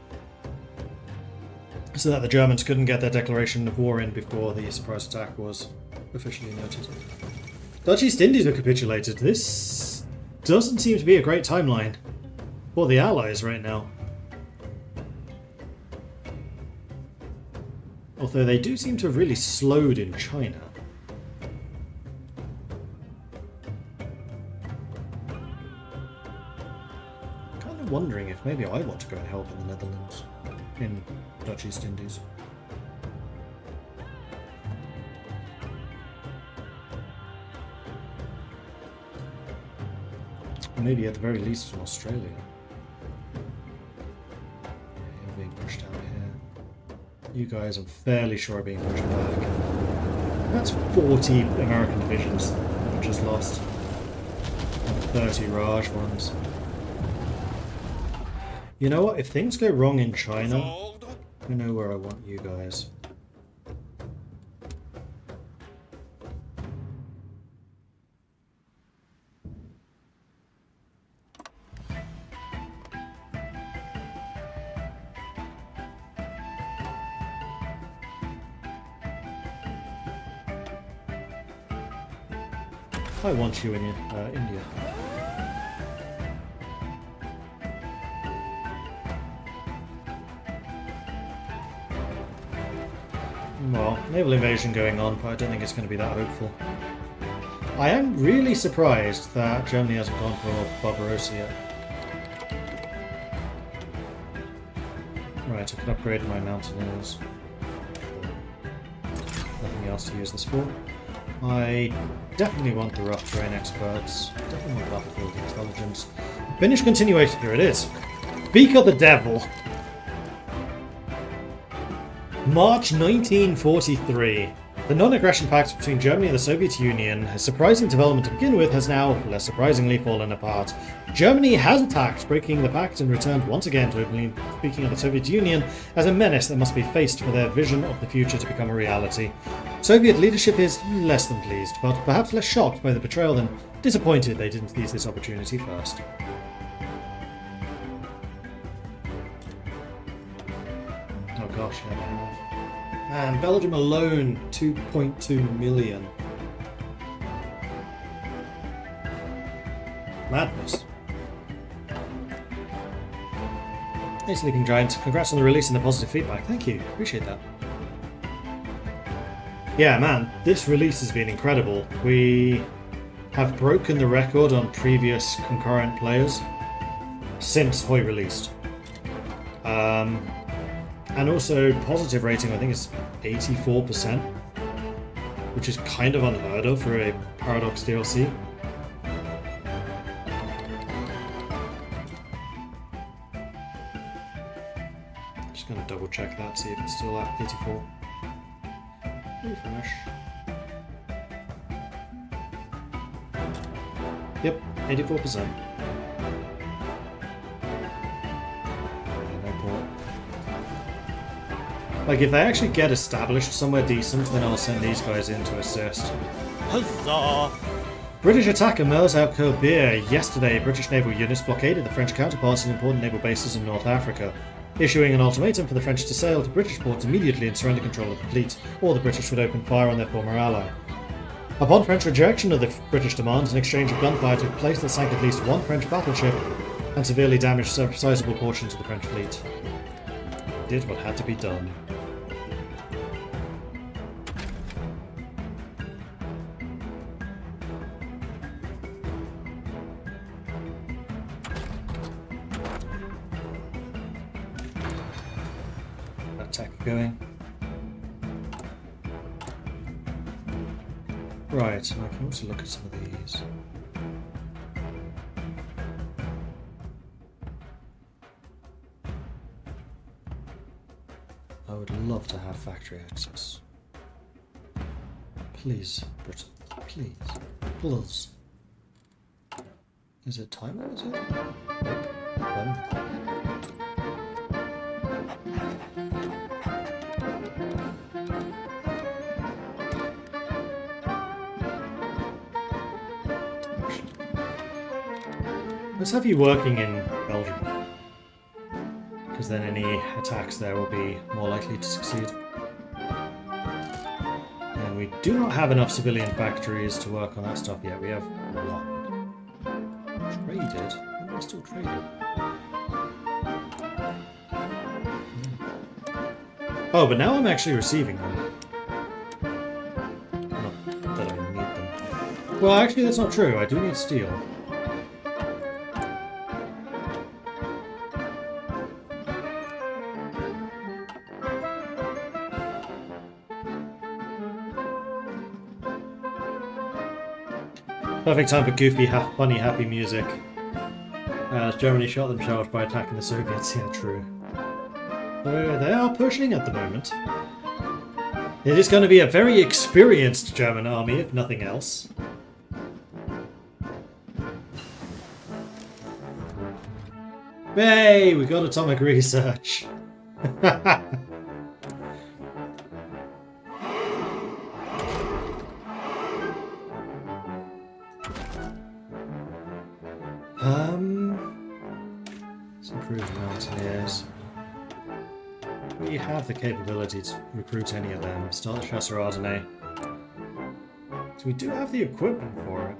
so that the Germans couldn't get their declaration of war in before the surprise attack was officially noted. Dutch East Indies were capitulated. This doesn't seem to be a great timeline for the Allies right now. Although they do seem to have really slowed in China. Kind of wondering if maybe I want to go and help in the Netherlands, in Dutch East Indies. Maybe at the very least in Australia. You're being pushed out here. You guys, I'm fairly sure, are being pushed back. That's 40 American divisions that I've just lost. And 30 Raj ones. You know what? If things go wrong in China, I know where I want you guys. I want you in India. Well, naval invasion going on, but I don't think it's going to be that hopeful. I am really surprised that Germany hasn't gone for Barbarossa yet. Right, I can upgrade my mountaineers. Nothing else to use this for. I definitely want the rough terrain experts. Definitely want battlefield intelligence. Finish continuation. Here it is. Beak of the Devil. March 1943. The non-aggression pact between Germany and the Soviet Union, a surprising development to begin with, has now, less surprisingly, fallen apart. Germany has attacked, breaking the pact, and returned once again to openly speaking of the Soviet Union as a menace that must be faced for their vision of the future to become a reality. Soviet leadership is less than pleased, but perhaps less shocked by the betrayal than disappointed they didn't seize this opportunity first. gosh, yeah. Man, Belgium alone, 2.2 million. Madness. Hey, Sleeping Giant. Congrats on the release and the positive feedback. Thank you. Appreciate that. Yeah, man, this release has been incredible. We have broken the record on previous concurrent players since Hoi released. And also, positive rating, I think, is 84%, which is kind of unheard of for a Paradox DLC. Just gonna double check that, see if it's still at 84. Refresh. Yep, 84%. Like, if they actually get established somewhere decent, then I'll send these guys in to assist. Huzzah! British attacker Merzouq Kobir. Yesterday, British naval units blockaded the French counterparts in important naval bases in North Africa, issuing an ultimatum for the French to sail to British ports immediately and surrender control of the fleet, or the British would open fire on their former ally. Upon French rejection of the British demands, an exchange of gunfire took place that sank at least one French battleship and severely damaged sizable portions of the French fleet. Did what had to be done. Going. Right, I can also look at some of these. I would love to have factory access. Please, Britain. Please. Please. Is it time or is it? Nope. Let's have you working in Belgium, because then any attacks there will be more likely to succeed. And we do not have enough civilian factories to work on that stuff yet. We have one. Traded? Am I still trading? Oh, but now I'm actually receiving them. Not that I need them. Well, actually that's not true. I do need steel. Perfect time for goofy, funny, happy music. As Germany shot themselves by attacking the Soviets. Yeah, true. They are pushing at the moment. It is going to be a very experienced German army, if nothing else. Hey, we got atomic research. Let's improve mountaineers. We have the capability to recruit any of them. Start the Chasseurs-Ardennais. So we do have the equipment for it.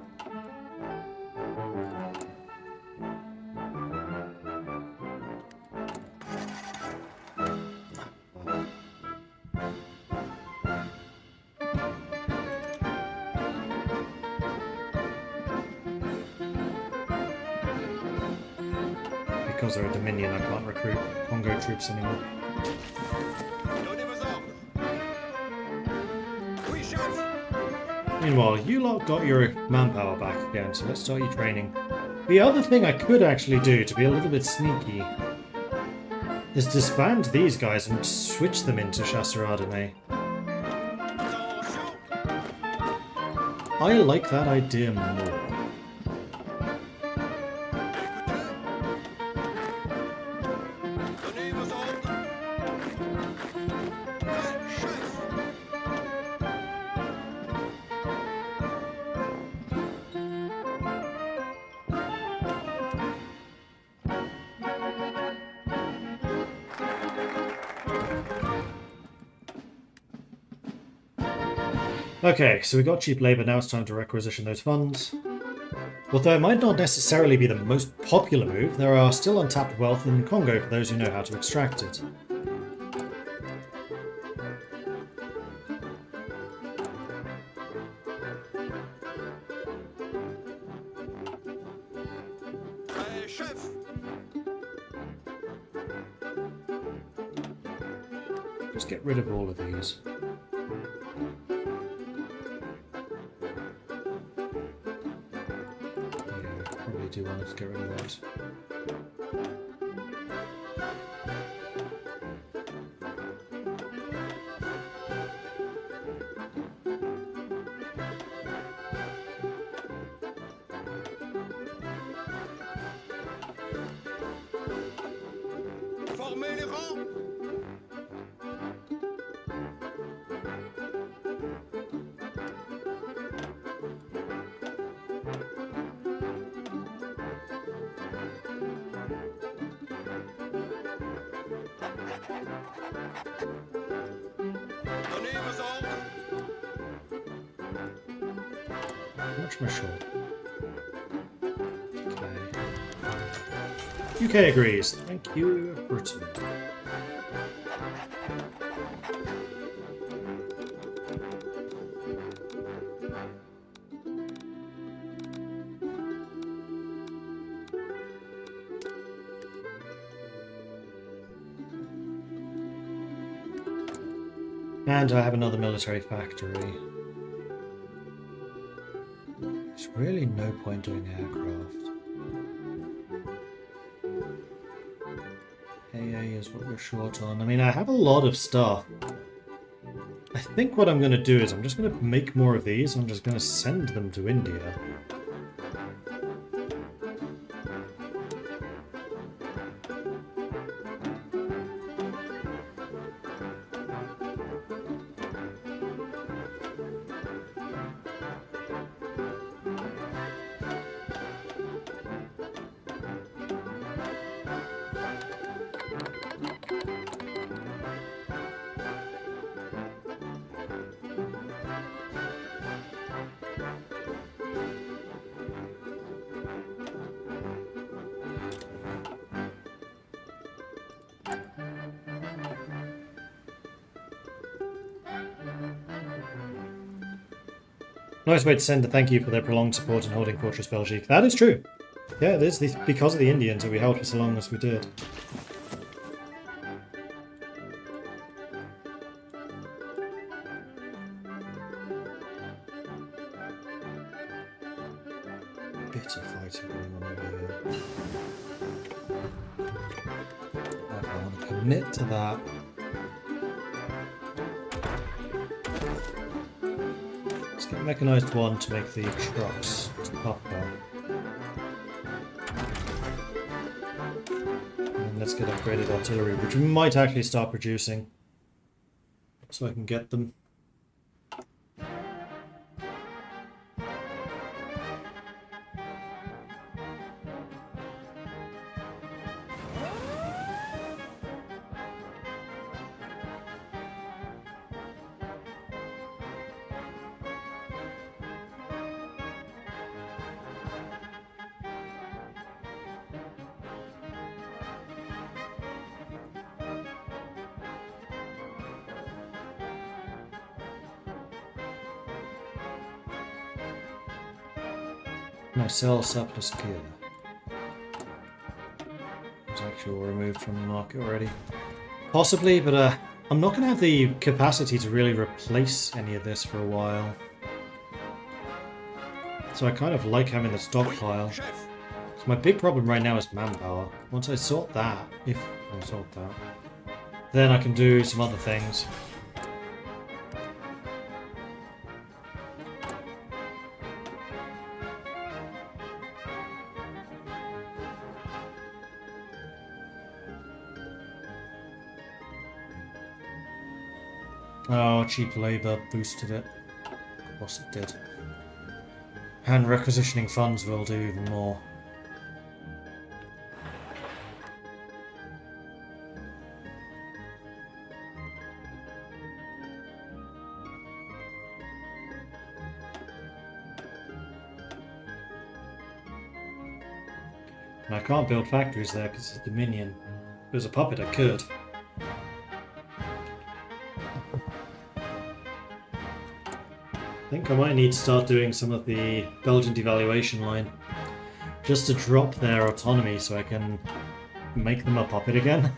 Because they're a Dominion, I can't recruit Congo troops anymore. Meanwhile, you lot got your manpower back again, so let's start you training. The other thing I could actually do, to be a little bit sneaky, is disband these guys and switch them into Chasseurs-Ardennais. I like that idea more. Okay, so we got cheap labour, now it's time to requisition those funds. Although it might not necessarily be the most popular move, there are still untapped wealth in Congo for those who know how to extract it. Just get rid of all of these. I do want to get rid of that. Formez les rangs. Donnez vos ordres. Much more short. Okay. UK agrees. Thank you, Britain. And I have another military factory. There's really no point doing aircraft. AA is what we're short on. I mean, I have a lot of stuff. I think what I'm going to do is I'm just going to make more of these. I'm just going to send them to India. Nice way to send a thank you for their prolonged support in holding Fortress Belgique. That is true. Yeah, it is because of the Indians that we held for so long as we did. Bit of fighting going on over here. I want to commit to that. Get mechanized one to make the trucks tougher. And let's get upgraded artillery, which we might actually start producing. So I can get them. Can I sell surplus gear? It's actually removed from the market already. Possibly, but I'm not going to have the capacity to really replace any of this for a while. So I kind of like having the stockpile. So my big problem right now is manpower. Once I sort that, if I sort that, then I can do some other things. Oh, cheap labour boosted it. Of course it did. And requisitioning funds will do even more. And I can't build factories there because it's a Dominion. If it was a puppet, I could. I think I might need to start doing some of the Belgian devaluation line. Just to drop their autonomy so I can make them a puppet again.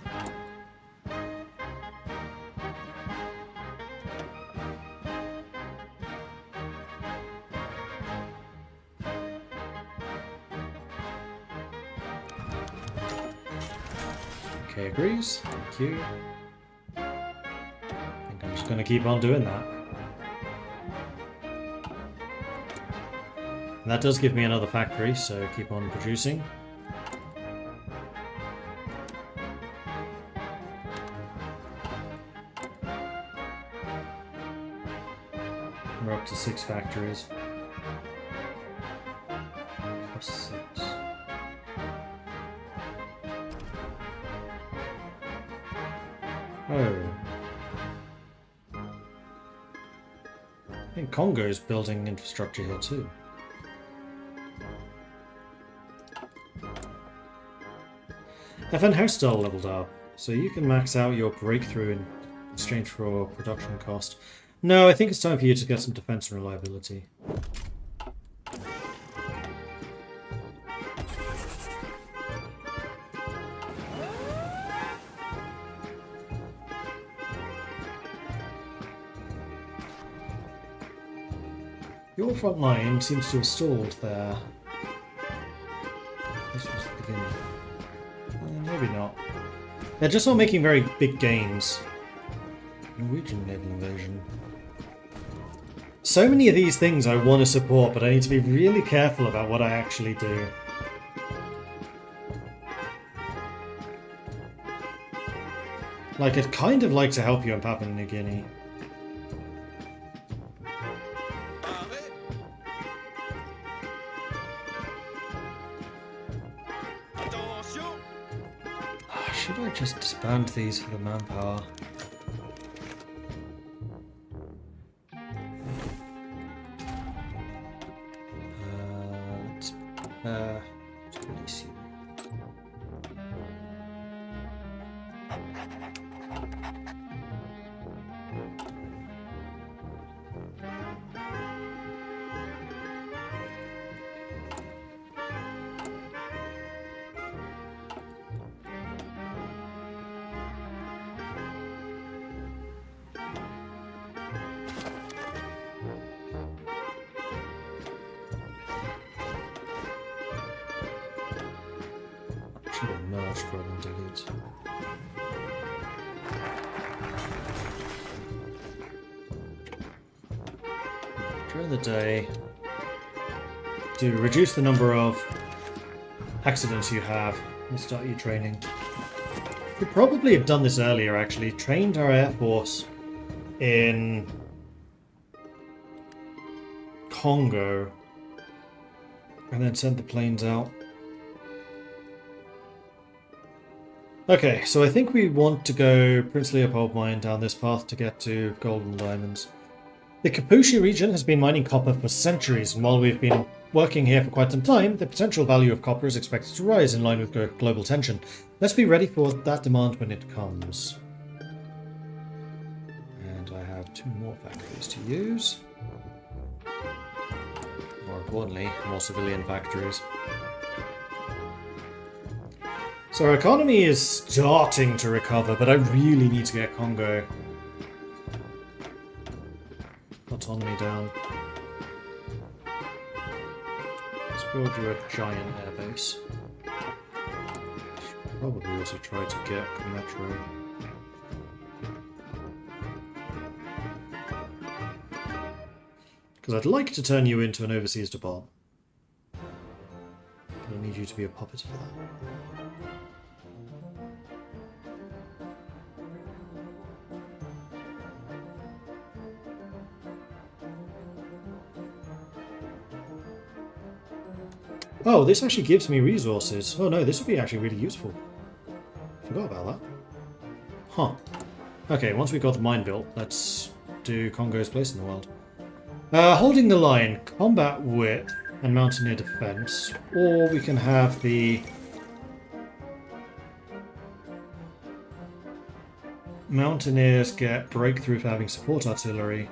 Okay, agrees. Thank you. I think I'm just going to keep on doing that. And that does give me another factory, so keep on producing. We're up to 6 factories. Plus 6. Oh. I think Congo's building infrastructure here too. FN Hairstyle leveled up, so you can max out your breakthrough in exchange for production cost. No, I think it's time for you to get some defense and reliability. Your front line seems to have stalled there. This was the beginning. Maybe not. They're just not making very big gains. Norwegian naval invasion. So many of these things I want to support, but I need to be really careful about what I actually do. Like, I'd kind of like to help you in Papua New Guinea. Should I just disband these for the manpower? Let's release you. Should have merged rather than delete. During the day, to reduce the number of accidents you have, and start your training. We probably have done this earlier actually, trained our Air Force in Congo, and then sent the planes out. Okay, so I think we want to go Prince Leopold mine down this path to get to gold and diamonds. The Kapushi region has been mining copper for centuries, and while we've been working here for quite some time, the potential value of copper is expected to rise in line with global tension. Let's be ready for that demand when it comes. And I have 2 more factories to use. More importantly, more civilian factories. So our economy is starting to recover, but I really need to get Congo autonomy down. Let's build you a giant airbase. Should probably also try to get Metro. Because I'd like to turn you into an overseas department. But I need you to be a puppet for that. Oh, this actually gives me resources. Oh no, this would be actually really useful. Forgot about that. Huh. Okay, once we've got the mine built, let's do Congo's place in the world. Holding the line, combat width, and mountaineer defense. Or we can have the Mountaineers get breakthrough for having support artillery.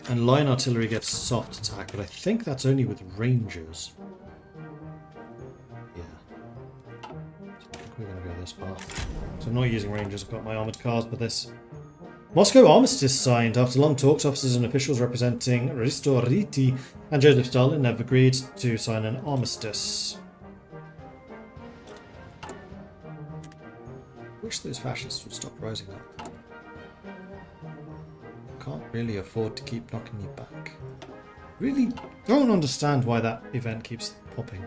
And line artillery gets soft attack, but I think that's only with rangers. Yeah. So I think we're going to go this path. So I'm not using rangers, I've got my armoured cars for this. Moscow armistice signed. After long talks, officers and officials representing Ristoriti and Joseph Stalin have agreed to sign an armistice. I wish those fascists would stop rising up. Can't really afford to keep knocking you back. Really don't understand why that event keeps popping.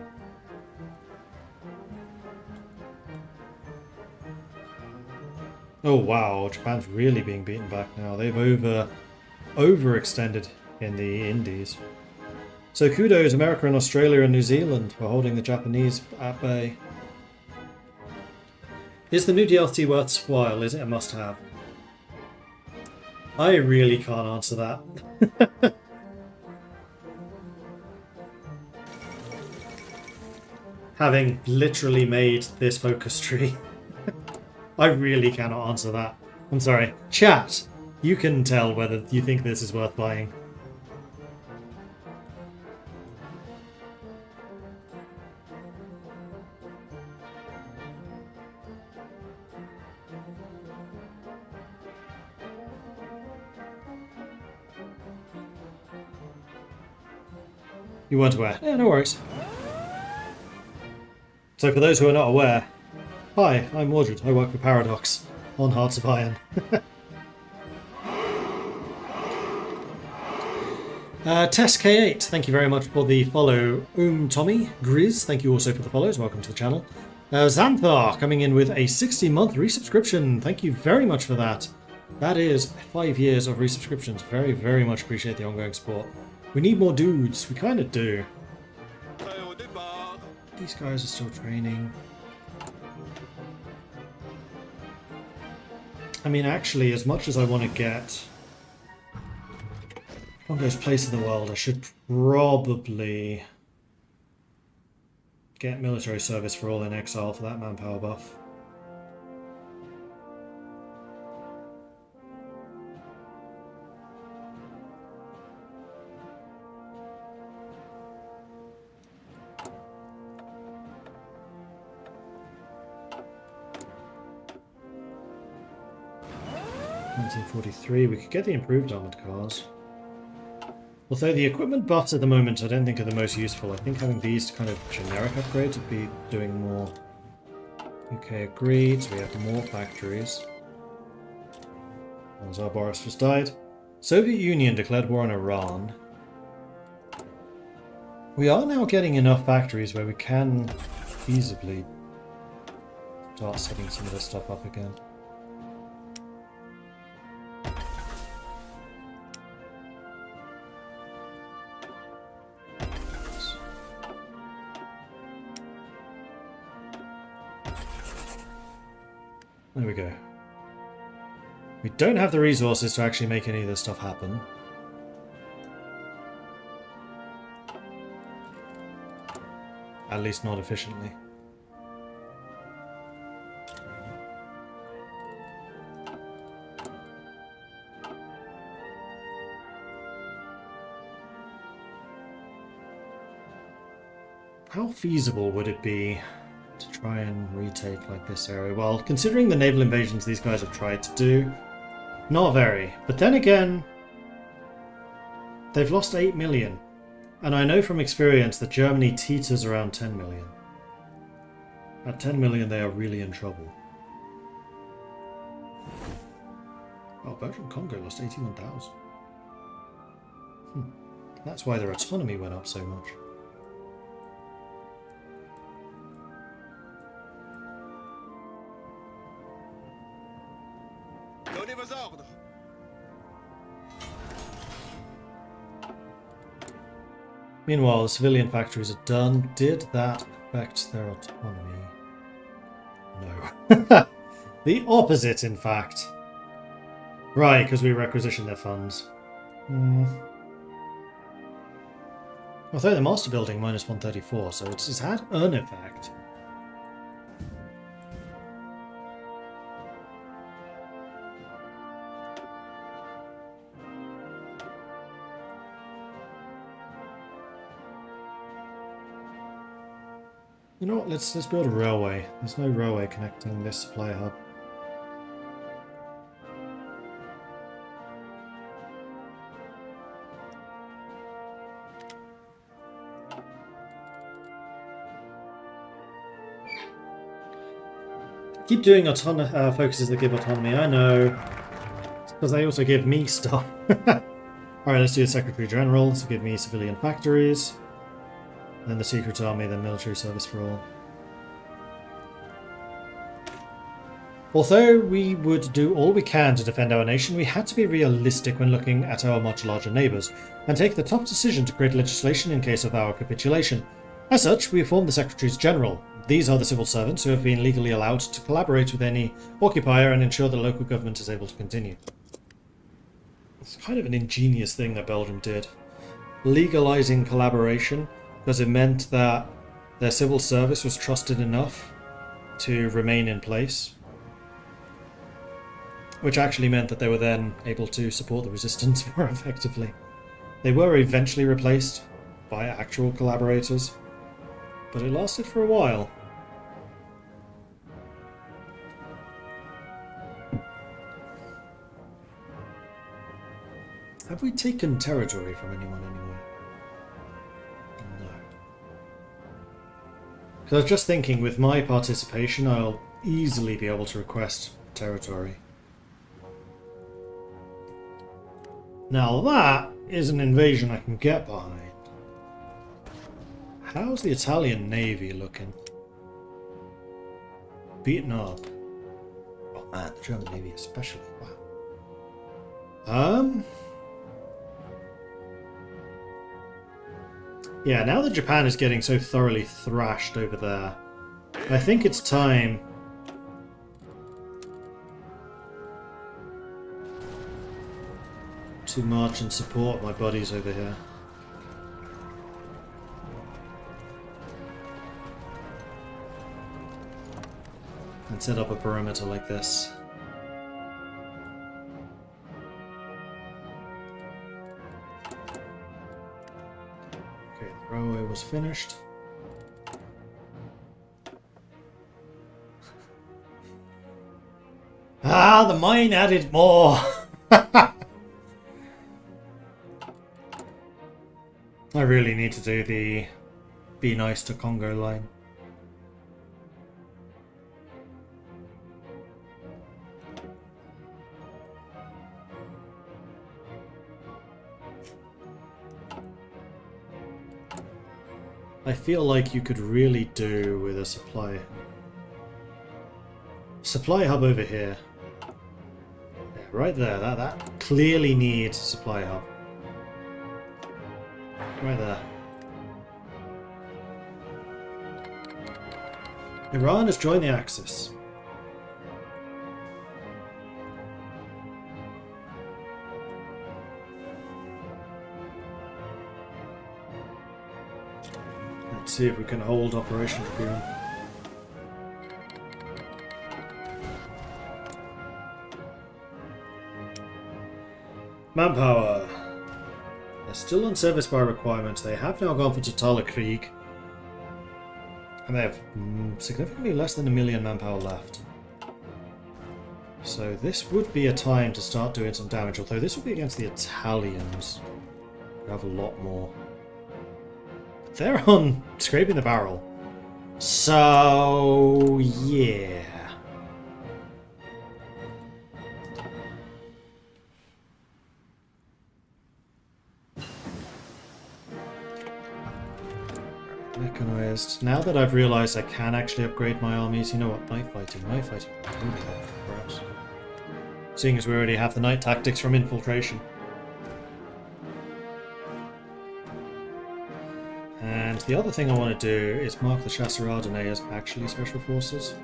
Oh wow, Japan's really being beaten back now. They've overextended in the Indies. So kudos America and Australia and New Zealand for holding the Japanese at bay. Is the new DLC worthwhile? Is it a must-have? I really can't answer that. Having literally made this focus tree, I really cannot answer that. I'm sorry. Chat, you can tell whether you think this is worth buying. You weren't aware. Yeah, no worries. So for those who are not aware, hi, I'm Mordred. I work for Paradox on Hearts of Iron. Test K8, thank you very much for the follow. Tommy, Grizz, thank you also for the follows. Welcome to the channel. Xanthar coming in with a 60-month resubscription. Thank you very much for that. That is 5 years of resubscriptions. Very, very much appreciate the ongoing support. We need more dudes. We kind of do. These guys are still training. I mean, actually, as much as I want to get longest place in the world, I should probably get military service for all in Exile for that manpower buff. $1943, we could get the improved armoured cars. Although the equipment buffs at the moment I don't think are the most useful. I think having these kind of generic upgrades would be doing more. Okay, agreed, so we have more factories. As our Boris just died. Soviet Union declared war on Iran. We are now getting enough factories where we can feasibly start setting some of this stuff up again. There we go. We don't have the resources to actually make any of this stuff happen. At least not efficiently. How feasible would it be to try and retake like this area? Well, considering the naval invasions these guys have tried to do, not very. But then again, they've lost 8 million. And I know from experience that Germany teeters around 10 million. At 10 million they are really in trouble. Oh, Belgium Congo lost 81,000. That's why their autonomy went up so much. Meanwhile, the civilian factories are done. Did that affect their autonomy? No. The opposite, in fact. Right, because we requisitioned their funds. Although the master building minus 134, so it's had an effect. You know what? Let's build a railway. There's no railway connecting this supply hub. Keep doing focuses that give autonomy. I know, because they also give me stuff. All right, let's do the Secretary General. So give me civilian factories, then the Secret Army, then military service for all. Although we would do all we can to defend our nation, we had to be realistic when looking at our much larger neighbours, and take the tough decision to create legislation in case of our capitulation. As such, we formed the Secretaries General. These are the civil servants who have been legally allowed to collaborate with any occupier and ensure the local government is able to continue. It's kind of an ingenious thing that Belgium did. Legalizing collaboration, because it meant that their civil service was trusted enough to remain in place. Which actually meant that they were then able to support the resistance more effectively. They were eventually replaced by actual collaborators, but it lasted for a while. Have we taken territory from anyone anyway? No. Because I was just thinking, with my participation, I'll easily be able to request territory. Now that is an invasion I can get behind. How's the Italian Navy looking? Beaten up. Oh man, the German Navy especially. Wow. Yeah, now that Japan is getting so thoroughly thrashed over there, I think it's time to march and support my buddies over here. And set up a perimeter like this. Okay, the railway was finished. Ah, the mine added more! I really need to do the Be Nice to Congo line. I feel like you could really do with a supply hub over here. Yeah, right there. That clearly needs a supply hub. Right there. Iran has joined the Axis. Let's see if we can hold Operation Tribune. Manpower. They're still on service by requirement. They have now gone for Totale Krieg. And they have significantly less than 1 million manpower left. So this would be a time to start doing some damage, although this will be against the Italians, who have a lot more. But they're on scraping the barrel. So, yeah. Mechanized. Now that I've realized I can actually upgrade my armies, you know what? Night fighting really helpful for us. Seeing as we already have the night tactics from infiltration. And the other thing I want to do is mark the Chasseurs Ardennais as actually special forces,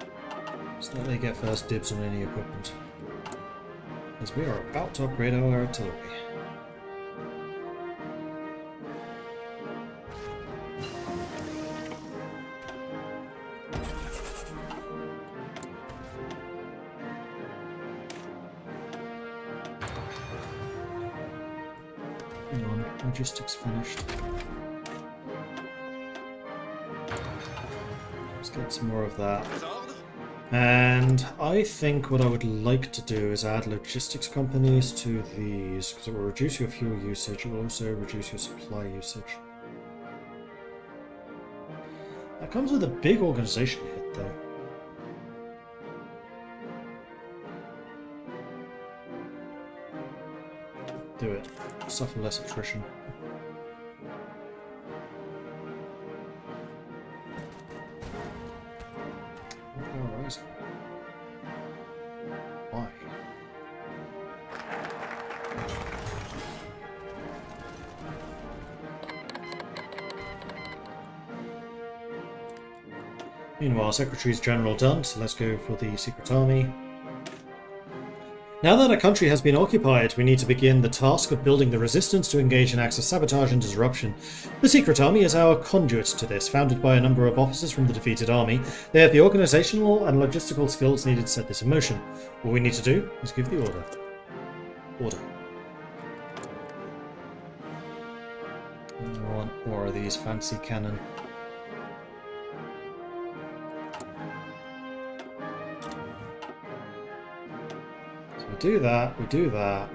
so that they get first dibs on any equipment. As we are about to upgrade our artillery. Logistics finished. get some more of that. And I think what I would like to do is add logistics companies to these, because it will reduce your fuel usage, it will also reduce your supply usage. That comes with a big organization hit though. Do it. Suffer less attrition. Why? Meanwhile, Secretary's General done, so let's go for the Secret Army. Now that a country has been occupied, we need to begin the task of building the resistance to engage in acts of sabotage and disruption. The Secret Army is our conduit to this, founded by a number of officers from the defeated army. They have the organizational and logistical skills needed to set this in motion. All we need to do is give the order. Order. I want more of these fancy cannon. We do that, we do that.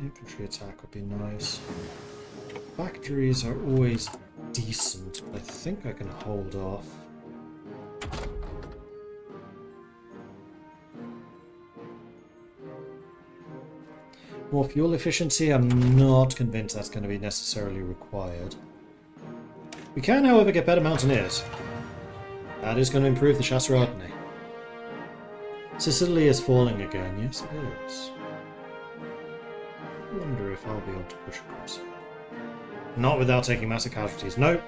Infantry attack would be nice. Factories are always decent, but I think I can hold off. More fuel efficiency, I'm not convinced that's going to be necessarily required. We can, however, get better mountaineers. That is going to improve the Chasseradne. Sicily is falling again. Yes, it is. I wonder if I'll be able to push across. Not without taking massive casualties. No,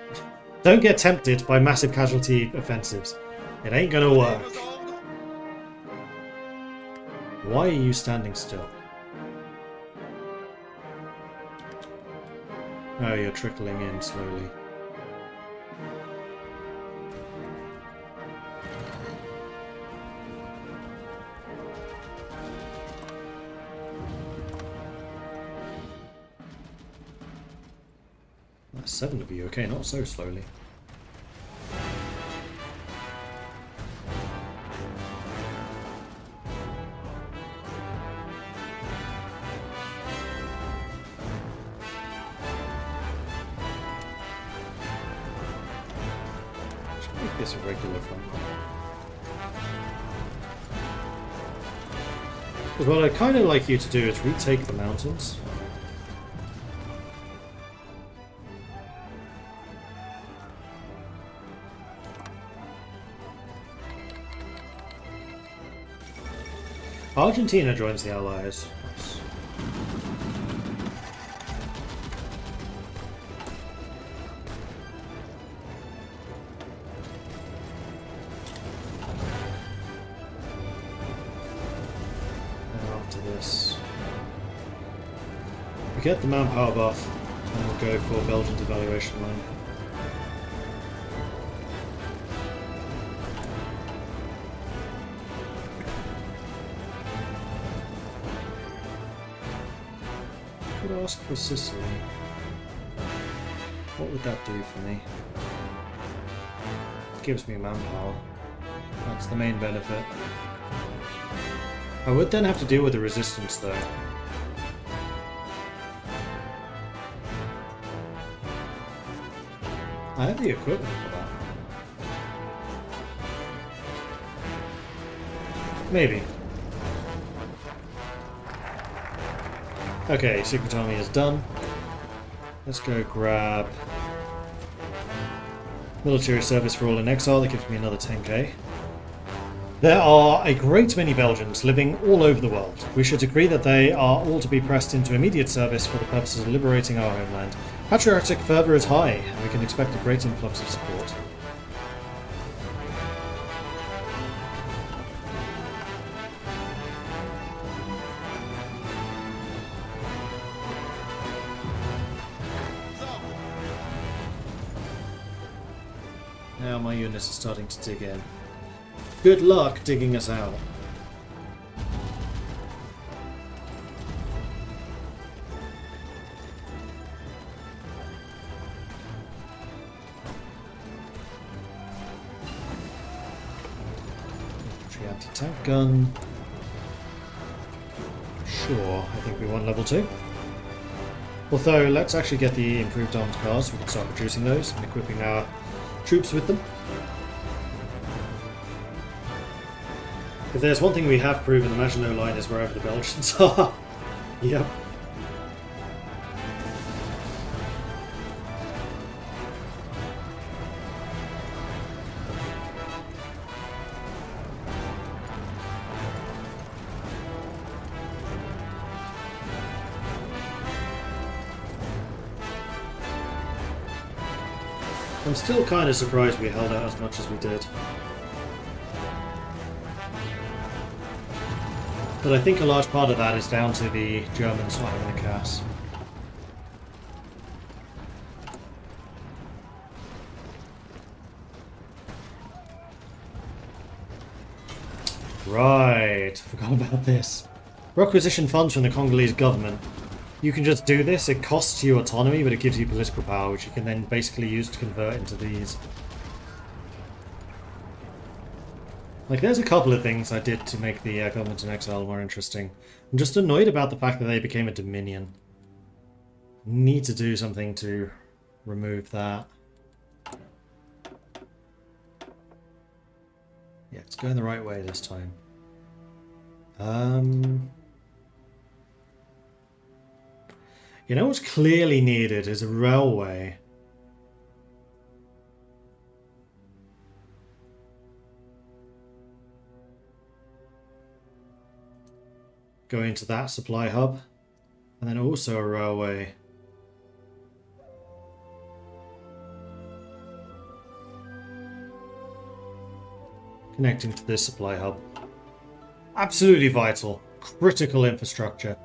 don't get tempted by massive casualty offensives. It ain't going to work. Why are you standing still? Oh, you're trickling in slowly. That's 7 to be okay, not so slowly. Should make this a regular front line. Because what I'd kind of like you to do is retake the mountains. Argentina joins the Allies. Nice. And after this, we get the manpower buff, and we'll go for Belgium's evaluation line. Ask for Sicily. What would that do for me? It gives me manpower. That's the main benefit. I would then have to deal with the resistance though. I have the equipment for that. Maybe. Okay, Secret Army is done. Let's go grab military service for all in exile. That gives me another 10k. There are a great many Belgians living all over the world. We should agree that they are all to be pressed into immediate service for the purposes of liberating our homeland. Patriotic fervour is high, and we can expect a great influx of support. Now my units are starting to dig in. Good luck digging us out. gun. Sure, I think we want level 2. Although, let's actually get the improved armed cars, we can start producing those and equipping our troops with them. If there's one thing we have proven, the Maginot Line is wherever the Belgians are. Yep. I'm still kind of surprised we held out as much as we did. But I think a large part of that is down to the Germans not having a CAS. Right, forgot about this. Requisition funds from the Congolese government. You can just do this, it costs you autonomy, but it gives you political power, which you can then basically use to convert into these. Like, there's a couple of things I did to make the government in exile more interesting. I'm just annoyed about the fact that they became a dominion. Need to do something to remove that. Yeah, it's going the right way this time. You know what's clearly needed is a railway. Going to that supply hub. And then also a railway. Connecting to this supply hub. Absolutely vital. Critical infrastructure.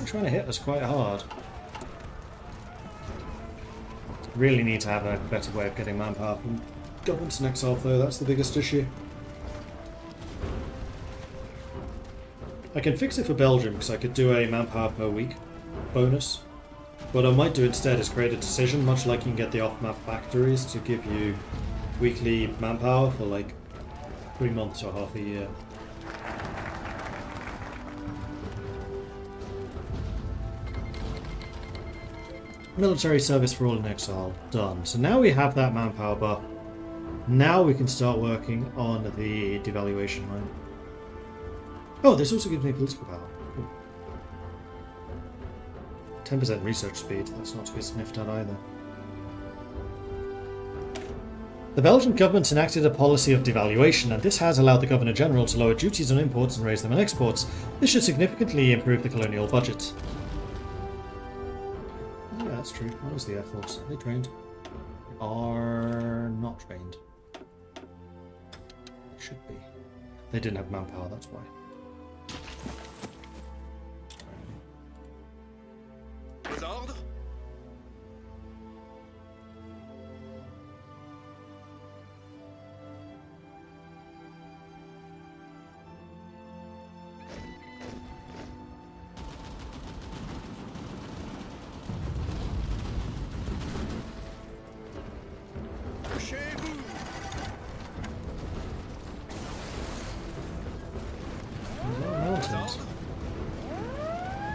Trying to hit us quite hard. Really need to have a better way of getting manpower from governments in exile though, that's the biggest issue. I can fix it for Belgium because I could do a manpower per week bonus. What I might do instead is create a decision, much like you can get the off-map factories to give you weekly manpower for like 3 months or half a year. Military service for all in exile. Done. So now we have that manpower buff. Now we can start working on the devaluation line. Oh, this also gives me political power. 10% research speed. That's not to be sniffed at either. The Belgian government enacted a policy of devaluation, and this has allowed the Governor General to lower duties on imports and raise them on exports. This should significantly improve the colonial budget. That's true. What is the Air Force? Are they trained? They are not trained. They should be. They didn't have manpower, that's why.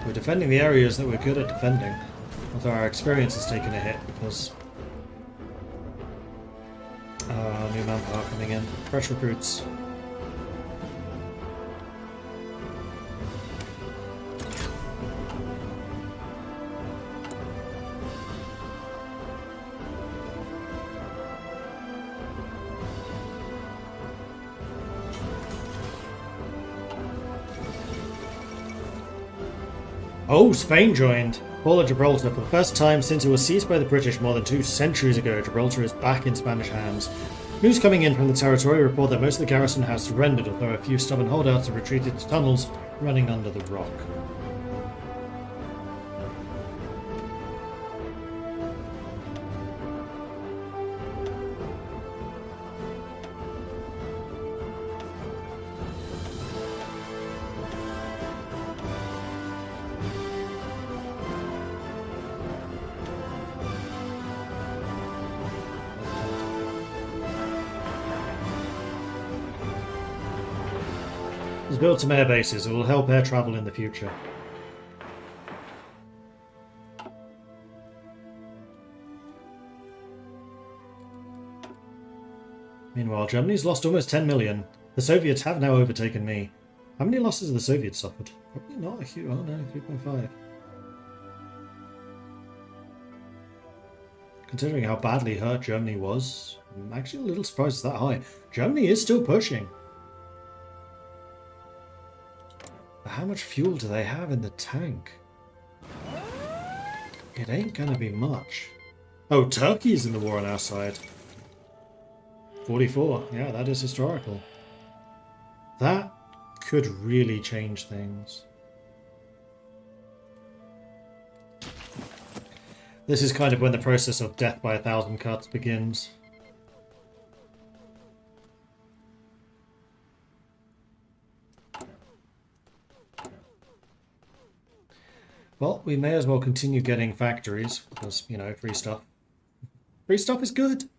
We're defending the areas that we're good at defending, although our experience has taken a hit because new manpower coming in. Fresh recruits. Oh, Spain joined. Fall of Gibraltar. For the first time since it was seized by the British more than 2 centuries ago, Gibraltar is back in Spanish hands. News coming in from the territory report that most of the garrison has surrendered, although a few stubborn holdouts have retreated to tunnels running under the rock. Let's build some air bases. It will help air travel in the future. Meanwhile, Germany's lost almost 10 million. The Soviets have now overtaken me. How many losses have the Soviets suffered? Probably not a huge... Oh no, 3.5. Considering how badly hurt Germany was, I'm actually a little surprised it's that high. Germany is still pushing. But how much fuel do they have in the tank? It ain't gonna be much. Oh, Turkey's in the war on our side. 44. Yeah, that is historical. That could really change things. This is kind of when the process of death by 1,000 cuts begins. Well, we may as well continue getting factories, because, you know, free stuff. Free stuff is good!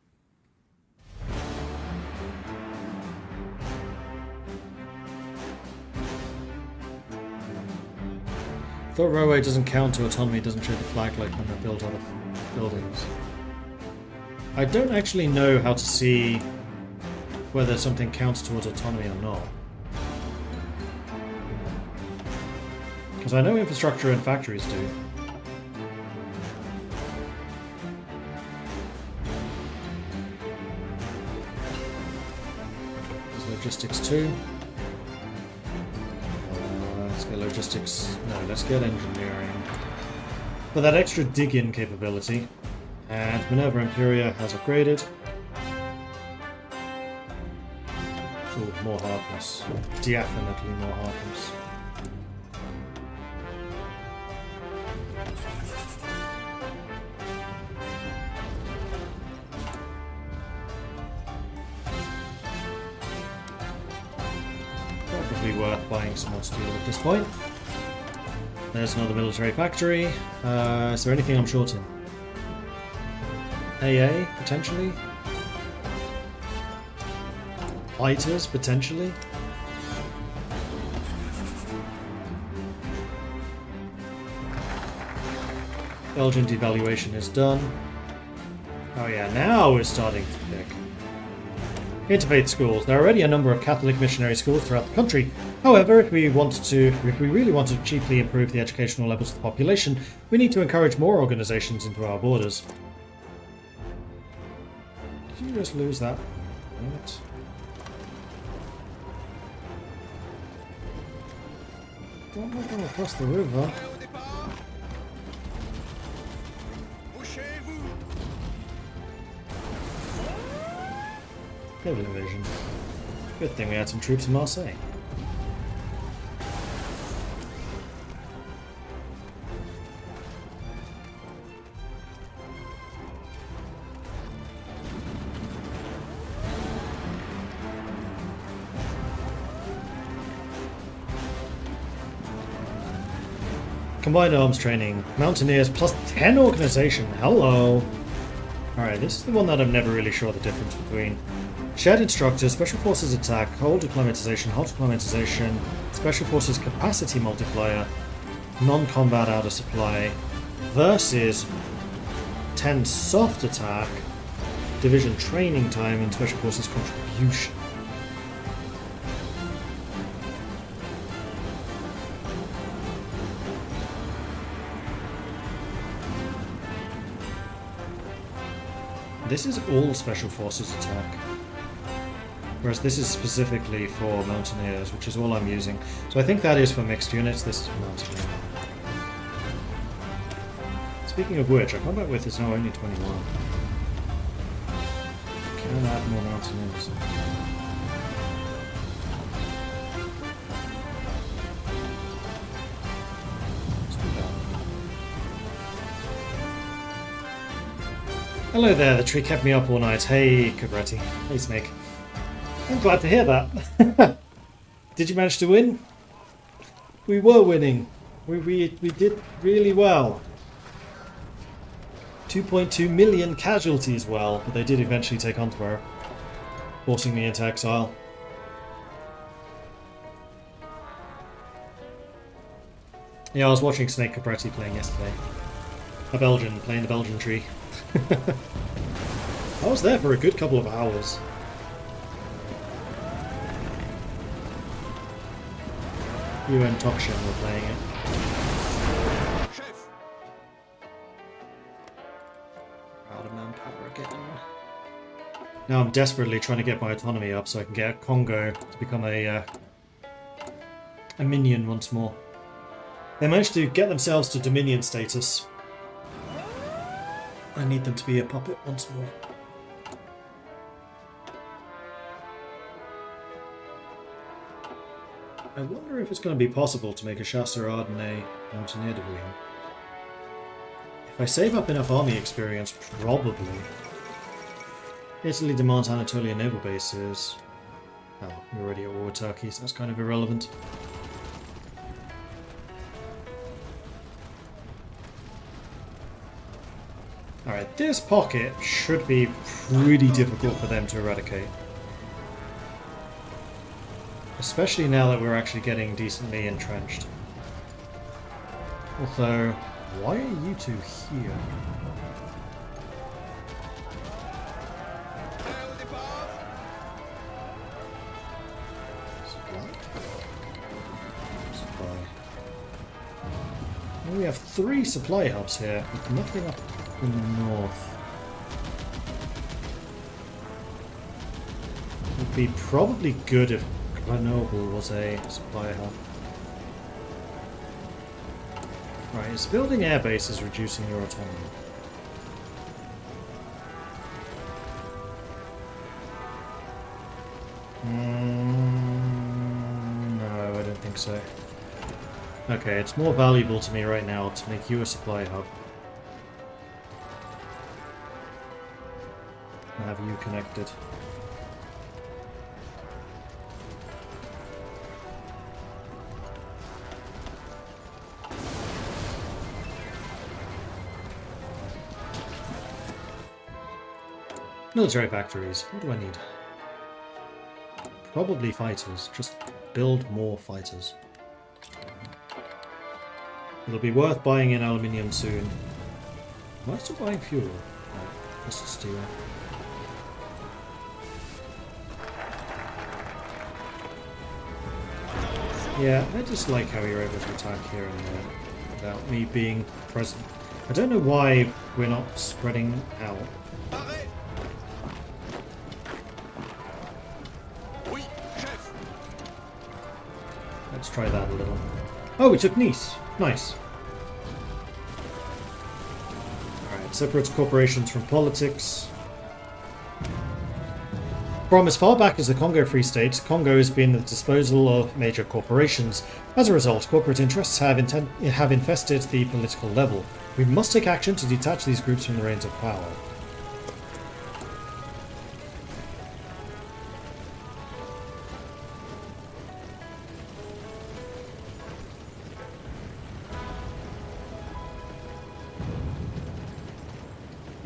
Thought railway doesn't count to autonomy, doesn't show the flag like when they build other buildings. I don't actually know how to see whether something counts towards autonomy or not. Because I know infrastructure and factories do. There's logistics too. Let's get logistics. No, let's get engineering. But that extra dig-in capability. And Minerva Imperia has upgraded. Oh, more hardness. Definitely more hardness. Probably worth buying some more steel at this point. There's another military factory. Is there anything I'm short in? AA, potentially? Fighters, potentially? Belgian devaluation is done. Oh yeah, now we're starting to pick. Interfaith schools. There are already a number of Catholic missionary schools throughout the country. However, if we really want to cheaply improve the educational levels of the population, we need to encourage more organizations into our borders. Did you just lose that? Damn it. Don't let them across the river. Naval invasion. Good thing we had some troops in Marseille. Combined arms training. Mountaineers plus 10 organization. Hello. Alright, this is the one that I'm never really sure the difference between. Shared instructors, special forces attack, hold acclimatization, hot acclimatization, special forces capacity multiplier, non-combat out of supply, versus 10 soft attack, division training time, and special forces contribution. This is all special forces attack. Whereas this is specifically for Mountaineers, which is all I'm using. So I think that is for mixed units, this is for Mountaineer. Speaking of which, our combat width is now only 21. Can add more Mountaineers. Let's do that. Hello there, the tree kept me up all night. Hey, Cabretti. Hey, Snake. I'm glad to hear that. Did you manage to win? We were winning. We did really well. 2.2 million casualties, well, but they did eventually take Antwerp, forcing me into exile. Yeah, I was watching Snake Capretti playing yesterday. A Belgian, playing the Belgian tree. I was there for a good couple of hours. You and Tokshin were playing it. Out of manpower again. Now I'm desperately trying to get my autonomy up so I can get Congo to become a minion once more. They managed to get themselves to Dominion status. I need them to be a puppet once more. I wonder if it's going to be possible to make a Chasseur and a Mountaineer division. If I save up enough army experience, probably. Italy demands Anatolian naval bases. Oh, we're already at war with Turkey, so that's kind of irrelevant. Alright, this pocket should be pretty difficult for them to eradicate. Especially now that we're actually getting decently entrenched. Although, why are you two here? Supply. Well, we have 3 supply hubs here, with nothing up in the north. It would be probably good if Grenoble was a supply hub. Right, is building air bases reducing your autonomy? No, I don't think so. Okay, it's more valuable to me right now to make you a supply hub. And have you connected. Military factories. What do I need? Probably fighters. Just build more fighters. It'll be worth buying in aluminium soon. Am I still buying fuel? No, let's just do that. Yeah, I just like how you're able to attack here and there without me being present. I don't know why we're not spreading out. Let's try that a little. Oh, we took Nice. Nice. Alright, separates corporations from politics. From as far back as the Congo Free State, Congo has been at the disposal of major corporations. As a result, corporate interests have infested the political level. We must take action to detach these groups from the reins of power.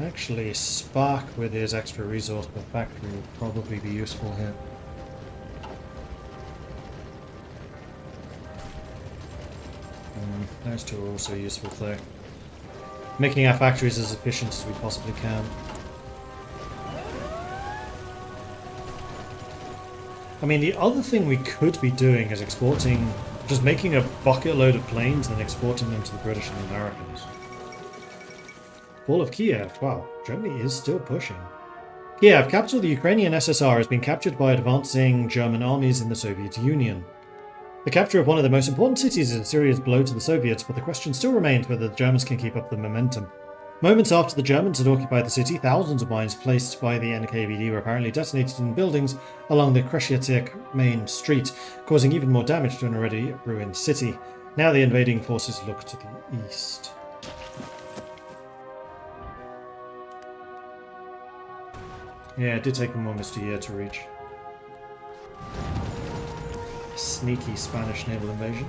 Actually, Spark with his extra resource per factory would probably be useful here. Those two are also useful though. Making our factories as efficient as we possibly can. I mean, the other thing we could be doing is exporting, just making a bucket load of planes and then exporting them to the British and the Americans. Fall of Kiev. Wow, Germany is still pushing. Kiev, capital of the Ukrainian SSR, has been captured by advancing German armies in the Soviet Union. The capture of one of the most important cities is a serious blow to the Soviets, but the question still remains whether the Germans can keep up the momentum. Moments after the Germans had occupied the city, thousands of mines placed by the NKVD were apparently detonated in buildings along the Kreshyatik main street, causing even more damage to an already ruined city. Now the invading forces look to the east. Yeah, it did take them almost a year to reach. Sneaky Spanish naval invasion.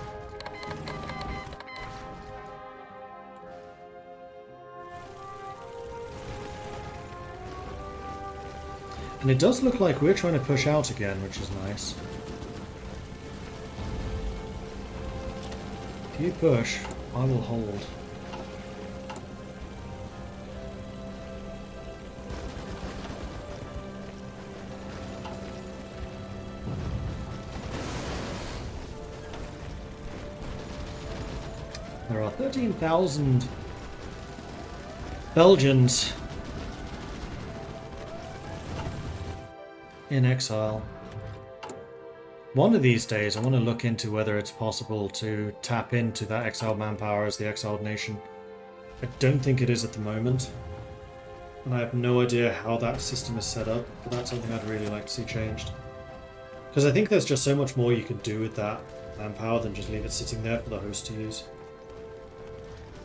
And it does look like we're trying to push out again, which is nice. You push, I will hold. There are 13,000 Belgians in exile. One of these days I want to look into whether it's possible to tap into that exiled manpower as the exiled nation. I don't think it is at the moment. And I have no idea how that system is set up, but that's something I'd really like to see changed. Because I think there's just so much more you could do with that manpower than just leave it sitting there for the host to use.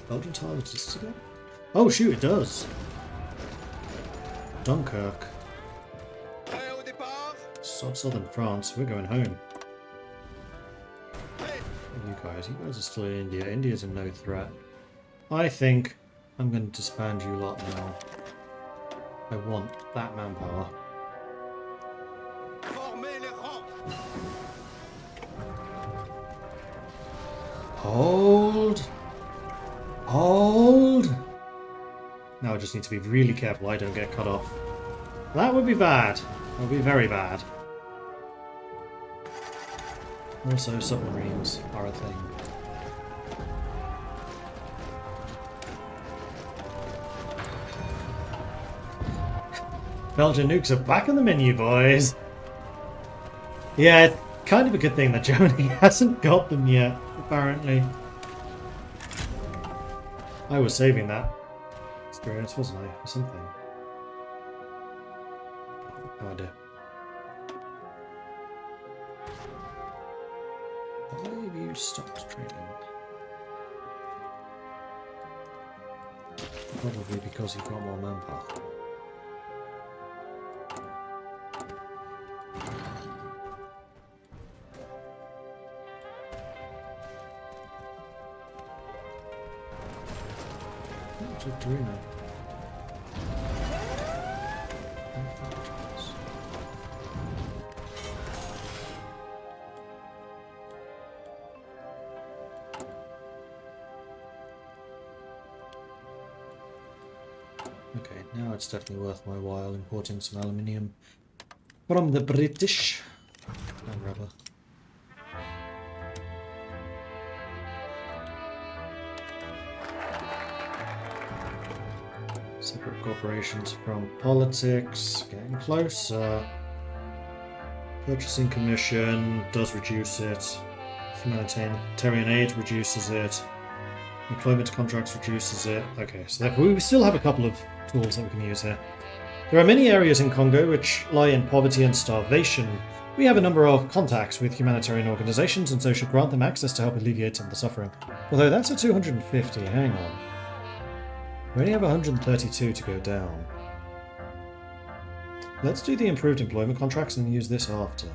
Belgian tile exists again? Oh shoot, it does! Dunkirk. Southern France, we're going home. You guys are still in India. India's a no threat. I think I'm going to disband you lot now. I want that manpower. Hold! Hold! Now I just need to be really careful I don't get cut off. That would be bad. That would be very bad. Also, submarines are a thing. Belgian nukes are back on the menu, boys! Yeah, it's kind of a good thing that Germany hasn't got them yet, apparently. I was saving that experience, wasn't I, for something? No idea. Why have you stopped trading? Probably because you've got more manpower. What's it doing now? Okay, now it's definitely worth my while importing some aluminium from the British and rubber. Separate corporations from politics, getting closer. Purchasing commission does reduce it. Humanitarian aid reduces it. Employment contracts reduces it. Okay, so we still have a couple of tools that we can use here. There are many areas in Congo which lie in poverty and starvation. We have a number of contacts with humanitarian organizations and so should grant them access to help alleviate some of the suffering. Although that's a 250, hang on. We only have 132 to go down. Let's do the improved employment contracts and use this after.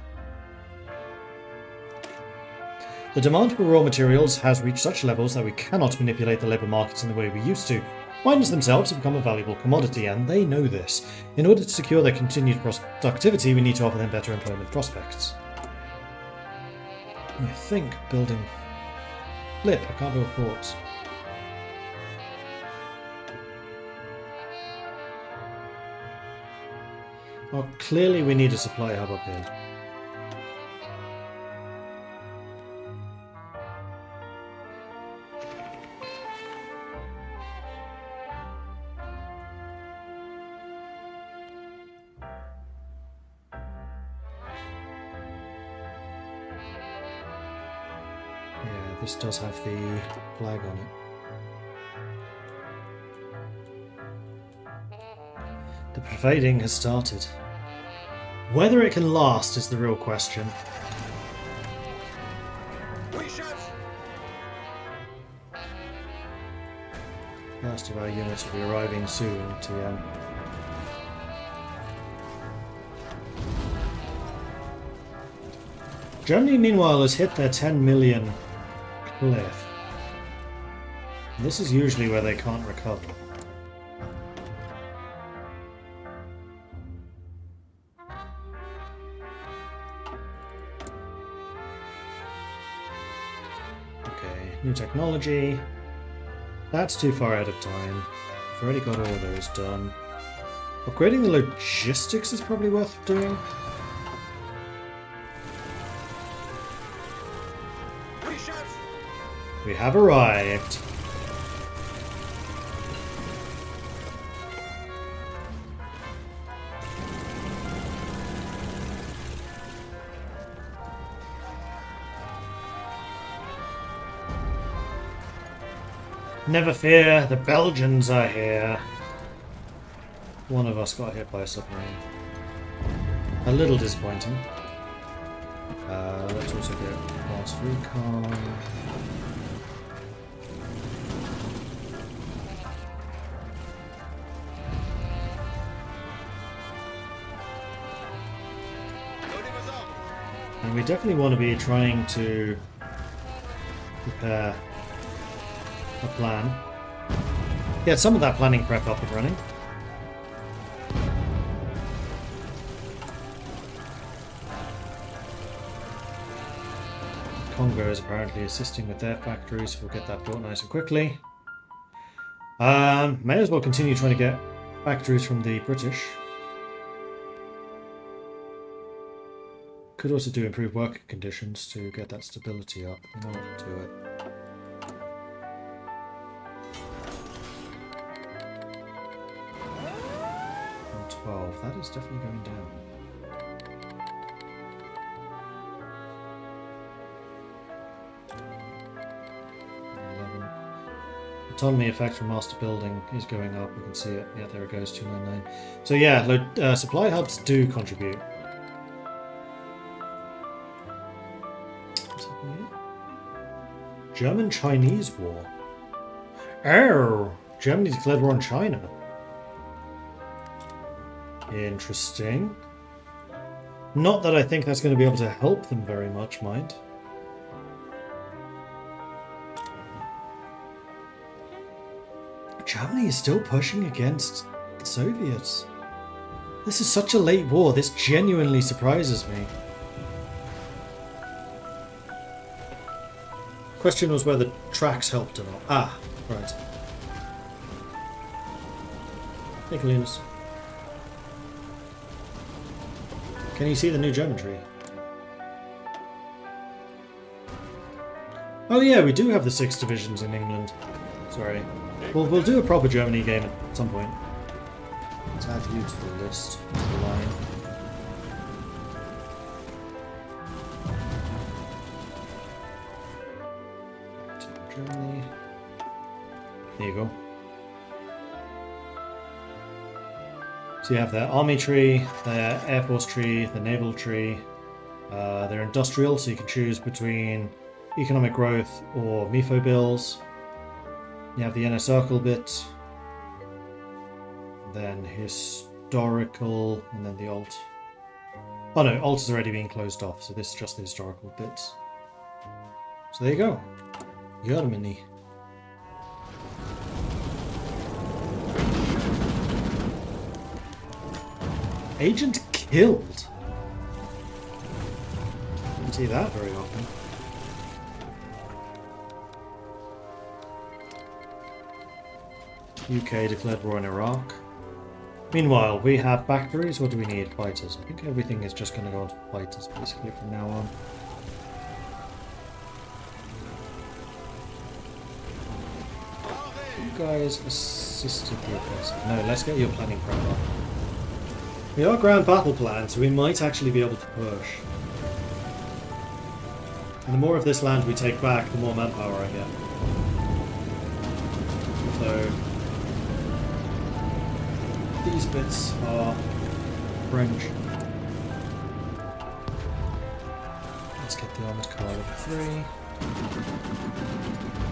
The demand for raw materials has reached such levels that we cannot manipulate the labour markets in the way we used to. Miners themselves have become a valuable commodity, and they know this. In order to secure their continued productivity, we need to offer them better employment prospects. I think building... Flip, I can't build forts. Oh, clearly we need a supply hub up here. This does have the flag on it. The pervading has started. Whether it can last is the real question. Last of our units will be arriving soon, TM. Germany, meanwhile, has hit their 10 million cliff. This is usually where they can't recover. Okay. new technology. That's too far out of time. We've already got all of those done. Upgrading the logistics is probably worth doing. We have arrived. Never fear, the Belgians are here. One of us got hit by a submarine. A little disappointing. Let's also get fast recon. And we definitely want to be trying to prepare a plan. Get some of that planning prep up and running. Congo is apparently assisting with their factories. We'll get that built nice and quickly. May as well continue trying to get factories from the British. Could also do improved working conditions to get that stability up. You know what to do it. 12. That is definitely going down. Autonomy effect from master building is going up. We can see it. Yeah, there it goes, 299. So yeah, supply hubs do contribute. What's happening here? German-Chinese war. Oh, Germany declared war on China. Interesting. Not that I think that's going to be able to help them very much, mind. Germany is still pushing against the Soviets. This is such a late war. This genuinely surprises me. Question was whether tracks helped or not. Ah, right. Nicolinus. Can you see the new German tree? Oh yeah, we do have the 6 divisions in England. Sorry. Well, we'll do a proper Germany game at some point. Let's add you to the list, to the line. To Germany. There you go. So you have their army tree, their air force tree, the naval tree. They're industrial, so you can choose between economic growth or MIFO bills. You have the inner circle bit, then historical, and then the alt. Oh no, alt is already being closed off, so this is just the historical bits. So there you go. Germany. Agent killed. Don't see that very often. UK declared war on Iraq. Meanwhile, we have factories. What do we need? Fighters. I think everything is just going to go on to fighters basically from now on. You guys assisted the offensive. No, let's get your planning prep up. We are ground battle planned, so we might actually be able to push. And the more of this land we take back, the more manpower I get. So these bits are French. Let's get the armoured car level 3.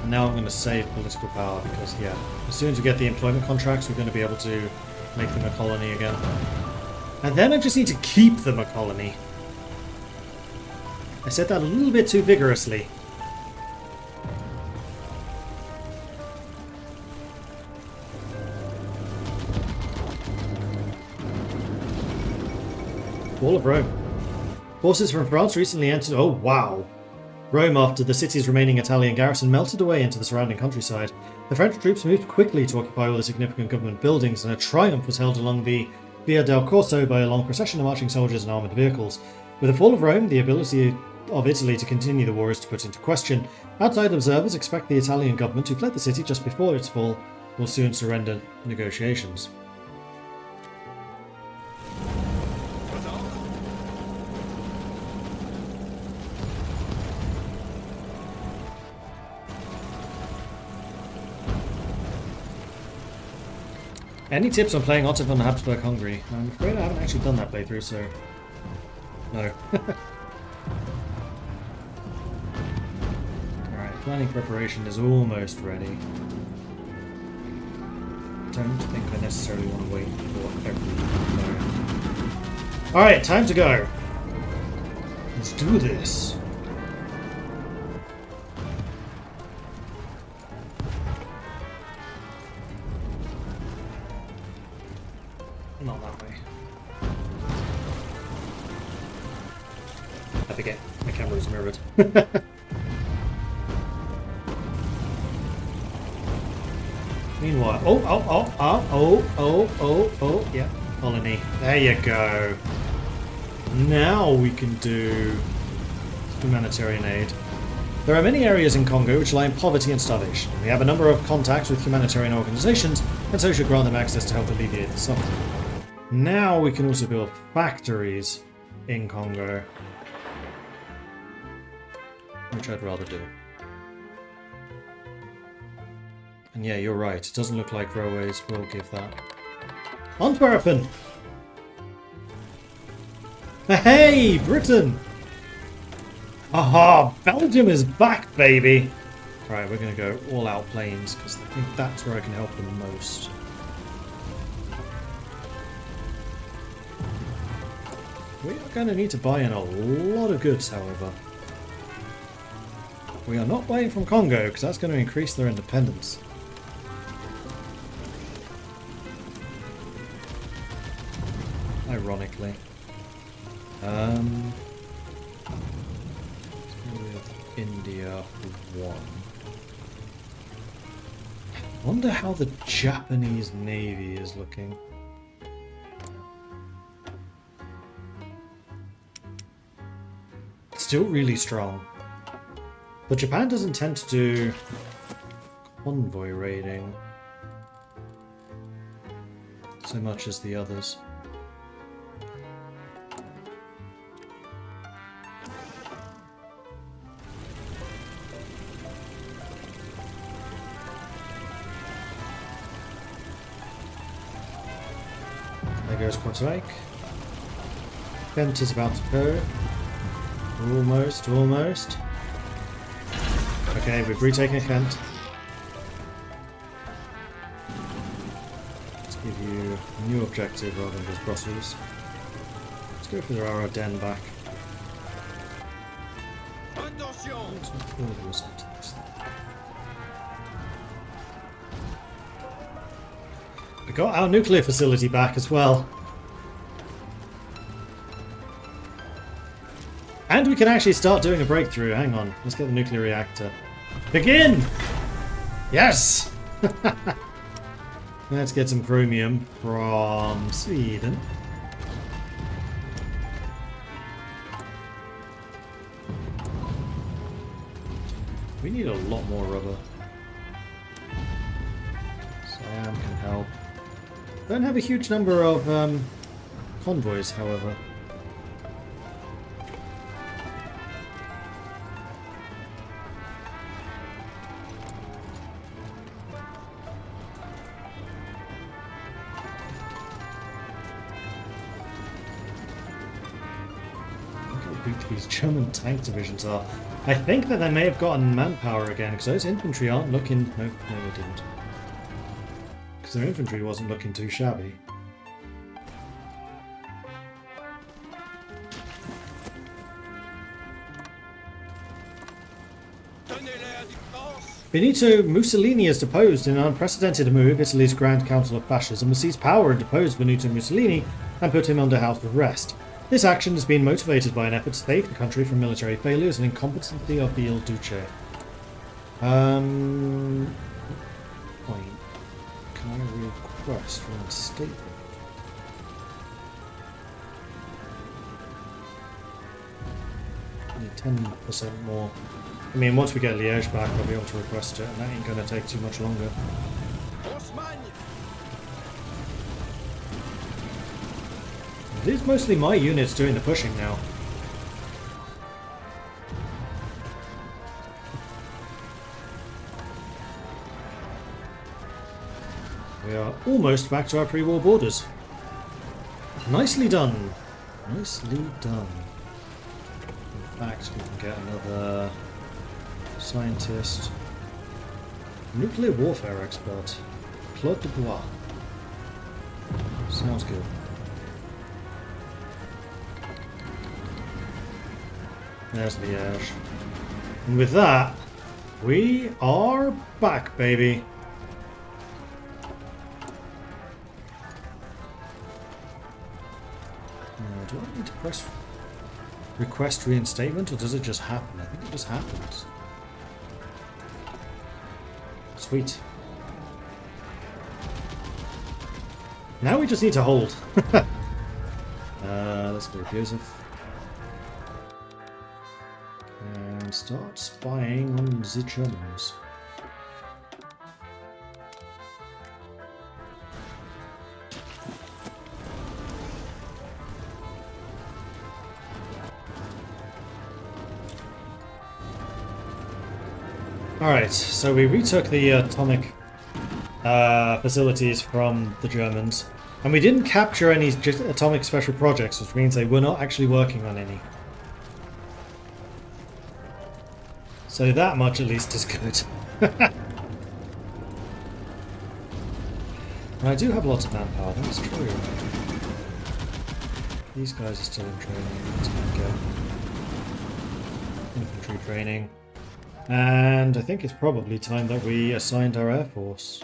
And now I'm going to save political power because, yeah, as soon as we get the employment contracts, we're going to be able to make them a colony again. And then I just need to keep them a colony. I said that a little bit too vigorously. Wall of Rome. Forces from France recently entered... Oh, wow. Rome, after the city's remaining Italian garrison melted away into the surrounding countryside, the French troops moved quickly to occupy all the significant government buildings, and a triumph was held along the Via del Corso by a long procession of marching soldiers and armoured vehicles. With the fall of Rome, the ability of Italy to continue the war is to put into question. Outside observers expect the Italian government, who fled the city just before its fall, will soon surrender negotiations. Any tips on playing Otto von Habsburg-Hungary? I'm afraid I haven't actually done that playthrough, so... no. Alright, planning preparation is almost ready. Don't think I necessarily want to wait for everything. Alright, time to go! Let's do this! Not that way. I forget. My camera is mirrored. Meanwhile... Oh, yeah. Colony. There you go. Now we can do humanitarian aid. There are many areas in Congo which lie in poverty and starvation. We have a number of contacts with humanitarian organizations, and so should grant them access to help alleviate the suffering. Now we can also build factories in Congo, which I'd rather do. And yeah, you're right, it doesn't look like railways will give that. Antwerpen! Hey, Britain! Aha! Belgium is back, baby! Right, we're gonna go all out planes, because I think that's where I can help them most. We are going to need to buy in a lot of goods, however. We are not buying from Congo, because that's going to increase their independence. Ironically. Let's go with India for one. I wonder how the Japanese Navy is looking. Still really strong. But Japan doesn't tend to do convoy raiding so much as the others. There goes Quartzwijk. Kent is about to go. Almost. Okay, we've retaken Kent. Let's give you a new objective rather than just Brussels. Let's go for the Ardennes back. We got our nuclear facility back as well. And we can actually start doing a breakthrough. Hang on. Let's get the nuclear reactor. Begin! Yes! Let's get some chromium from Sweden. We need a lot more rubber. Sam can help. Don't have a huge number of convoys, however. These German tank divisions are. I think that they may have gotten manpower again, because those infantry aren't looking... No, they didn't. Because their infantry wasn't looking too shabby. Benito Mussolini is deposed in an unprecedented move. Italy's Grand Council of Fascism has seized power and deposed Benito Mussolini and put him under house arrest. This action has been motivated by an effort to save the country from military failures and incompetency of the Il Duce. Point. Can I request reinstatement? Need 10% more. I mean, once we get Liège back, I'll be able to request it, and that ain't going to take too much longer. It is mostly my units doing the pushing now. We are almost back to our pre-war borders. Nicely done. Nicely done. In fact, we can get another scientist. Nuclear warfare expert. Claude Dubois. Sounds good. There's Liège. And with that, we are back, baby. Now, do I need to press request reinstatement, or does it just happen? I think it just happens. Sweet. Now we just need to hold. Let's go, Joseph. And start spying on the Germans. Alright, so we retook the atomic facilities from the Germans, and we didn't capture any atomic special projects, which means they were not actually working on any. So that much at least is good. And I do have lots of manpower, that's true. These guys are still in training. Let's get infantry training. And I think it's probably time that we assigned our air force.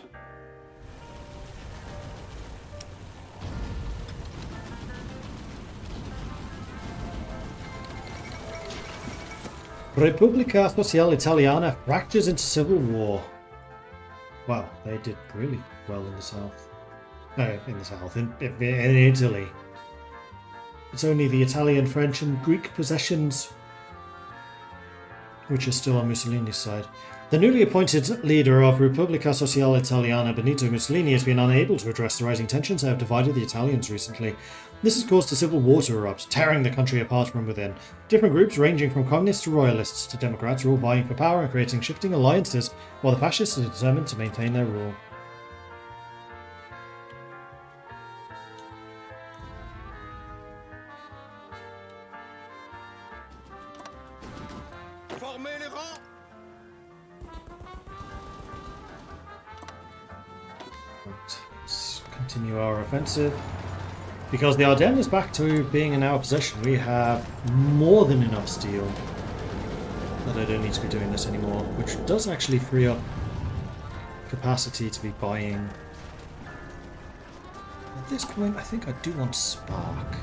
Repubblica Sociale Italiana fractures into civil war. Wow, they did really well in the south. No, in the south, in Italy. It's only the Italian, French and Greek possessions which is still on Mussolini's side. The newly appointed leader of Repubblica Sociale Italiana, Benito Mussolini, has been unable to address the rising tensions that have divided the Italians recently. This has caused a civil war to erupt, tearing the country apart from within. Different groups, ranging from communists to royalists to democrats, are all vying for power and creating shifting alliances, while the fascists are determined to maintain their rule. Let's continue our offensive. Because the Ardennes is back to being in our possession, we have more than enough steel that I don't need to be doing this anymore, which does actually free up capacity to be buying. At this point, I think I do want Spark.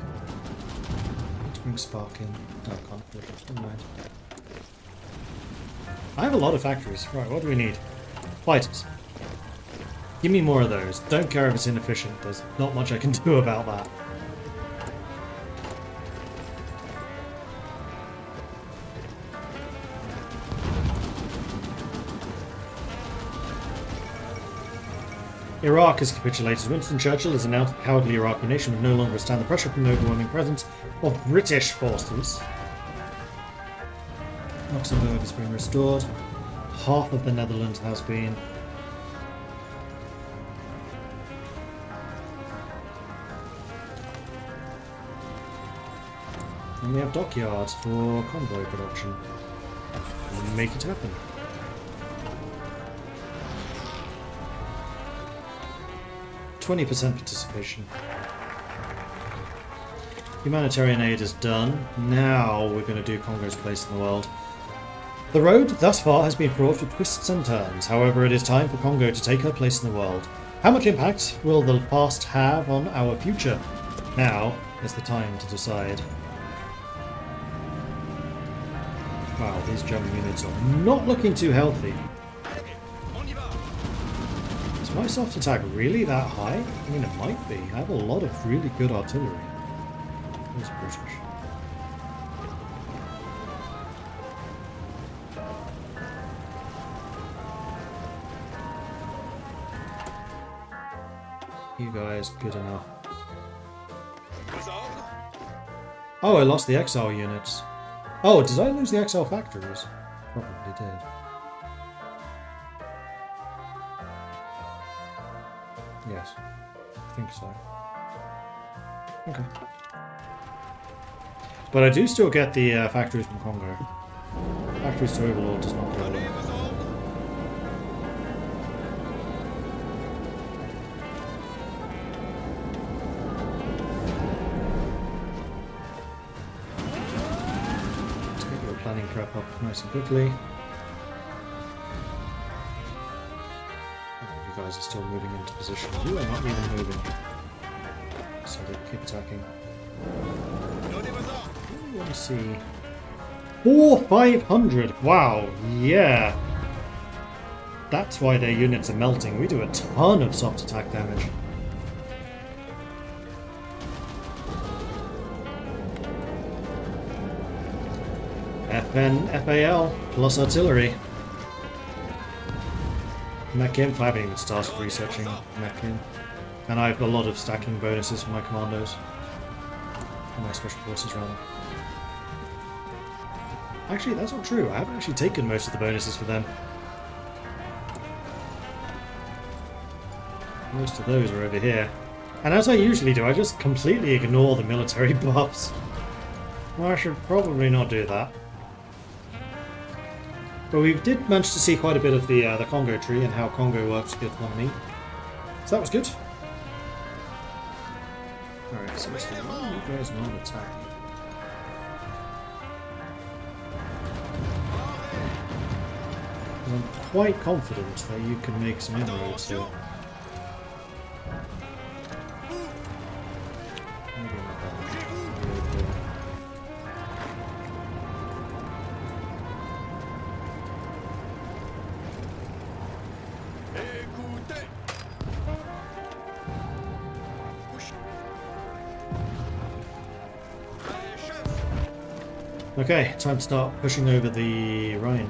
Let's bring Spark in. No, I can't afford it. Never mind. I have a lot of factories. Right, what do we need? Fighters. Give me more of those. Don't care if it's inefficient. There's not much I can do about that. Iraq has capitulated. Winston Churchill has announced the cowardly Iraqi nation would no longer withstand the pressure from the overwhelming presence of British forces. Luxembourg has been restored. Half of the Netherlands has been. And we have dockyards for convoy production. And make it happen. %, participation. Humanitarian aid is done. Now we're going to do Congo's place in the world. The road thus far has been fraught with twists and turns. However, it is time for Congo to take her place in the world. How much impact will the past have on our future? Now, is the time to decide. Wow, these German units are not looking too healthy. Is my soft attack really that high? I mean, it might be. I have a lot of really good artillery. Where's British? You guys, good enough. Oh, I lost the Exile units. Oh, did I lose the Exile factories? Probably did. Yes, I think so. Okay. But I do still get the factories from Congo. Factories to Overlord does not go away. Let's get your planning prep up nice and quickly. You guys are still moving into position. You are not even moving. So they keep attacking. Ooh, let me see. 500! Wow, yeah. That's why their units are melting. We do a ton of soft attack damage. FAL plus artillery. Mechin, I haven't even started researching Mechin. And I have a lot of stacking bonuses for my commandos. For my special forces, rather. Actually, that's not true. I haven't actually taken most of the bonuses for them. Most of those are over here. And as I usually do, I just completely ignore the military buffs. Well, I should probably not do that. But we did manage to see quite a bit of the Congo tree and how Congo works with the economy. So that was good. Alright, so what's the you guys not attack? I'm quite confident that you can make some inroads here. Okay, time to start pushing over the Rhine.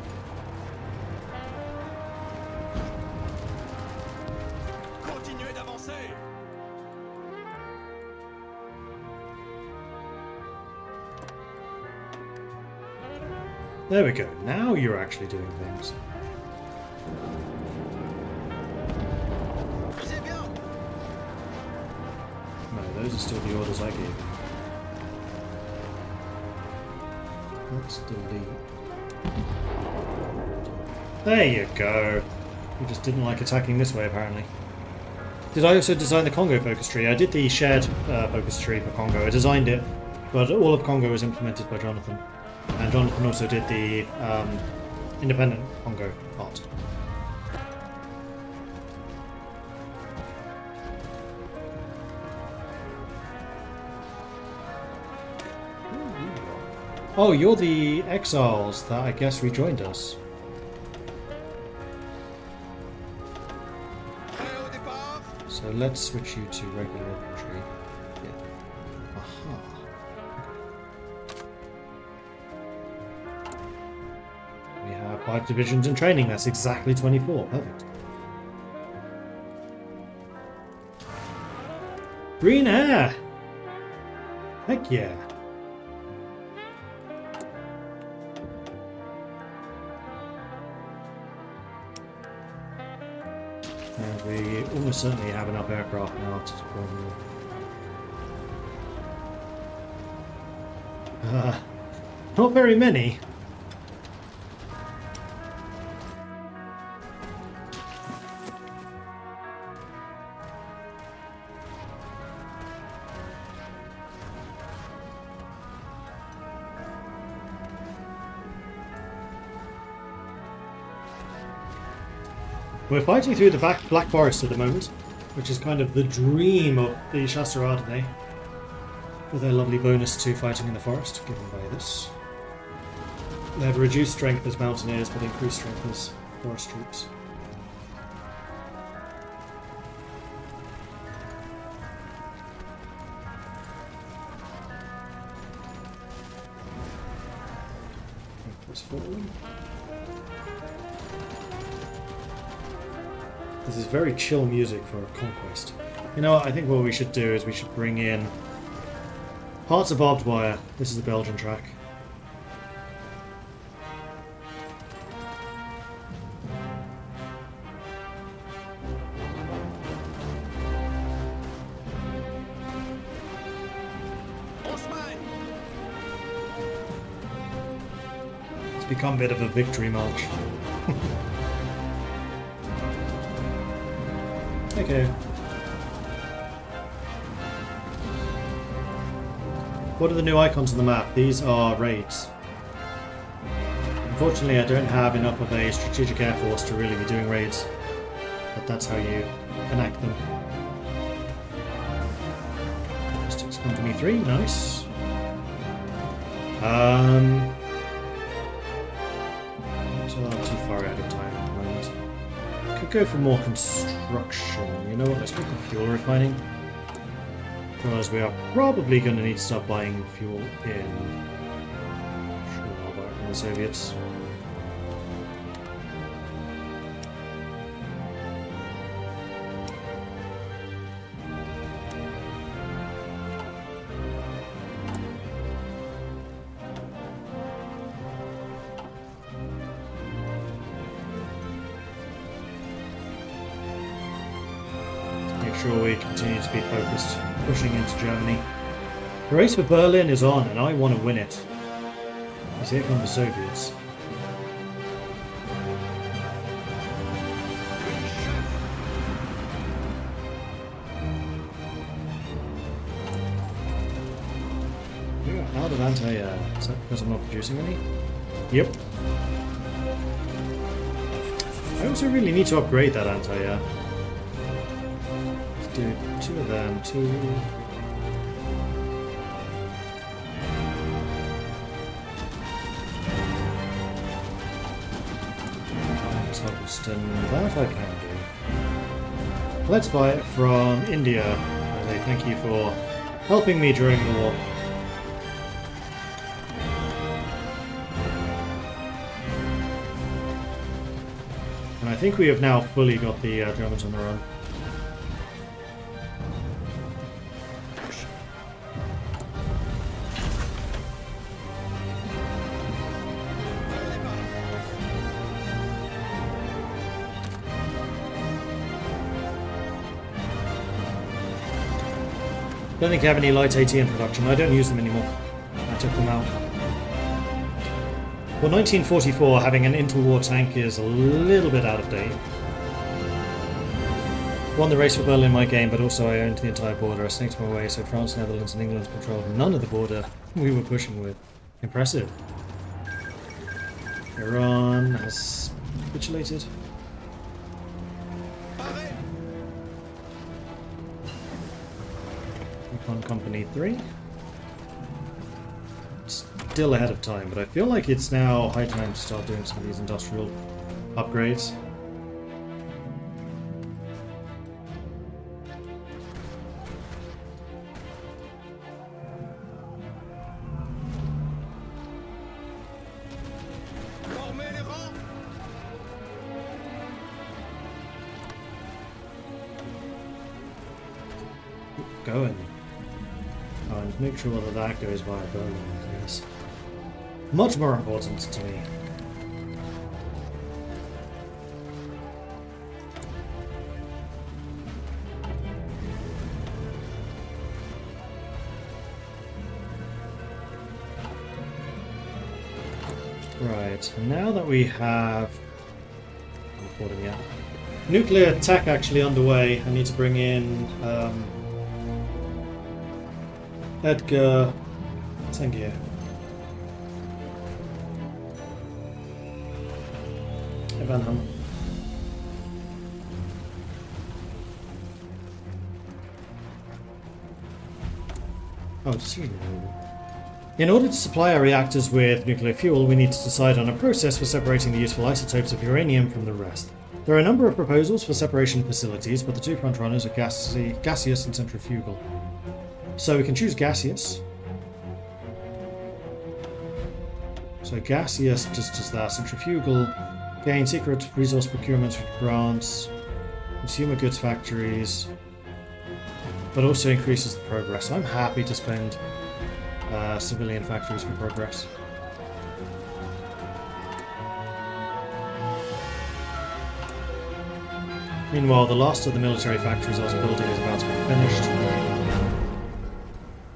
There we go. Now you're actually doing things. No, those are still the orders I gave you. Let's delete. There you go. You just didn't like attacking this way, apparently. Did I also design the Congo focus tree? I did the shared focus tree for Congo. I designed it, but all of Congo was implemented by Jonathan. And Jonathan also did the independent Congo part. Oh, you're the exiles that I guess rejoined us. So let's switch you to regular infantry. Yeah. Aha. We have 5 divisions in training. That's exactly 24. Perfect. Green air! Heck yeah. And we almost certainly have enough aircraft now to deploy more. Not very many. We're fighting through the Black Forest at the moment, which is kind of the dream of the Chasseurs Ardennais. with a lovely bonus to fighting in the forest, given by this. They have reduced strength as mountaineers, but increased strength as forest troops. This is very chill music for a conquest. You know what, I think what we should do is we should bring in Hearts of Barbed Wire. This is the Belgian track. It's become a bit of a victory march. Okay. What are the new icons on the map? These are raids. Unfortunately, I don't have enough of a strategic air force to really be doing raids, but that's how you enact them. Logistics Company 3, nice. So I'm too far ahead of time at the moment. Could go for more construction. You know what? Let's go for fuel refining. Because we are probably going to need to start buying fuel in. Sure, I'll buy it from the Soviets. Sure we continue to be focused, pushing into Germany. The race for Berlin is on, and I want to win it. Because here come the Soviets. Yeah, out of anti-air. Is that because I'm not producing any? Yep. I also really need to upgrade that anti-air. Do two of them, two. Tungsten, that I can do. Let's buy it from India. I say thank you for helping me during the war. And I think we have now fully got the Germans on the run. Don't think I have any light AT in production. I don't use them anymore. I took them out. Well, 1944, having an interwar tank is a little bit out of date. Won the race for Berlin in my game, but also I owned the entire border. I snaked my way, so France, Netherlands, and England controlled none of the border we were pushing with. Impressive. Iran has capitulated. On Company 3. Still ahead of time, but I feel like it's now high time to start doing some of these industrial upgrades. Keep going. And make sure that that goes via Berlin, yes. Much more important to me. Right, now that we have... I'm recording yet. Nuclear attack actually underway. I need to bring in... Edgar, thank you. Evanham. Oh, decision. In order to supply our reactors with nuclear fuel, we need to decide on a process for separating the useful isotopes of uranium from the rest. There are a number of proposals for separation facilities, but the two frontrunners are gaseous and centrifugal. So we can choose gaseous. So gaseous just does that. Centrifugal, gain secret resource procurements for grants, consumer goods factories, but also increases the progress. I'm happy to spend civilian factories for progress. Meanwhile, the last of the military factories I was building is about to be finished.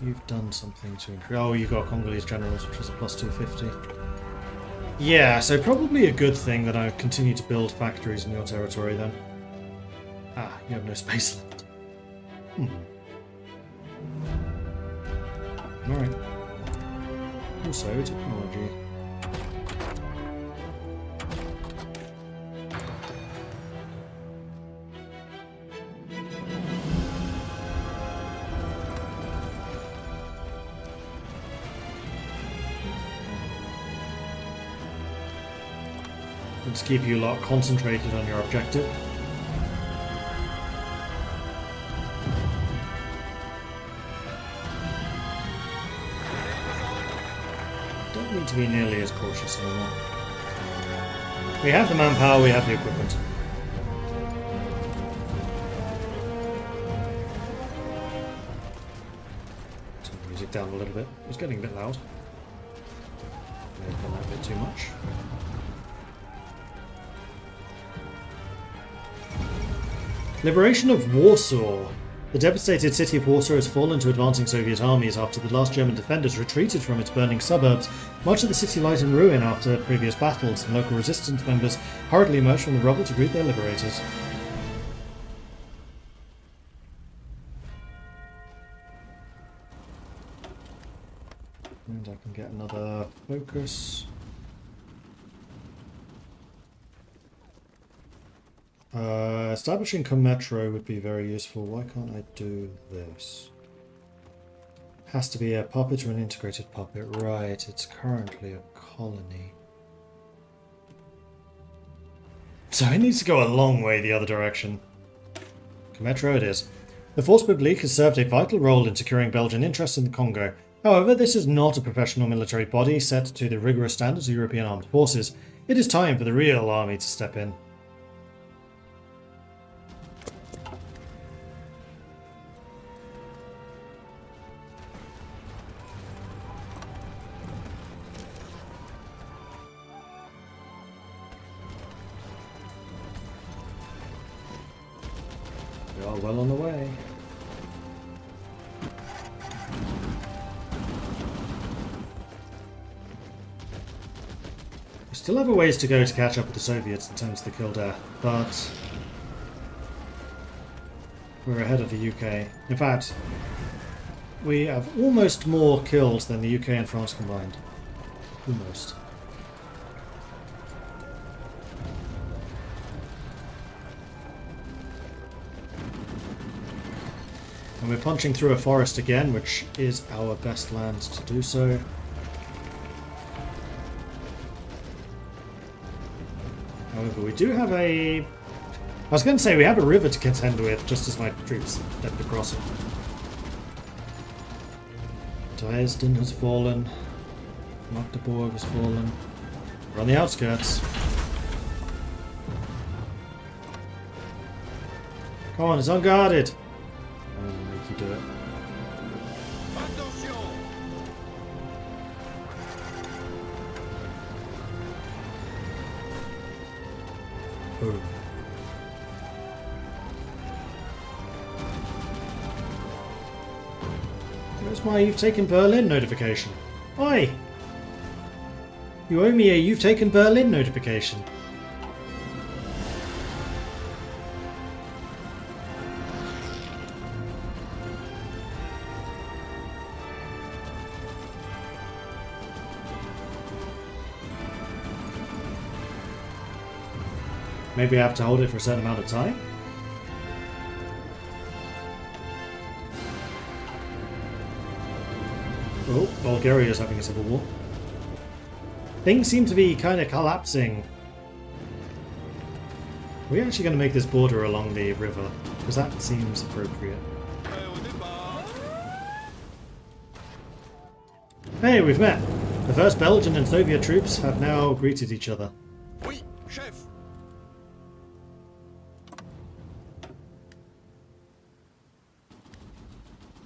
You've done something to increase... Oh, you got Congolese generals, which was a plus 250. Yeah, so probably a good thing that I continue to build factories in your territory then. Ah, you have no space left. Alright. Also, technology. Let's keep you lot concentrated on your objective. Don't need to be nearly as cautious anymore. We have the manpower, we have the equipment. Turn the music down a little bit. It was getting a bit loud. May have done that a bit too much. Liberation of Warsaw. The devastated city of Warsaw has fallen to advancing Soviet armies after the last German defenders retreated from its burning suburbs. Much of the city lies in ruin after previous battles, and local resistance members hurriedly emerged from the rubble to greet their liberators. And I can get another focus. Establishing a metro would be very useful. Why can't I do this? Has to be a puppet or an integrated puppet. Right, it's currently a colony. So it needs to go a long way the other direction. Metro it is. The Force Publique has served a vital role in securing Belgian interests in the Congo. However, this is not a professional military body set to the rigorous standards of European armed forces. It is time for the real army to step in. We are well on the way. We still have a ways to go to catch up with the Soviets in terms of the kill death, but we're ahead of the UK. In fact, we have almost more kills than the UK and France combined. Almost. And we're punching through a forest again, which is our best land to do so. However, we do have a... I was going to say we have a river to contend with, just as my troops stepped across it. Dresden has fallen. Magdeburg has fallen. We're on the outskirts. Come on, it's unguarded. I'm going to make you do it. Boom. Where's my "You've taken Berlin" notification? Oi! You owe me a "You've taken Berlin" notification. Maybe I have to hold it for a certain amount of time? Oh, Bulgaria is having a civil war. Things seem to be kind of collapsing. We're actually going to make this border along the river, because that seems appropriate. Hey, we've met! The first Belgian and Soviet troops have now greeted each other. Oui, chef.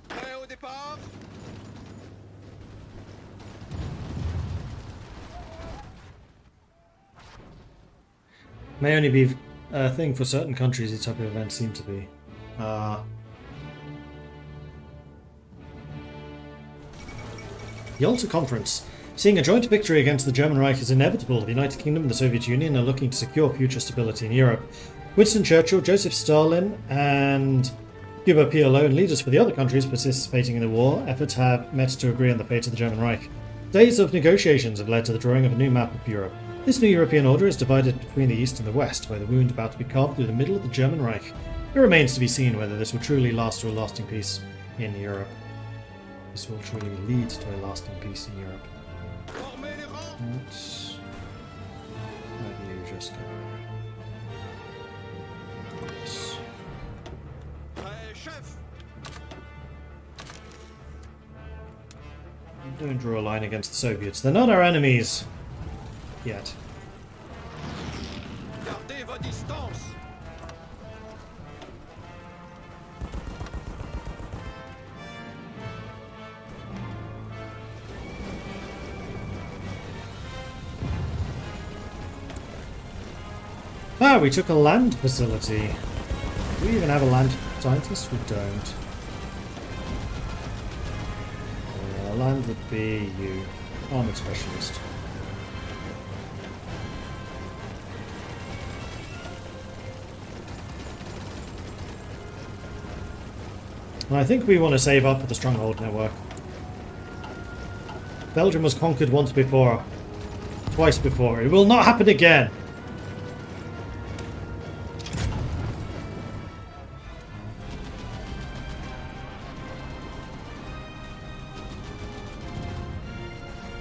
Prêt au départ? May only be a thing for certain countries, these type of events seem to be. Yalta Conference. Seeing a joint victory against the German Reich is inevitable, the United Kingdom and the Soviet Union are looking to secure future stability in Europe. Winston Churchill, Joseph Stalin, and Cuba PLO and leaders for the other countries participating in the war effort have met to agree on the fate of the German Reich. Days of negotiations have led to the drawing of a new map of Europe. This new European order is divided between the East and the West, by the wound about to be carved through the middle of the German Reich. It remains to be seen whether this will truly last to a lasting peace in Europe. This will truly lead to a lasting peace in Europe. What have you just done? Yes. Don't draw a line against the Soviets. They're not our enemies. Yet. Gardez vos distances. Ah, we took a land facility. Do we even have a land scientist? We don't. Land would be you. Armored specialist. And I think we want to save up for the stronghold network. Belgium was conquered once before. Twice before. It will not happen again!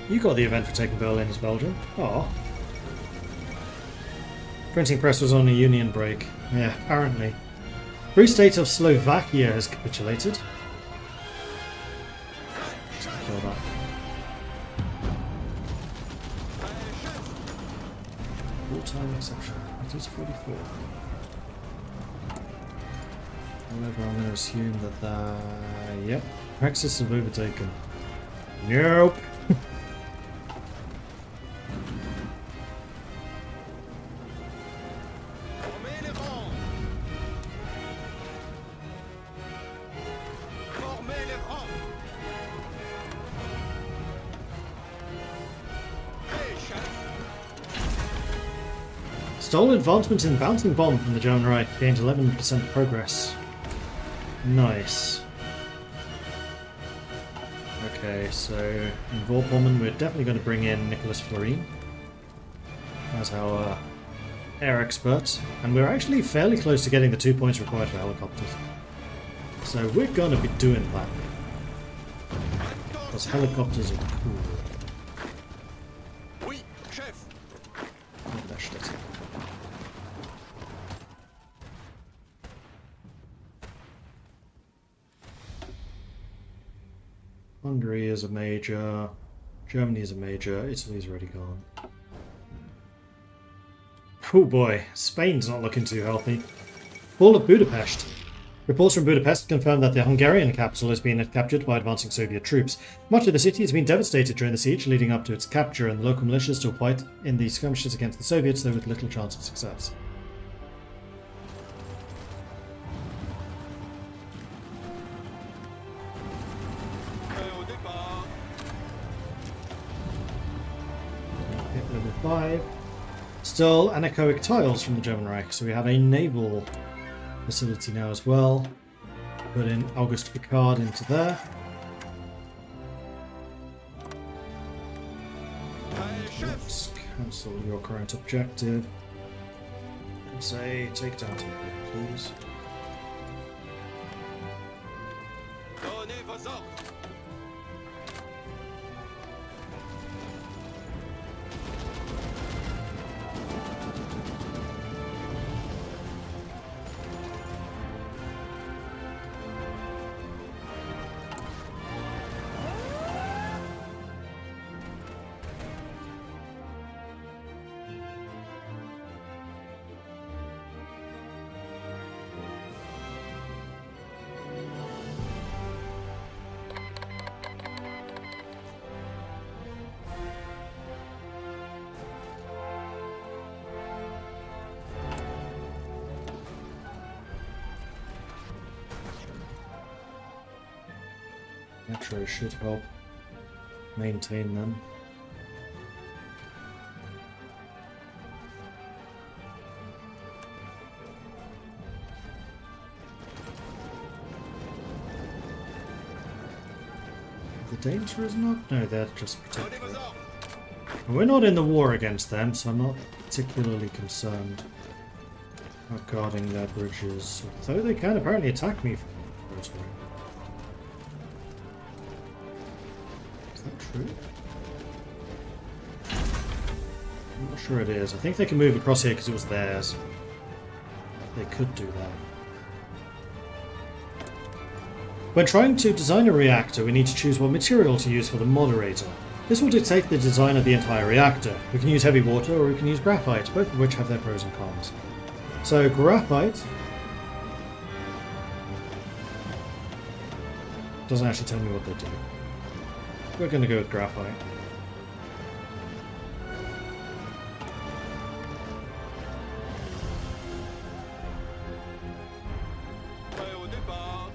You got the event for taking Berlin as Belgium. Oh. Printing press was on a union break. Yeah, apparently. Free State of Slovakia has capitulated. Let's kill that. Full-time exception. It is 44. However, I'm going to assume that yep. Praxis have overtaken. Nope. Stolen advancement in bouncing bomb from the German Reich gained 11% progress. Nice. Okay, so in Vorpommern we're definitely going to bring in Nicholas Florine as our air expert, and we're actually fairly close to getting the 2 points required for helicopters. So we're going to be doing that. Because helicopters are cool. Oui, chef. Hungary is a major, Germany is a major, Italy's already gone. Oh boy, Spain's not looking too healthy. Fall of Budapest. Reports from Budapest confirm that the Hungarian capital has been captured by advancing Soviet troops. Much of the city has been devastated during the siege leading up to its capture, and the local militias still fight in the skirmishes against the Soviets, though with little chance of success. Level 5. Still anechoic tiles from the German Reich, so we have a naval facility now as well. Put in August Picard into there. Let's cancel your current objective. And say, take down Tokyo, please. Metro should help maintain them. The danger is not? No, they're just Prenez protected. vos ordres. We're not in the war against them, so I'm not particularly concerned about guarding their bridges. Although they can apparently attack me from territory. Is that true? I'm not sure it is. I think they can move across here because it was theirs. They could do that. When trying to design a reactor, we need to choose what material to use for the moderator. This will dictate the design of the entire reactor. We can use heavy water or we can use graphite, both of which have their pros and cons. So graphite doesn't actually tell me what they do. We're going to go with graphite. Prêt au départ.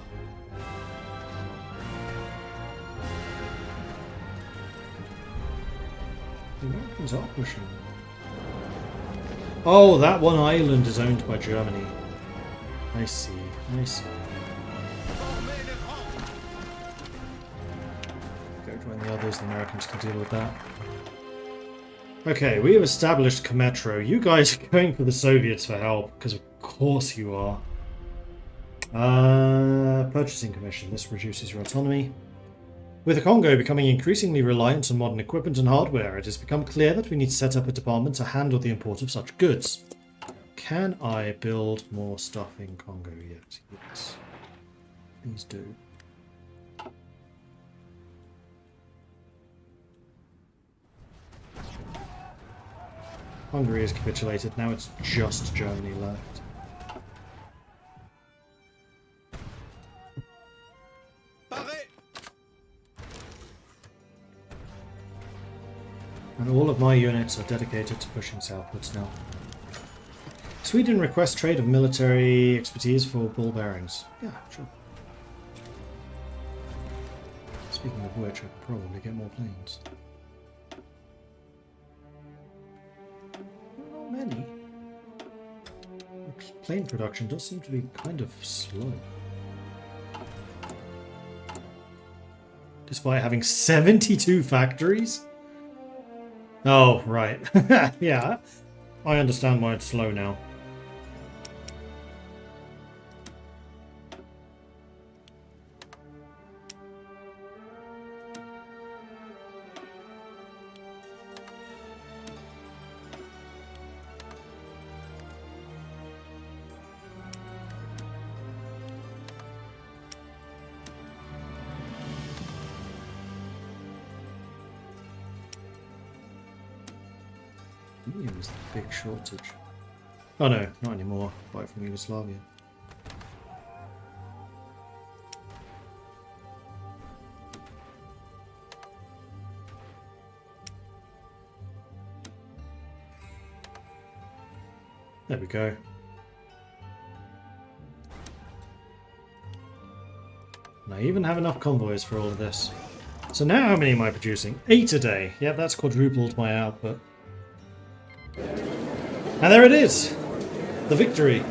The Americans are pushing. Oh, that one island is owned by Germany. I see, I see. Formez les rangs. Go join the others, the Americans can deal with that. Okay, we have established Cometro. You guys are going for the Soviets for help, because of course you are. Purchasing Commission. This reduces your autonomy. With the Congo becoming increasingly reliant on modern equipment and hardware, it has become clear that we need to set up a department to handle the import of such goods. Can I build more stuff in Congo yet? Yes. Please do. Hungary has capitulated. Now it's just Germany left. Parez. And all of my units are dedicated to pushing southwards now. Sweden requests trade of military expertise for ball bearings. Yeah, sure. Speaking of which, I could probably get more planes. Not many. Plane production does seem to be kind of slow. Despite having 72 factories? Oh, right. Yeah, I understand why it's slow now. It was the big shortage. Oh no, not anymore. Buy it from Yugoslavia. There we go. And I even have enough convoys for all of this. So now how many am I producing? 8 a day. Yep, that's quadrupled my output. And there it is! The victory!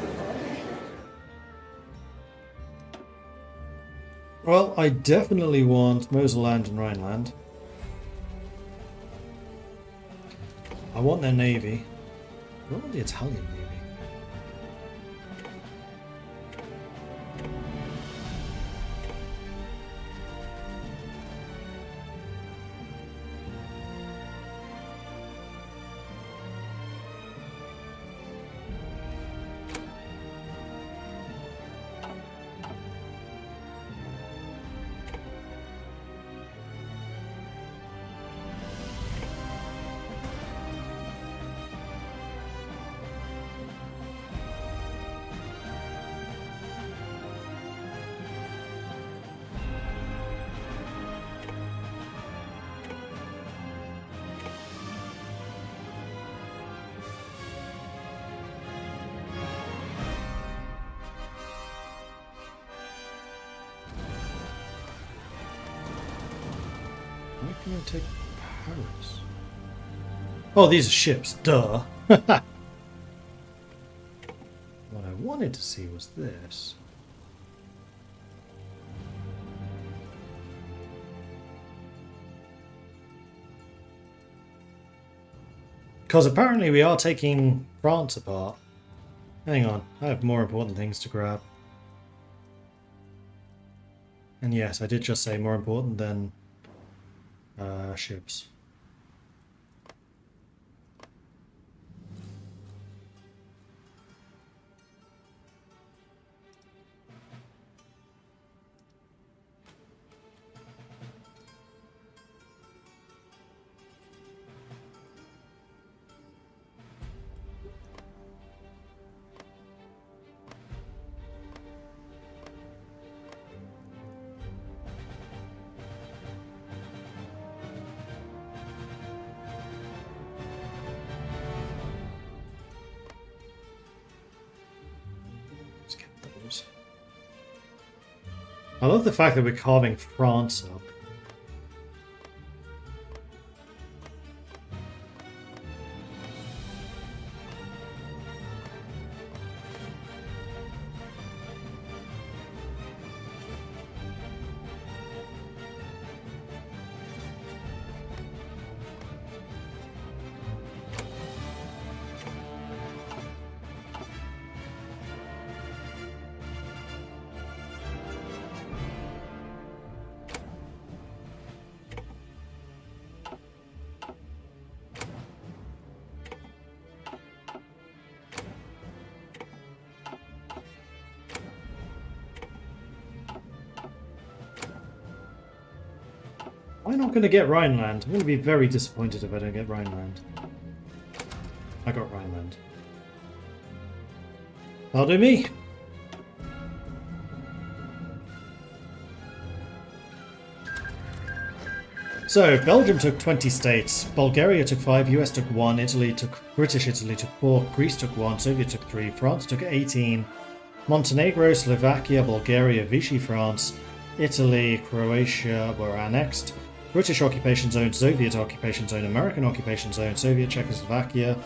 Well, I definitely want Moselland and Rhineland. I want their navy. I want the Italian navy. I'm going to take Paris. Oh, these are ships, duh. What I wanted to see was this. Because apparently we are taking France apart. Hang on, I have more important things to grab. And yes, I did just say more important than ships. I love the fact that we're carving France up. I'm not going to get Rhineland. I'm going to be very disappointed if I don't get Rhineland. I got Rhineland. That'll do me. So, Belgium took 20 states, Bulgaria took 5, US took 1, British Italy took 4, Greece took 1, Soviet took 3, France took 18, Montenegro, Slovakia, Bulgaria, Vichy France, Italy, Croatia were annexed, British occupation zone, Soviet occupation zone, American occupation zone, Soviet Czechoslovakia,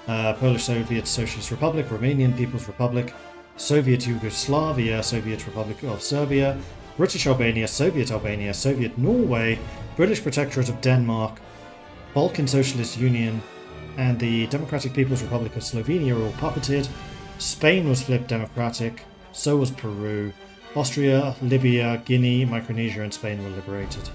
Polish Soviet Socialist Republic, Romanian People's Republic, Soviet Yugoslavia, Soviet Republic of Serbia, British Albania, Soviet Norway, British Protectorate of Denmark, Balkan Socialist Union, and the Democratic People's Republic of Slovenia were all puppeted. Spain was flipped democratic, so was Peru. Austria, Libya, Guinea, Micronesia, and Spain were liberated.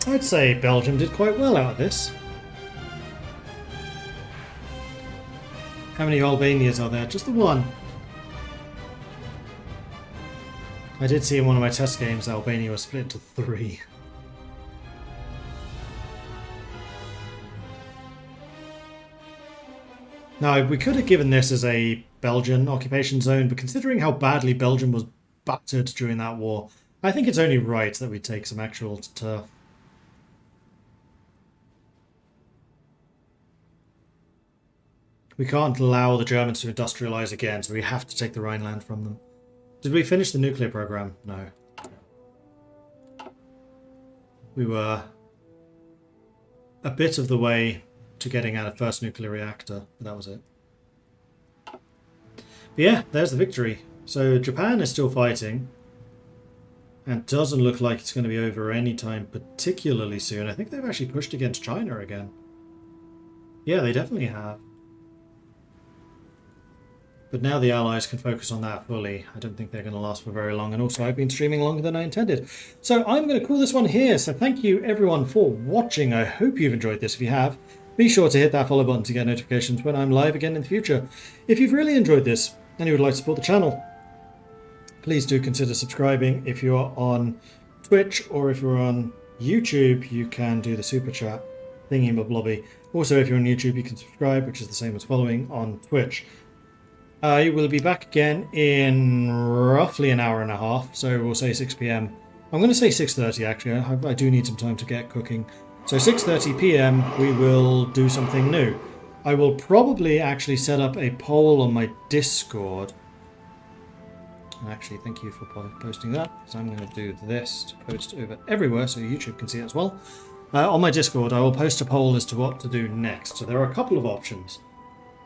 I'd say Belgium did quite well out of this. How many Albanias are there? Just the one. I did see in one of my test games that Albania was split into 3. Now, we could have given this as a Belgian occupation zone, but considering how badly Belgium was battered during that war, I think it's only right that we take some actual turf. We can't allow the Germans to industrialize again, so we have to take the Rhineland from them. Did we finish the nuclear program? No. We were a bit of the way to getting out a first nuclear reactor, but that was it. But yeah, there's the victory. So Japan is still fighting, and doesn't look like it's going to be over anytime particularly soon. I think they've actually pushed against China again. Yeah, they definitely have. But now the Allies can focus on that fully. I don't think they're going to last for very long. And also, I've been streaming longer than I intended. So I'm going to call this one here. So thank you, everyone, for watching. I hope you've enjoyed this. If you have, be sure to hit that follow button to get notifications when I'm live again in the future. If you've really enjoyed this and you would like to support the channel, please do consider subscribing. If you're on Twitch or if you're on YouTube, you can do the super chat thingy blobby. Also, if you're on YouTube, you can subscribe, which is the same as following on Twitch. I will be back again in roughly an hour and a half, so we'll say 6 p.m. I'm going to say 6:30 actually, I do need some time to get cooking. So 6:30 p.m. we will do something new. I will probably actually set up a poll on my Discord. And actually, thank you for posting that. So I'm going to do this to post over everywhere so YouTube can see it as well. On my Discord, I will post a poll as to what to do next. So there are a couple of options.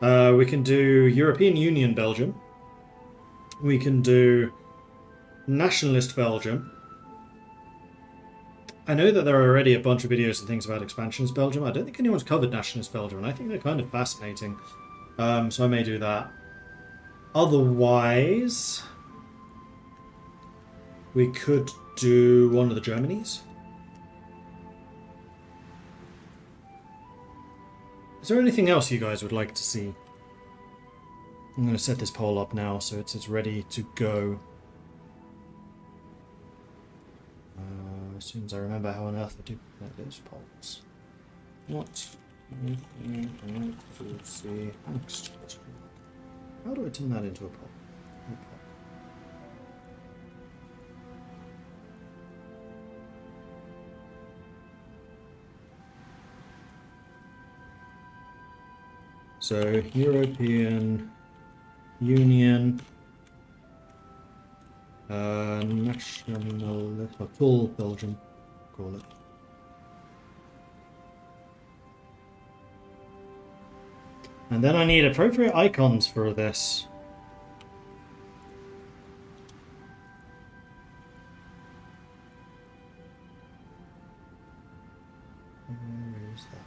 We can do European Union Belgium. We can do Nationalist Belgium. I know that there are already a bunch of videos and things about Expansionist Belgium. I don't think anyone's covered Nationalist Belgium, and I think they're kind of fascinating. So I may do that. Otherwise, we could do one of the Germanys. Is there anything else you guys would like to see? I'm going to set this poll up now so it's ready to go. As soon as I remember how on earth I do those polls. What? Let's see. How do I turn that into a poll? So, European Union, national, full Belgium, call it. And then I need appropriate icons for this. Where is that?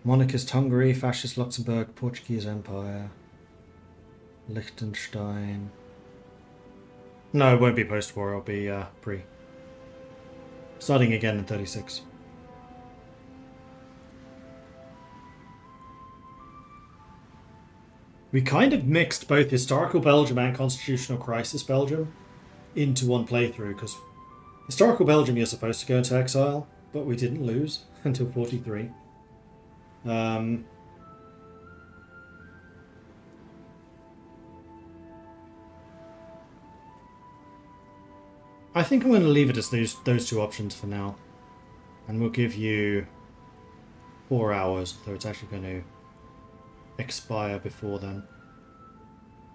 Monarchist Hungary, Fascist Luxembourg, Portuguese Empire, Liechtenstein. No, it won't be post-war, it'll be pre. Starting again in 36. We kind of mixed both historical Belgium and constitutional crisis Belgium into one playthrough, because historical Belgium you're supposed to go into exile, but we didn't lose until 43. I think I'm going to leave it as those two options for now. And we'll give you 4 hours, though it's actually going to expire before then.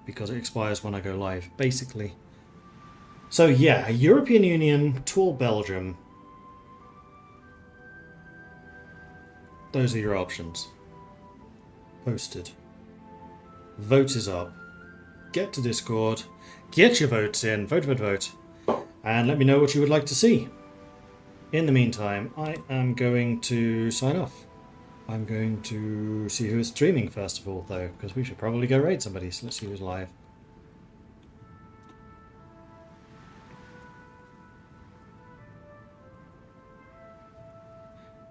Because it expires when I go live, basically. So yeah, European Union, Tour Belgium. Those are your options. Posted. Vote is up. Get to Discord. Get your votes in. Vote, vote, vote. And let me know what you would like to see. In the meantime, I am going to sign off. I'm going to see who is streaming first of all, though, because we should probably go raid somebody. So let's see who's live.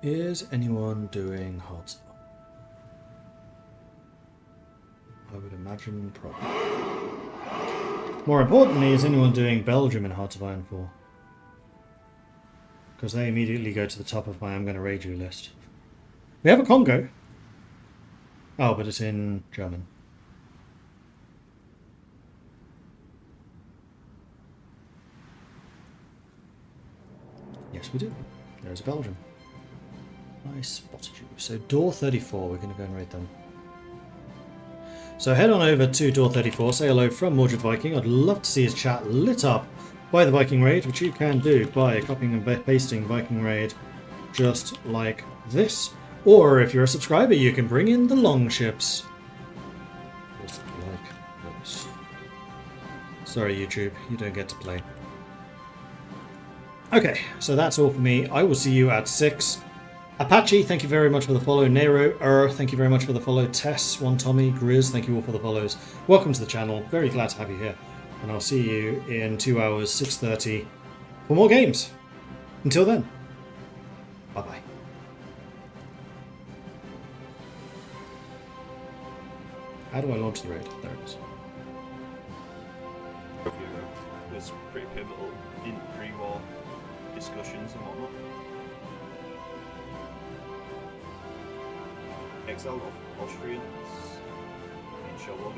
Is anyone doing Hearts of Iron? I would imagine probably. More importantly, is anyone doing Belgium in Hearts of Iron 4? Because they immediately go to the top of my I'm going to raid you list. We have a Congo. Oh, but it's in German. Yes, we do. There's a Belgium. I spotted you. So door 34, we're going to go and raid them. So head on over to door 34, say hello from Mordred Viking. I'd love to see his chat lit up by the Viking raid, which you can do by copying and pasting Viking raid just like this. Or if you're a subscriber, you can bring in the long ships. Just like this. Sorry YouTube, you don't get to play. Okay, so that's all for me. I will see you at 6. Apache, thank you very much for the follow. Nero, thank you very much for the follow. Tess, One Tommy, Grizz, thank you all for the follows. Welcome to the channel. Very glad to have you here. And I'll see you in 2 hours, 6:30, for more games. Until then, bye-bye. How do I launch the raid? There it is. Was pretty pivotal in pre-war discussions and whatnot. Exile of Austrians in Sherlock.